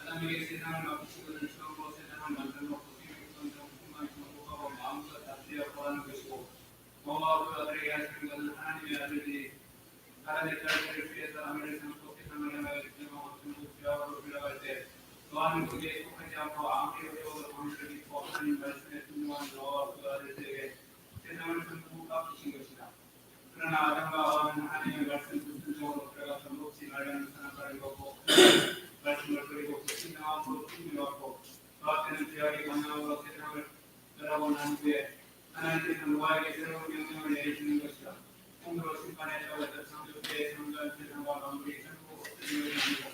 아담에게 세상을 맡기시고는 처음으로 세상을 만들어놓고 생육성성 풍만히 정복하고 마음껏 다스려 구하는 것이고 노아와 그 아들에게 하시는 것은 하나님의 아들들이 사람의 자식을 위해서 하늘을 삼고 세상을 향하여 주장하고 전국 지하로 올라갈 때 노아는 거기에 속하지 않고 아무리 어려워도 방주를 입고 하나님 말씀에 순종한 노아와 그 그러나 아담과 하와는 하나님의 말씀을 순종으로 들어가서 먹지 말라는 사람을 입었고 말씀을 그리고 그 신앙함으로 충분하고 그 앞에는 죄악이 강함으로 세상을 멸하고 난 후에 하나님께서 노아에게 새로운 명령을 내리시는 것이다. 홍수로 심판에 들어가서 창조주의 창조한 세상과 만물이 전부 없어지는 것이고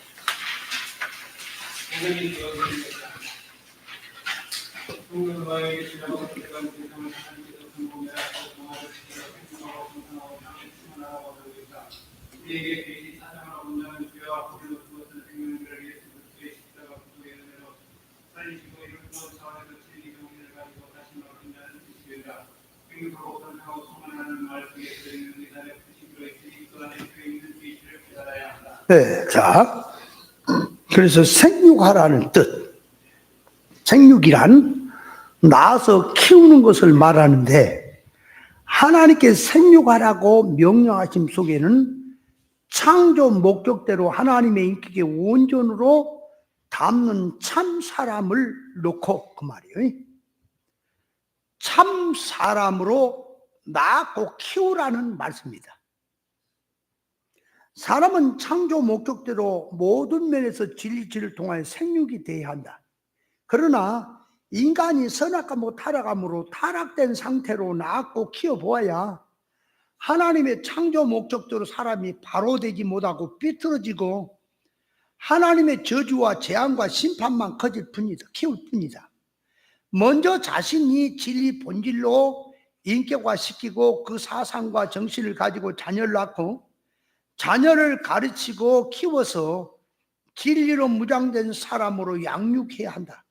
공연이 되어지는 것이다. 홍수 노아에게 지나고 들어간 세상을 하나님께서 성공하고 동화를 지키고 생명하고 성장하고 땅에 충만하라고 하고 있다. 우리에게 계시 사장으로 본다는 죄와 불을 두었던 생명들을 예수 그리스도의 십자가 구속의 은혜로 살리시고 이런 무엇 차원에서 진리 정신을 가지고 다시 얻는다는 뜻이다. 행복하고 건강하고 소망하는 말 속에 들어있는 의사의 부심으로 그리스도 안에 들어있는 계시를 깨달아야 한다. 네, 자, 그래서 생육하라는 뜻, 생육이란 낳아서 키우는 것을 말하는데 하나님께 생육하라고 명령하심 속에는 창조 목적대로 하나님의 인격의 온전으로 담는 참 사람을 놓고 그 말이에요. 참 사람으로 낳고 키우라는 말씀입니다. 사람은 창조 목적대로 모든 면에서 진리를 통하여 생육이 되어야 한다. 그러나 인간이 선악함으로 타락함으로 타락된 상태로 낳고 키워보아야 하나님의 창조 목적대로 사람이 바로 되지 못하고 삐뚤어지고 하나님의 저주와 재앙과 심판만 커질 뿐이다. 키울 뿐이다. 먼저 자신이 진리 본질로 인격화시키고 그 사상과 정신을 가지고 자녀를 낳고 자녀를 가르치고 키워서 진리로 무장된 사람으로 양육해야 한다.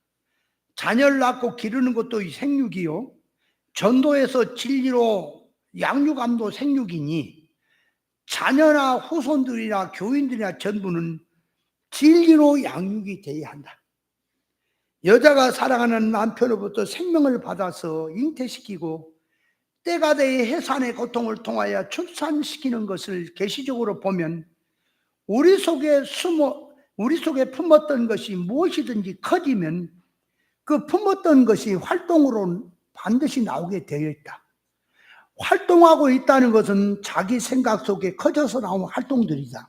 자녀를 낳고 기르는 것도 생육이요, 전도해서 진리로 양육함도 생육이니 자녀나 후손들이나 교인들이나 전부는 진리로 양육이 되어야 한다. 여자가 사랑하는 남편으로부터 생명을 받아서 잉태시키고 때가 되어 해산의 고통을 통하여 출산시키는 것을 계시적으로 보면 우리 속에 품었던 것이 무엇이든지 커지면 그 품었던 것이 활동으로 반드시 나오게 되어 있다. 활동하고 있다는 것은 자기 생각 속에 커져서 나오는 활동들이다.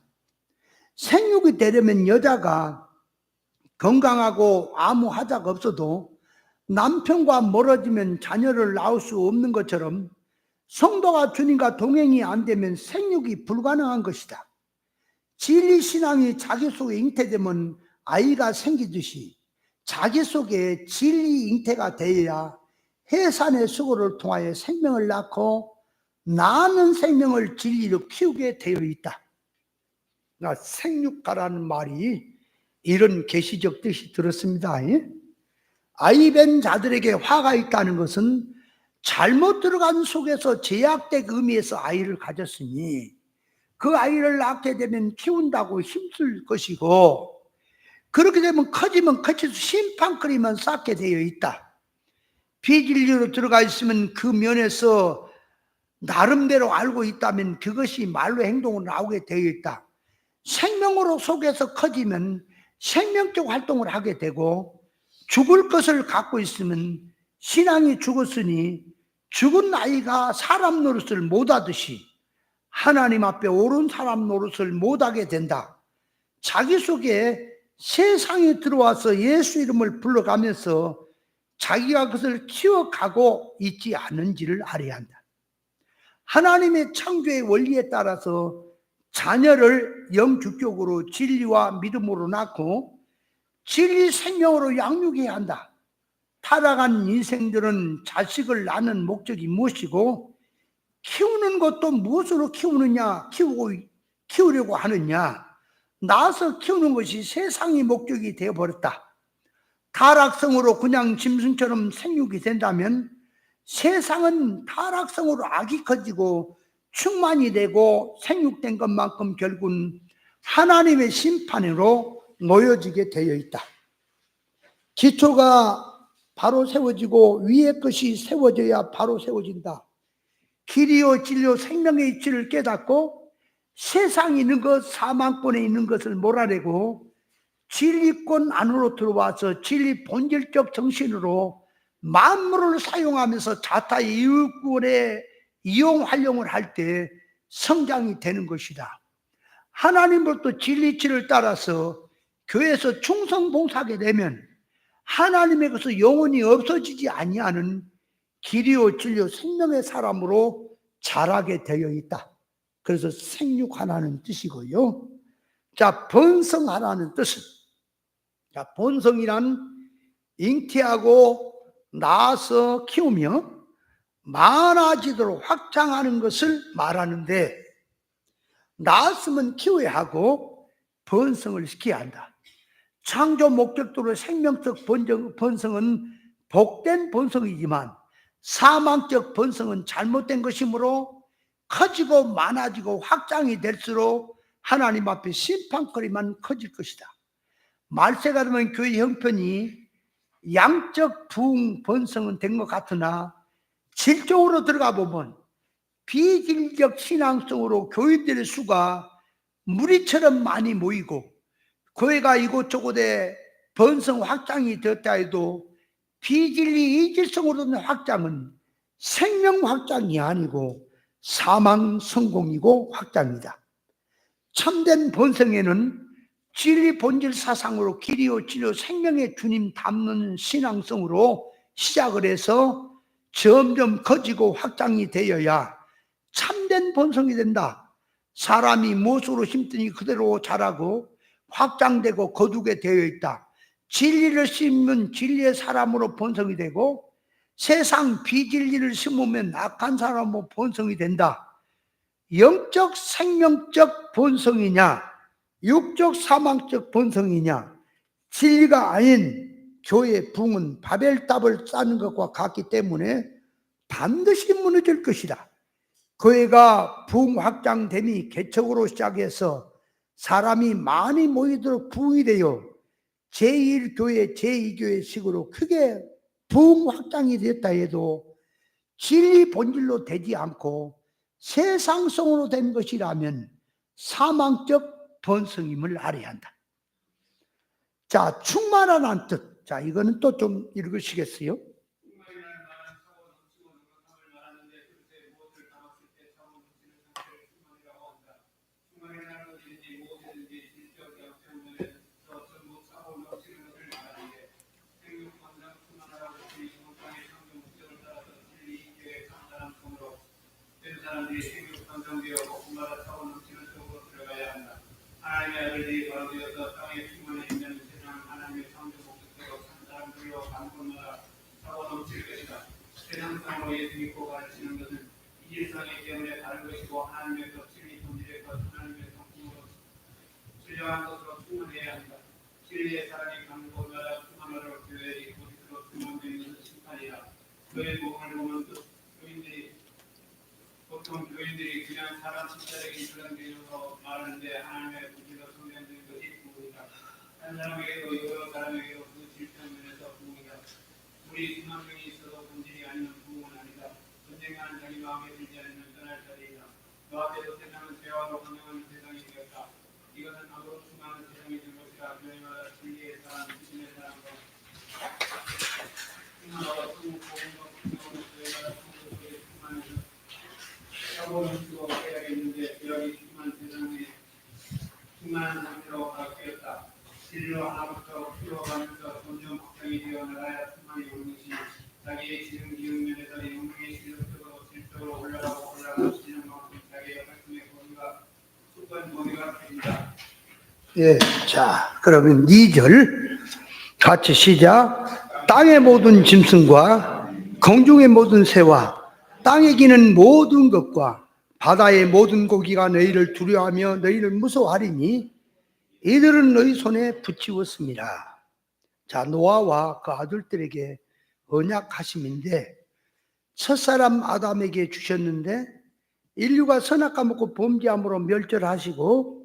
생육이 되려면 여자가 건강하고 아무 하자가 없어도 남편과 멀어지면 자녀를 낳을 수 없는 것처럼 성도가 주님과 동행이 안 되면 생육이 불가능한 것이다. 진리 신앙이 자기 속에 잉태되면 아이가 생기듯이 자기 속에 진리 잉태가 되어야 해산의 수고를 통하여 생명을 낳고 낳는 생명을 진리로 키우게 되어 있다. 생육가라는 말이 이런 계시적 뜻이 들었습니다. 아이 뵌 자들에게 화가 있다는 것은 잘못 들어간 속에서 제약된 의미에서 아이를 가졌으니 그 아이를 낳게 되면 키운다고 힘쓸 것이고 그렇게 되면 커지면 커질수록 심판거리만 쌓게 되어 있다. 비진리로 들어가 있으면 그 면에서 나름대로 알고 있다면 그것이 말로 행동으로 나오게 되어 있다. 생명으로 속에서 커지면 생명적 활동을 하게 되고 죽을 것을 갖고 있으면 신앙이 죽었으니 죽은 아이가 사람 노릇을 못하듯이 하나님 앞에 옳은 사람 노릇을 못하게 된다. 자기 속에 세상이 들어와서 예수 이름을 불러가면서 자기가 그것을 키워가고 있지 않은지를 알아야 한다. 하나님의 창조의 원리에 따라서 자녀를 영주격으로 진리와 믿음으로 낳고 진리 생명으로 양육해야 한다. 타락한 인생들은 자식을 낳는 목적이 무엇이고 키우는 것도 무엇으로 키우느냐, 키우려고 하느냐, 낳아서 키우는 것이 세상의 목적이 되어버렸다. 타락성으로 그냥 짐승처럼 생육이 된다면 세상은 타락성으로 악이 커지고 충만이 되고 생육된 것만큼 결국은 하나님의 심판으로 놓여지게 되어 있다. 기초가 바로 세워지고 위의 것이 세워져야 바로 세워진다. 길이요 진리요 생명의 이치를 깨닫고 세상에 있는 것, 사망권에 있는 것을 몰아내고 진리권 안으로 들어와서 진리 본질적 정신으로 만물을 사용하면서 자타의 이웃권에 이용 활용을 할 때 성장이 되는 것이다. 하나님으로부터 진리치를 따라서 교회에서 충성 봉사하게 되면 하나님에게서 영원히 없어지지 아니하는 길이요 진리요 생명의 사람으로 자라게 되어 있다. 그래서 생육하라는 뜻이고요. 자, 번성하라는 뜻은, 자, 번성이란 잉태하고 낳아서 키우며 많아지도록 확장하는 것을 말하는데, 낳았으면 키워야 하고 번성을 시켜야 한다. 창조 목적도로 생명적 번성은 복된 번성이지만 사망적 번성은 잘못된 것이므로 커지고 많아지고 확장이 될수록 하나님 앞에 심판거리만 커질 것이다. 말세가 되면 교회 형편이 양적 부흥 번성은 된 것 같으나 질적으로 들어가 보면 비질적 신앙성으로 교인들의 수가 무리처럼 많이 모이고 교회가 이곳저곳에 번성 확장이 되었다 해도 비진리 이질성으로 된 확장은 생명 확장이 아니고 사망 성공이고 확장이다. 참된 번성에는 진리 본질 사상으로 길이요 진리요 생명의 주님 닮는 신앙성으로 시작을 해서 점점 커지고 확장이 되어야 참된 번성이 된다. 사람이 무엇으로 심더니 그대로 자라고 확장되고 거두게 되어 있다. 진리를 심으면 진리의 사람으로 번성이 되고 세상 비진리를 심으면 악한 사람으로 번성이 된다. 영적 생명적 번성이냐 육적 사망적 번성이냐, 진리가 아닌 교회의 붕은 바벨탑을 쌓는 것과 같기 때문에 반드시 무너질 것이다. 교회가 붕 확장됨이 개척으로 시작해서 사람이 많이 모이도록 부흥이 되어 제1교회, 제2교회식으로 크게 부흥 확장이 됐다 해도 진리 본질로 되지 않고 세상성으로 된 것이라면 사망적 번성임을 알아야 한다. 자, 충만하다는 뜻. 자, 이거는 또 좀 읽으시겠어요? 사람들이 생육 번성되어 복음마다 차고 넘치는 쪽으로 들어가야 한다. 하나님의 아들들이 바로 되어서 땅에 충만해 있는 세상 하나님의 창조 목적대로 산 사람들로 간 곳마다 차고 넘칠 것이다. 세상상으로 예수 믿고 가르치는 것은 이질성이기 때문에 다른 것이고 하나님의 것, 진리 본질의 것, 하나님의 성품으로 신령한 것으로 충만해야 한다. 진리의 사랑이 간 곳마다 충만하도록 교회의 모습으로 충만되는 것은 심판이다. 교회 복음을 보면 보통 교인들이 그냥 사람 숫자에게 주장되어서 말하는데 하나님의 본질로 성장되는 것이 부흥이다. 한 사람에게도 여러 사람에게도 그 질병 면에서 부흥이다. 우리 수만 명이 있어도 본질이 아니면 부흥은 아니다. 언젠가는 자기 마음에 들지 않으면 떠날 자리이다. 너 앞에서 세상은 죄와로 강력한 세상이 되었다. 이것은 악으로 충만한 세상이 된 것이라. 교회마다 진리의 사람, 믿음의 사람과 충만하고 복음과 풍성한 교회마다 성도들의 충만해서 사고는 수가 해야겠는데 여기 충만한 상태로 바뀌었다. 진리로 하나부터 키워가면서 점점 확장이 되어 나라야 충만히 오는 것이 자기의 지금 기운 면에서 영웅의 질적으로 올라가고 올라가시는 만큼 자기의 활동의 권위가 습관 권위가 됩니다. 예, 자, 그러면 2절 같이 시작. 땅의 모든 짐승과 공중의 모든 새와 땅에 기는 모든 것과 바다의 모든 고기가 너희를 두려워하며 너희를 무서워하리니 이들은 너희 손에 붙이었습니다. 자, 노아와 그 아들들에게 언약하심인데 첫사람 아담에게 주셨는데 인류가 선악과 먹고 범죄함으로 멸절하시고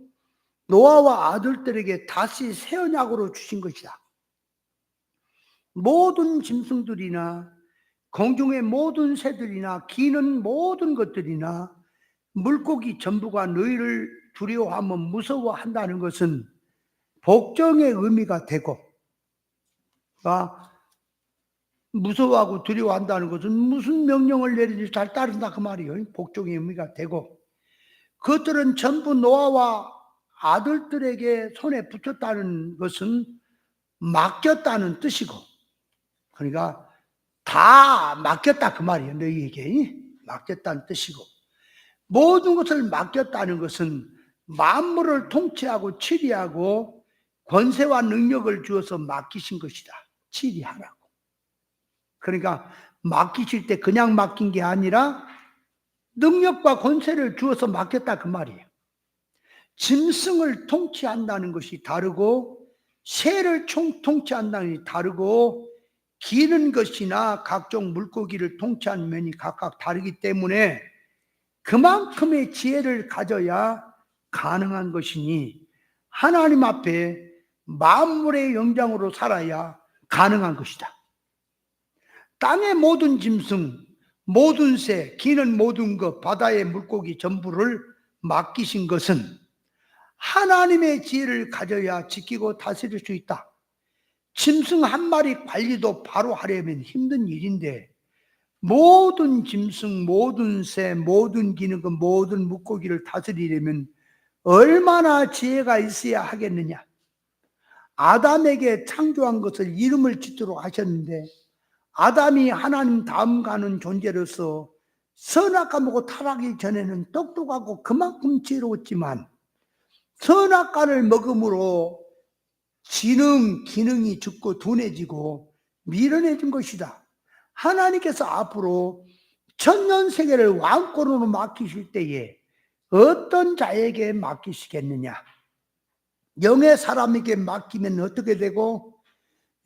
노아와 아들들에게 다시 새 언약으로 주신 것이다. 모든 짐승들이나 공중의 모든 새들이나 기는 모든 것들이나 물고기 전부가 너희를 두려워하면 무서워한다는 것은 복종의 의미가 되고, 무서워하고 두려워한다는 것은 무슨 명령을 내리든지 잘 따른다 그 말이에요. 복종의 의미가 되고, 그것들은 전부 노아와 아들들에게 손에 붙였다는 것은 맡겼다는 뜻이고, 그러니까 다 맡겼다 그 말이에요. 너희에게 맡겼다는 뜻이고, 모든 것을 맡겼다는 것은 만물을 통치하고 치리하고 권세와 능력을 주어서 맡기신 것이다. 치리하라고. 그러니까 맡기실 때 그냥 맡긴 게 아니라 능력과 권세를 주어서 맡겼다 그 말이에요. 짐승을 통치한다는 것이 다르고 새를 통치한다는 것이 다르고 기는 것이나 각종 물고기를 통치하는 면이 각각 다르기 때문에 그만큼의 지혜를 가져야 가능한 것이니 하나님 앞에 만물의 영장으로 살아야 가능한 것이다. 땅의 모든 짐승, 모든 새, 기는 모든 것, 바다의 물고기 전부를 맡기신 것은 하나님의 지혜를 가져야 지키고 다스릴 수 있다. 짐승 한 마리 관리도 바로 하려면 힘든 일인데 모든 짐승, 모든 새, 모든 기는 것, 모든 물고기를 다스리려면 얼마나 지혜가 있어야 하겠느냐. 아담에게 창조한 것을 이름을 짓도록 하셨는데 아담이 하나님 다음 가는 존재로서 선악과 먹고 타락하기 전에는 똑똑하고 그만큼 지혜로웠지만 선악과를 먹음으로 지능, 기능이 죽고 둔해지고 미련해진 것이다. 하나님께서 앞으로 천년세계를 왕권으로 맡기실 때에 어떤 자에게 맡기시겠느냐? 영의 사람에게 맡기면 어떻게 되고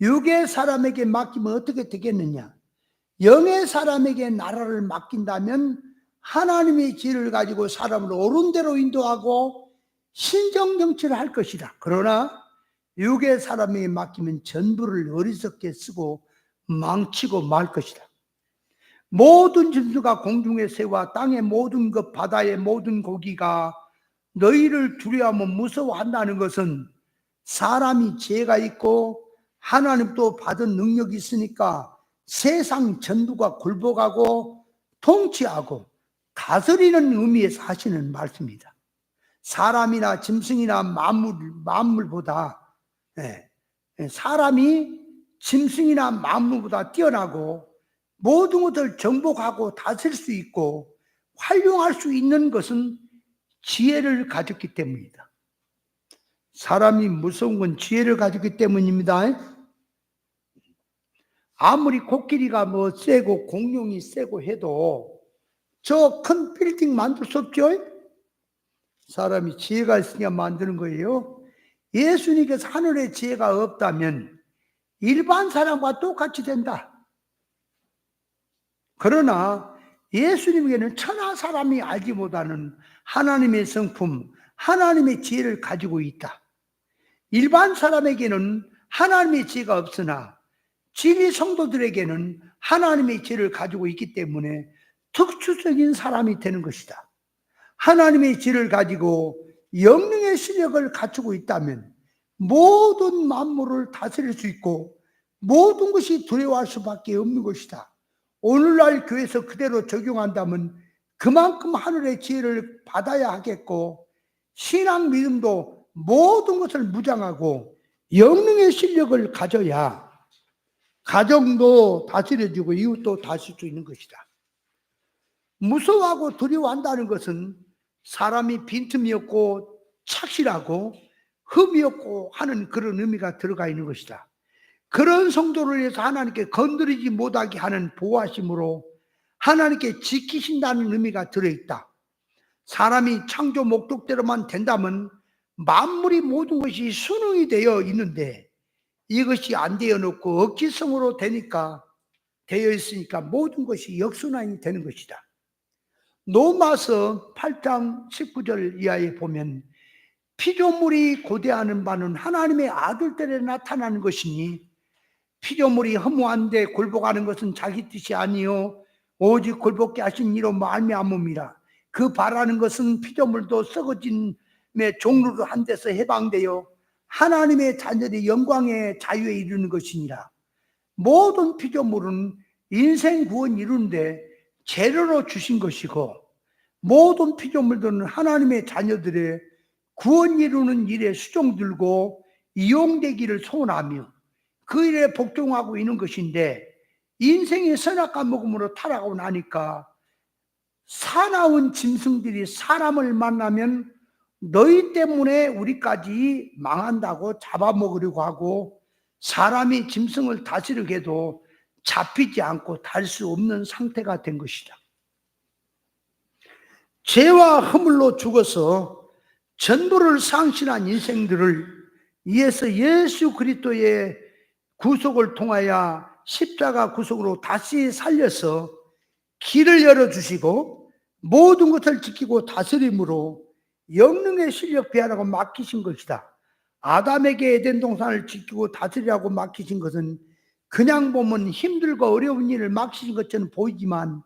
육의 사람에게 맡기면 어떻게 되겠느냐? 영의 사람에게 나라를 맡긴다면 하나님의 지혜를 가지고 사람을 옳은 대로 인도하고 신정정치를 할 것이다. 그러나 육의 사람에게 맡기면 전부를 어리석게 쓰고 망치고 말 것이다. 모든 짐승과 공중의 새와 땅의 모든 것, 바다의 모든 고기가 너희를 두려워하면 무서워한다는 것은 사람이 지혜가 있고 하나님도 받은 능력이 있으니까 세상 전부가 굴복하고 통치하고 다스리는 의미에서 하시는 말씀입니다. 사람이나 짐승이나 만물보다 사람이 짐승이나 만물보다 뛰어나고 모든 것을 정복하고 다스릴 수 있고 활용할 수 있는 것은 지혜를 가졌기 때문이다. 사람이 무서운 건 지혜를 가졌기 때문입니다. 아무리 코끼리가 뭐 세고 공룡이 세고 해도 저 큰 빌딩 만들 수 없죠? 사람이 지혜가 있으니까 만드는 거예요. 예수님께서 하늘에 지혜가 없다면 일반 사람과 똑같이 된다. 그러나 예수님에게는 천하 사람이 알지 못하는 하나님의 성품, 하나님의 지혜를 가지고 있다. 일반 사람에게는 하나님의 지혜가 없으나 진리 성도들에게는 하나님의 지혜를 가지고 있기 때문에 특수적인 사람이 되는 것이다. 하나님의 지혜를 가지고 영능의 실력을 갖추고 있다면 모든 만물을 다스릴 수 있고 모든 것이 두려워할 수밖에 없는 것이다. 오늘날 교회에서 그대로 적용한다면 그만큼 하늘의 지혜를 받아야 하겠고 신앙 믿음도 모든 것을 무장하고 영능의 실력을 가져야 가정도 다스려지고 이웃도 다스릴 수 있는 것이다. 무서워하고 두려워한다는 것은 사람이 빈틈이 없고 착실하고 흠이 없고 하는 그런 의미가 들어가 있는 것이다. 그런 성도를 위해서 하나님께 건드리지 못하게 하는 보호하심으로 하나님께 지키신다는 의미가 들어있다. 사람이 창조 목적대로만 된다면 만물이 모든 것이 순응이 되어 있는데 이것이 안 되어 놓고 억지성으로 되니까 되어 있으니까 모든 것이 역순환이 되는 것이다. 로마서 8장 19절 이하에 보면 피조물이 고대하는 바는 하나님의 아들들에 나타나는 것이니 피조물이 허무한데 굴복하는 것은 자기 뜻이 아니요 오직 굴복게 하신 이로 말미암음이라. 그 바라는 것은 피조물도 썩어짐의 종로를 한 데서 해방되어 하나님의 자녀의 영광의 자유에 이르는 것이니라. 모든 피조물은 인생 구원 이루는데 재료로 주신 것이고 모든 피조물들은 하나님의 자녀들의 구원 이루는 일에 수종 들고 이용되기를 소원하며 그 일에 복종하고 있는 것인데, 인생의 선악과 먹음으로 타락하고 나니까 사나운 짐승들이 사람을 만나면 너희 때문에 우리까지 망한다고 잡아먹으려고 하고, 사람이 짐승을 다스리게 해도 잡히지 않고 달 수 없는 상태가 된 것이다. 죄와 허물로 죽어서 전부를 상실한 인생들을 위해서 예수 그리스도의 구속을 통하여 십자가 구속으로 다시 살려서 길을 열어주시고 모든 것을 지키고 다스림으로 영능의 실력 배하라고 맡기신 것이다. 아담에게 에덴 동산을 지키고 다스리라고 맡기신 것은 그냥 보면 힘들고 어려운 일을 맡기신 것처럼 보이지만,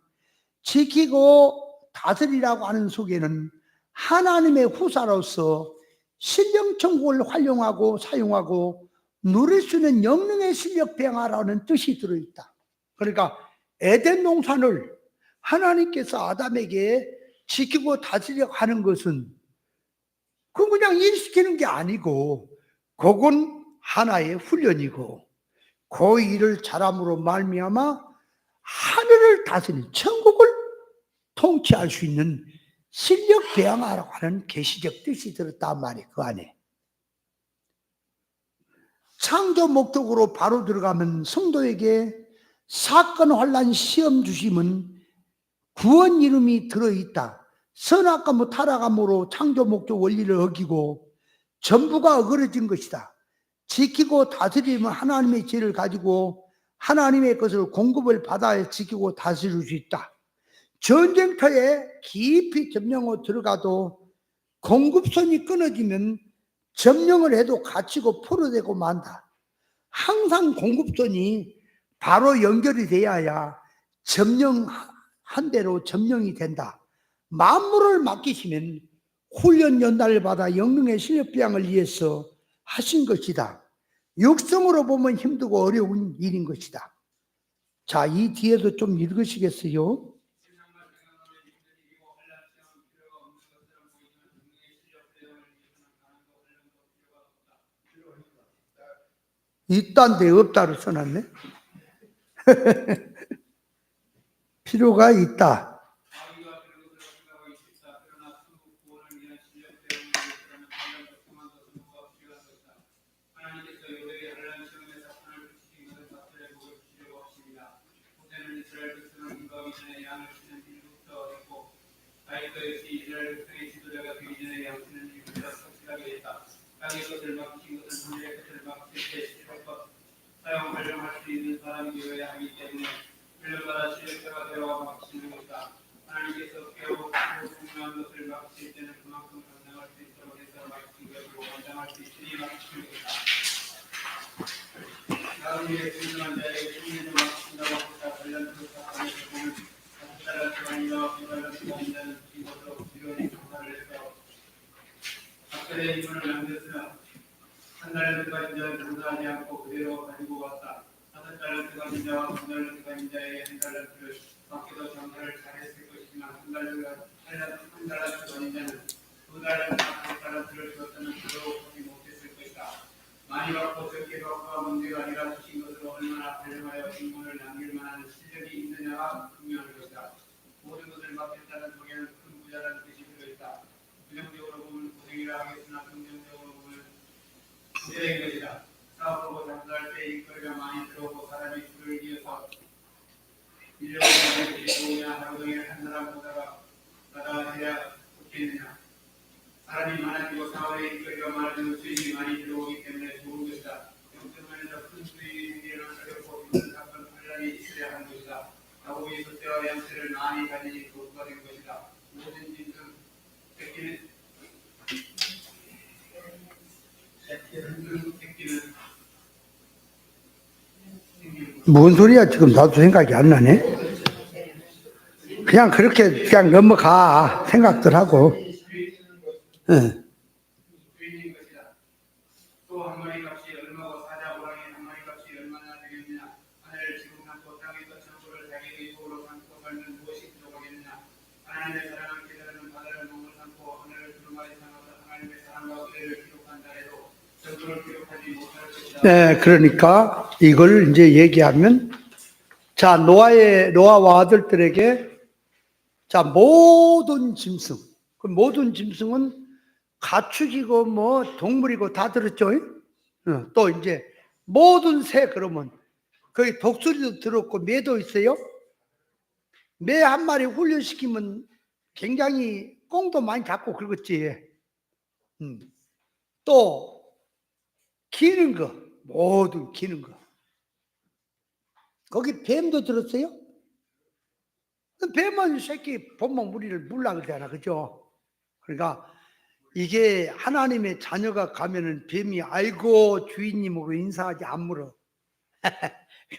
지키고 다스리라고 하는 속에는 하나님의 후사로서 신령천국을 활용하고 사용하고 누릴 수 있는 영능의 실력 배양하라는 뜻이 들어있다. 그러니까 에덴 동산을 하나님께서 아담에게 지키고 다스리려고 하는 것은 그냥 일시키는 게 아니고, 그건 하나의 훈련이고, 그 일을 잘함으로 말미암아 하늘을 다스리는, 천국을 통치할 수 있는 실력 배양하라고 하는 계시적 뜻이 들었단 말이에요. 그 안에 창조 목적으로 바로 들어가면 성도에게 사건 환란 시험 주심은 구원 이름이 들어있다. 선악과 타락함으로 창조 목적 원리를 어기고 전부가 어그러진 것이다. 지키고 다스리면 하나님의 지혜를 가지고 하나님의 것을 공급을 받아야 지키고 다스릴 수 있다. 전쟁터에 깊이 점령으로 들어가도 공급선이 끊어지면 점령을 해도 갇히고 포로되고 만다. 항상 공급선이 바로 연결이 돼야 점령한 대로 점령이 된다. 만물을 맡기시면 훈련 연단을 받아 영능의 실력 배양을 위해서 하신 것이다. 육성으로 보면 힘들고 어려운 일인 것이다. 자, 이 뒤에도 좀 읽으시겠어요? 있다인데 없다로 써놨네. 필요가 있다. 사용하려할 수 있는 사람이 되어야 하기 때문에 훈련받아 실력자가 되어 맡기시는 것이다. 하나님께서 깨우고 중요한 것을 맡기실 때는 그만큼 감당할 수 있도록 해서 맡기신 것이고, 감당할 수 있으니 맡기신 것이다. 다음 일에 분명한 자에게 충분히 맡기신다고 하사 관련된 사건에서 보면 5달란트가 아니라 2달란트가 아니라는 이것으로 이론이 조사를 해서 각별의 이분을 남겼으나 1달란트 가진 자는 조사하지 않고 그대로 가지고 왔다. 5달란트 가진 자와 2달란트 가진 자에게 1달란트를 맡겨도 장사를 잘했을 것이지만 1달란트 가진 자는 2달란트, 5달란트를 주었다면 그대로 하지 못했을 것이다. 많이 받고 적게 받고가 문제가 아니라 주신 것으로 얼마나 활용하여 인문을 남길 만한 실력이 있느냐가 중요한 것이다. 모든 것을 맡겼다는 속에는 큰 부자라는 뜻이 들어있다. 부정적으로 보면 고생이라 하겠으나 긍정적으로 보면 부재된 것이다. 사업하고 장사할 때 일거리가 많이 들어오고 사람이 줄을 이어서 밀려오는 것이 좋으냐, 하루 종일 한 사람 보다가 해야 좋겠느냐. 사람이 많아지고 사업에 일거리가 많아지고 수익이 많이 들어오기 때문에 좋은 것이다. 영적면에서 큰 수익이 생기려면 어렵고 힘든 사건 환란이 있어야 하는 것이다. 야곱이 숫대와 양떼를 많이 가지니 도구가 된 것이다. 모든 짐승 새끼는 뭔 소리야 지금? 나도 생각이 안 나네. 그냥 그렇게 그냥 넘어가 생각들 하고. 응. 또 한 마리 값이 얼마고 사자 호랑이 한 마리 값이 얼마나 되겠느냐. 하늘을 지금 삼고 땅에서 천부를 자기의 입으로 삼고 살면 무엇이 부족하겠느냐. 하나님의 사랑을 깨달은 때를 기록한다 해도 전부를 기록하지 못할 것이다. 네, 그러니까 이걸 이제 얘기하면, 자, 노아와 아들들에게, 자, 모든 짐승, 그 모든 짐승은 가축이고 뭐 동물이고 다 들었죠? 또 이제 모든 새, 그러면 거기 독수리도 들었고 매도 있어요. 매 한 마리 훈련시키면 굉장히 꽁도 많이 잡고 그러겠지. 또 기는 거, 모든 기는 거. 거기 뱀도 들었어요? 뱀은 새끼 보면 우리를 물라 그러잖아, 그죠? 그러니까 이게 하나님의 자녀가 가면은 뱀이 아이고 주인님하고 인사하지 안 물어.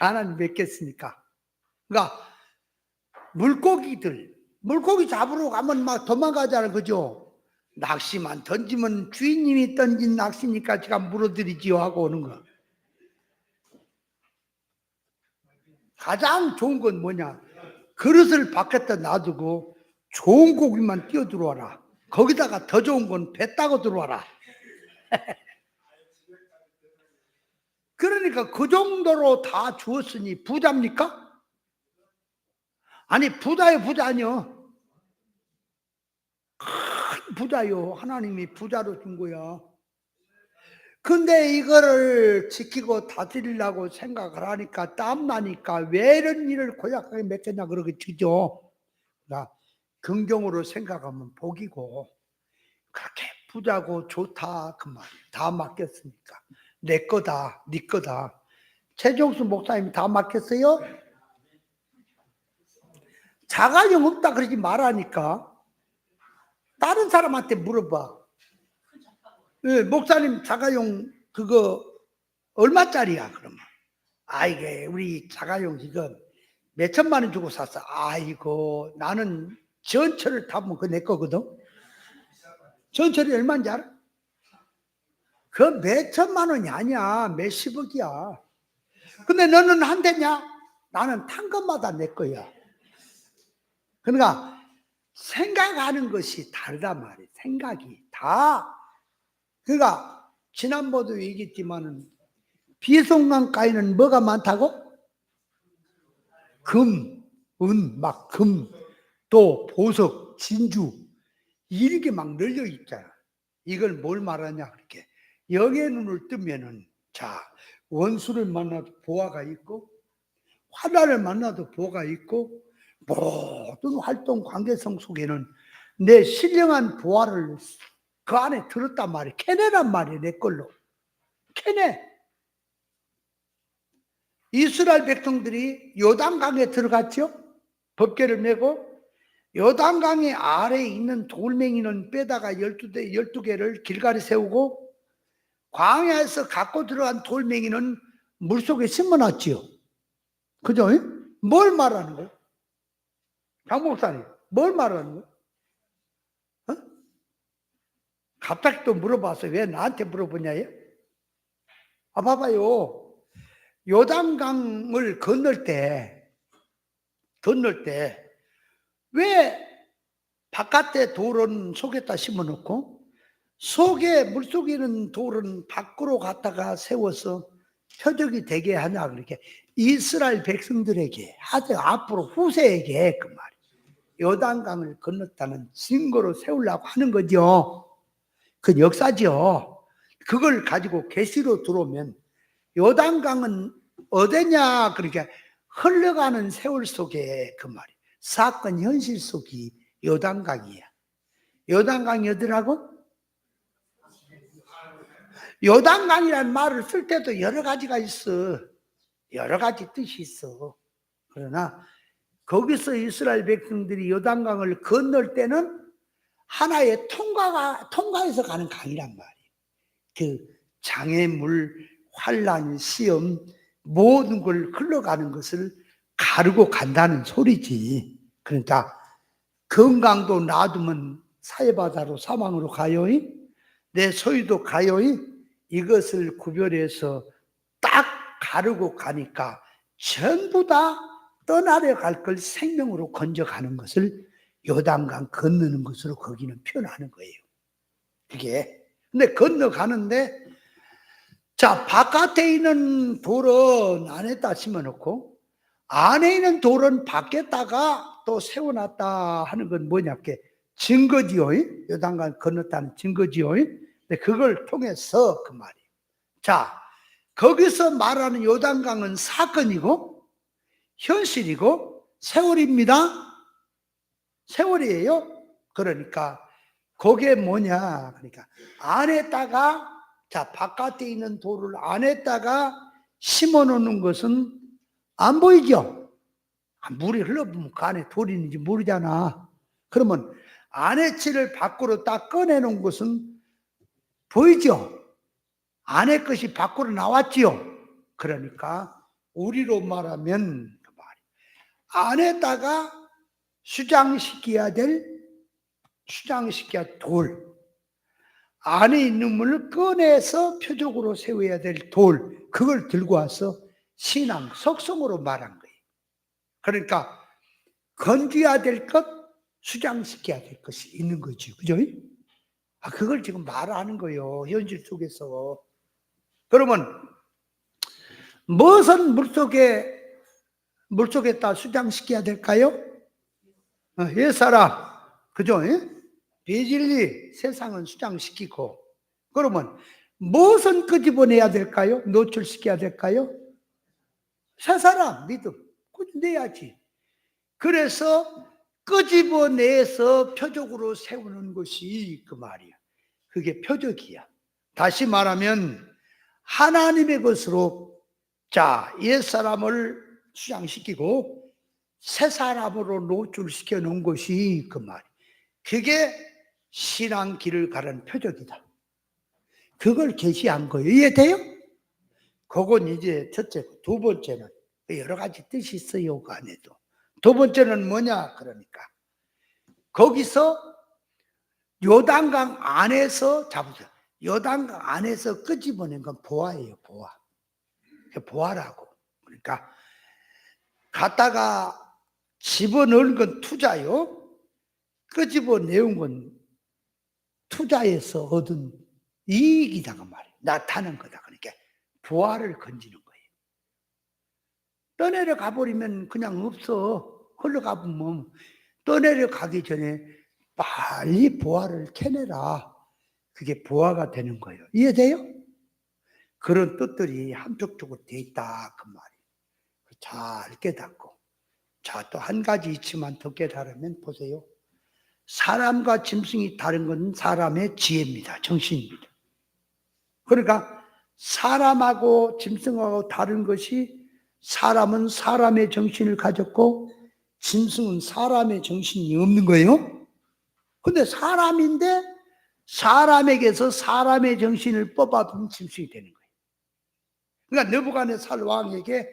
하나님 뵙겠으니까. 그러니까 물고기 잡으러 가면 막 도망가잖아, 그죠? 낚시만 던지면 주인님이 던진 낚시니까 제가 물어드리지요 하고 오는 거. 가장 좋은 건 뭐냐? 그릇을 밖에다 놔두고 좋은 고기만 띄워 들어와라. 거기다가 더 좋은 건 배 따고 들어와라. 그러니까 그 정도로 다 주었으니 부자입니까? 아니, 부자요, 부자 아니요. 큰 부자요. 하나님이 부자로 준 거야. 근데 이거를 지키고 다스리려고 생각을 하니까 땀나니까 왜 이런 일을 고약하게 맺겠냐 그러게 치죠. 그러니까 긍정으로 생각하면 복이고, 그렇게 부자고 좋다 그 말이에요. 다 맡겼으니까. 내 거다, 네 거다. 최종수 목사님 다 맡겼어요? 자가용 없다 그러지 말라니까. 다른 사람한테 물어봐. 네, 목사님 자가용 그거 얼마짜리야 그러면? 이게 우리 자가용 지금 몇 천만 원 주고 샀어. 아이고 나는 전철을 타면 그거 내 거거든. 전철이 얼마인지 알아? 그 몇 천만 원이 아니야. 몇십억이야. 근데 너는 한 대냐? 나는 탄 것마다 내 거야. 그러니까 생각하는 것이 다르단 말이에요. 생각이 다. 그러니까 지난번에도 얘기했지만은 비송강가에는 뭐가 많다고? 금, 은, 막 금, 또 보석, 진주 이렇게 막 널려 있잖아. 이걸 뭘 말하냐 그렇게. 여기에 눈을 뜨면은 자, 원수를 만나도 보화가 있고 화나를 만나도 보화가 있고 모든 활동 관계성 속에는 내 신령한 보화를 그 안에 들었단 말이야. 캐내란 말이야, 내 걸로. 캐내. 이스라엘 백성들이 요단강에 들어갔죠? 법궤를 메고 요단강의 아래에 있는 돌멩이는 빼다가 12개를 길가에 세우고 광야에서 갖고 들어간 돌멩이는 물속에 심어놨지요. 그죠? 뭘 말하는 거예요? 강 목사님, 뭘 말하는 거예요? 어? 갑자기 또 물어봤어요. 왜 나한테 물어보냐요? 봐봐요. 요단강을 건널 때 왜 바깥에 돌은 속에다 심어놓고 물속에 있는 돌은 밖으로 갖다가 세워서 표적이 되게 하냐 그렇게 이스라엘 백성들에게 앞으로 후세에게 그 말이에요. 요단강을 건넜다는 증거로 세우려고 하는 거죠. 그 역사죠. 그걸 가지고 계시로 들어오면 요단강은 어디냐 그러니까 흘러가는 세월 속에 그 말이 사건 현실 속이 요단강이야. 요단강이 어디라고? 요단강이라는 말을 쓸 때도 여러 가지가 있어. 여러 가지 뜻이 있어. 그러나 거기서 이스라엘 백성들이 요단강을 건널 때는 하나의 통과해서 가는 강이란 말이에요. 그 장애물, 환란, 시험 모든 걸 흘러가는 것을 가르고 간다는 소리지. 그러니까 건강도 놔두면 사해바다로 사망으로 가요이, 내 소유도 가요이, 이것을 구별해서 딱 가르고 가니까 전부 다 떠나려 갈 걸 생명으로 건져가는 것을 요단강 건너는 것으로 거기는 표현하는 거예요. 그게 근데 건너가는데, 자, 바깥에 있는 돌은 안에다 심어놓고 안에 있는 돌은 밖에다가 또 세워놨다 하는 건 뭐냐께 증거지요. 요단강 건넜다는 증거지요. 근데 그걸 통해서 그 말이에요. 자, 거기서 말하는 요단강은 사건이고 현실이고 세월입니다. 세월이에요. 그러니까 그게 뭐냐? 그러니까 안에다가, 자, 바깥에 있는 돌을 안에다가 심어 놓는 것은 안 보이죠? 물이 흘러보면 그 안에 돌이 있는지 모르잖아. 그러면 안에 치를 밖으로 딱 꺼내 놓은 것은 보이죠? 안에 것이 밖으로 나왔지요. 그러니까 우리로 말하면 그 안에다가 수장시켜야 돌, 안에 있는 물을 꺼내서 표적으로 세워야 될 돌, 그걸 들고 와서 신앙, 속성으로 말한 거예요. 그러니까 건져야 될 것, 수장시켜야 될 것이 있는 거죠. 그죠? 그걸 지금 말하는 거예요. 현실 속에서. 그러면 무엇은 물속에다 수장시켜야 될까요? 옛사람, 그죠? 비진리, 세상은 수장시키고. 그러면 무엇은 끄집어내야 될까요? 노출시켜야 될까요? 새사람, 믿음, 끄집어내야지. 그래서 끄집어내서 표적으로 세우는 것이 그 말이야. 그게 표적이야. 다시 말하면 하나님의 것으로, 자, 옛사람을 수장시키고 새사람으로 노출시켜 놓은 것이 그 말이야. 그게 신앙 길을 가는 표적이다. 그걸 계시한 거예요. 이해돼요? 그건 이제 첫째고, 두 번째는 여러 가지 뜻이 있어요. 그 안에도. 두 번째는 뭐냐? 그러니까 거기서 요단강 안에서 잡으세요. 요단강 안에서 끄집어낸 건 보아예요. 보아. 보아라고. 그러니까 갖다가 집어넣은 건 투자요. 끄집어내온 건 투자에서 얻은 이익이다가 말이에요. 나타난 거다. 그러니까 보아를 건지는 거예요. 떠내려 가버리면 그냥 없어. 흘러가보면 떠내려 가기 전에 빨리 보아를 캐내라. 그게 보아가 되는 거예요. 이해돼요? 그런 뜻들이 한쪽쪽으로 돼 있다 그 말이에요. 잘 깨닫고. 자, 또 한 가지 있지만 더 깨달으면 보세요. 사람과 짐승이 다른 건 사람의 지혜입니다. 정신입니다. 그러니까 사람하고 짐승하고 다른 것이, 사람은 사람의 정신을 가졌고 짐승은 사람의 정신이 없는 거예요. 근데 사람인데 사람에게서 사람의 정신을 뽑아보면 짐승이 되는 거예요. 그러니까 느부갓네살 왕에게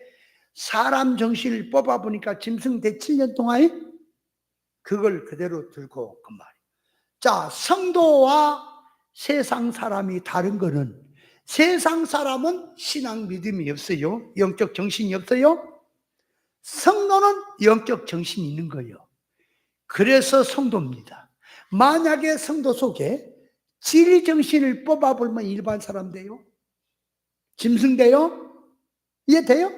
사람 정신을 뽑아보니까 짐승 대 7년 동안 그걸 그대로 들고 그 말이에요. 자, 성도와 세상 사람이 다른 거는, 세상 사람은 신앙 믿음이 없어요. 영적 정신이 없어요. 성도는 영적 정신이 있는 거예요. 그래서 성도입니다. 만약에 성도 속에 진리 정신을 뽑아보면 일반 사람 돼요? 짐승 돼요? 이해돼요?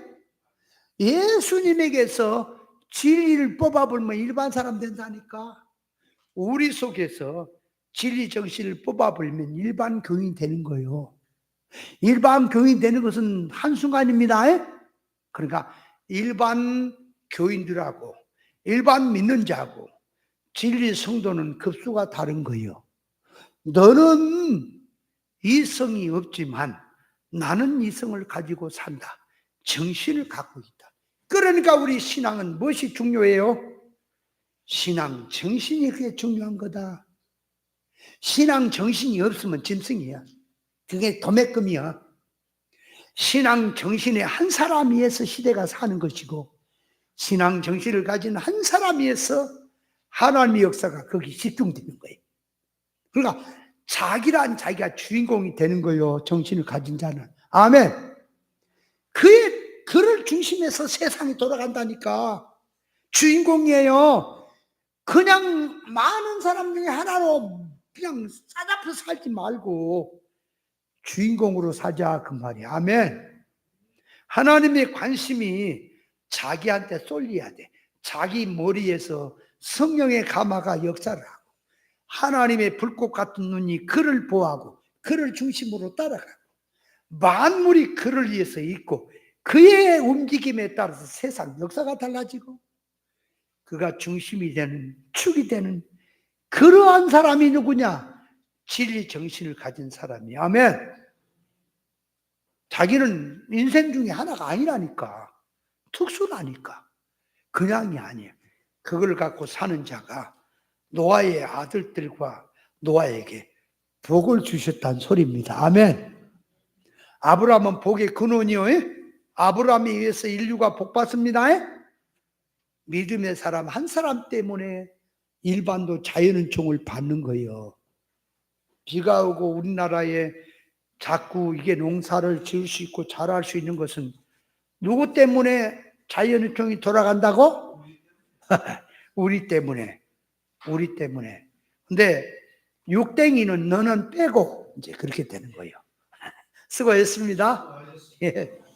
예수님에게서 진리를 뽑아보면 일반 사람 된다니까. 우리 속에서 진리 정신을 뽑아보면 일반 교인 되는 거예요. 일반 교인 되는 것은 한순간입니다. 그러니까 일반 교인들하고 일반 믿는 자하고 진리 성도는 급수가 다른 거예요. 너는 이성이 없지만 나는 이성을 가지고 산다. 정신을 갖고 있다. 그러니까 우리 신앙은 무엇이 중요해요? 신앙 정신이 그게 중요한 거다. 신앙 정신이 없으면 짐승이야. 그게 도매금이야. 신앙 정신에 한 사람 위해서 시대가 사는 것이고, 신앙 정신을 가진 한 사람 위해서 하나님의 역사가 거기 집중되는 거예요. 그러니까 자기가 주인공이 되는 거예요. 정신을 가진 자는. 아멘. 그를 중심해서 세상이 돌아간다니까. 주인공이에요. 그냥 많은 사람 중에 하나로 그냥 싸잡혀 살지 말고 주인공으로 살자 그 말이야. 아멘. 하나님의 관심이 자기한테 쏠려야 돼. 자기 머리에서 성령의 가마가 역사를 하고 하나님의 불꽃 같은 눈이 그를 보호하고 그를 중심으로 따라가고 만물이 그를 위해서 있고 그의 움직임에 따라서 세상 역사가 달라지고 그가 중심이 되는 축이 되는 그러한 사람이 누구냐? 진리 정신을 가진 사람이. 아멘. 자기는 인생 중에 하나가 아니라니까. 특수라니까. 그냥이 아니에요. 그걸 갖고 사는 자가 노아의 아들들과 노아에게 복을 주셨다는 소리입니다. 아멘. 아브라함은 복의 근원이요. 아브라함에 의해서 인류가 복받습니다. 믿음의 사람 한 사람 때문에 일반도 자연은총을 받는 거예요. 비가 오고 우리나라에 자꾸 이게 농사를 지을 수 있고 잘할 수 있는 것은 누구 때문에 자연은총이 돌아간다고? 우리 때문에. 우리 때문에. 근데 육댕이는 너는 빼고 이제 그렇게 되는 거예요. 수고했습니다. 예.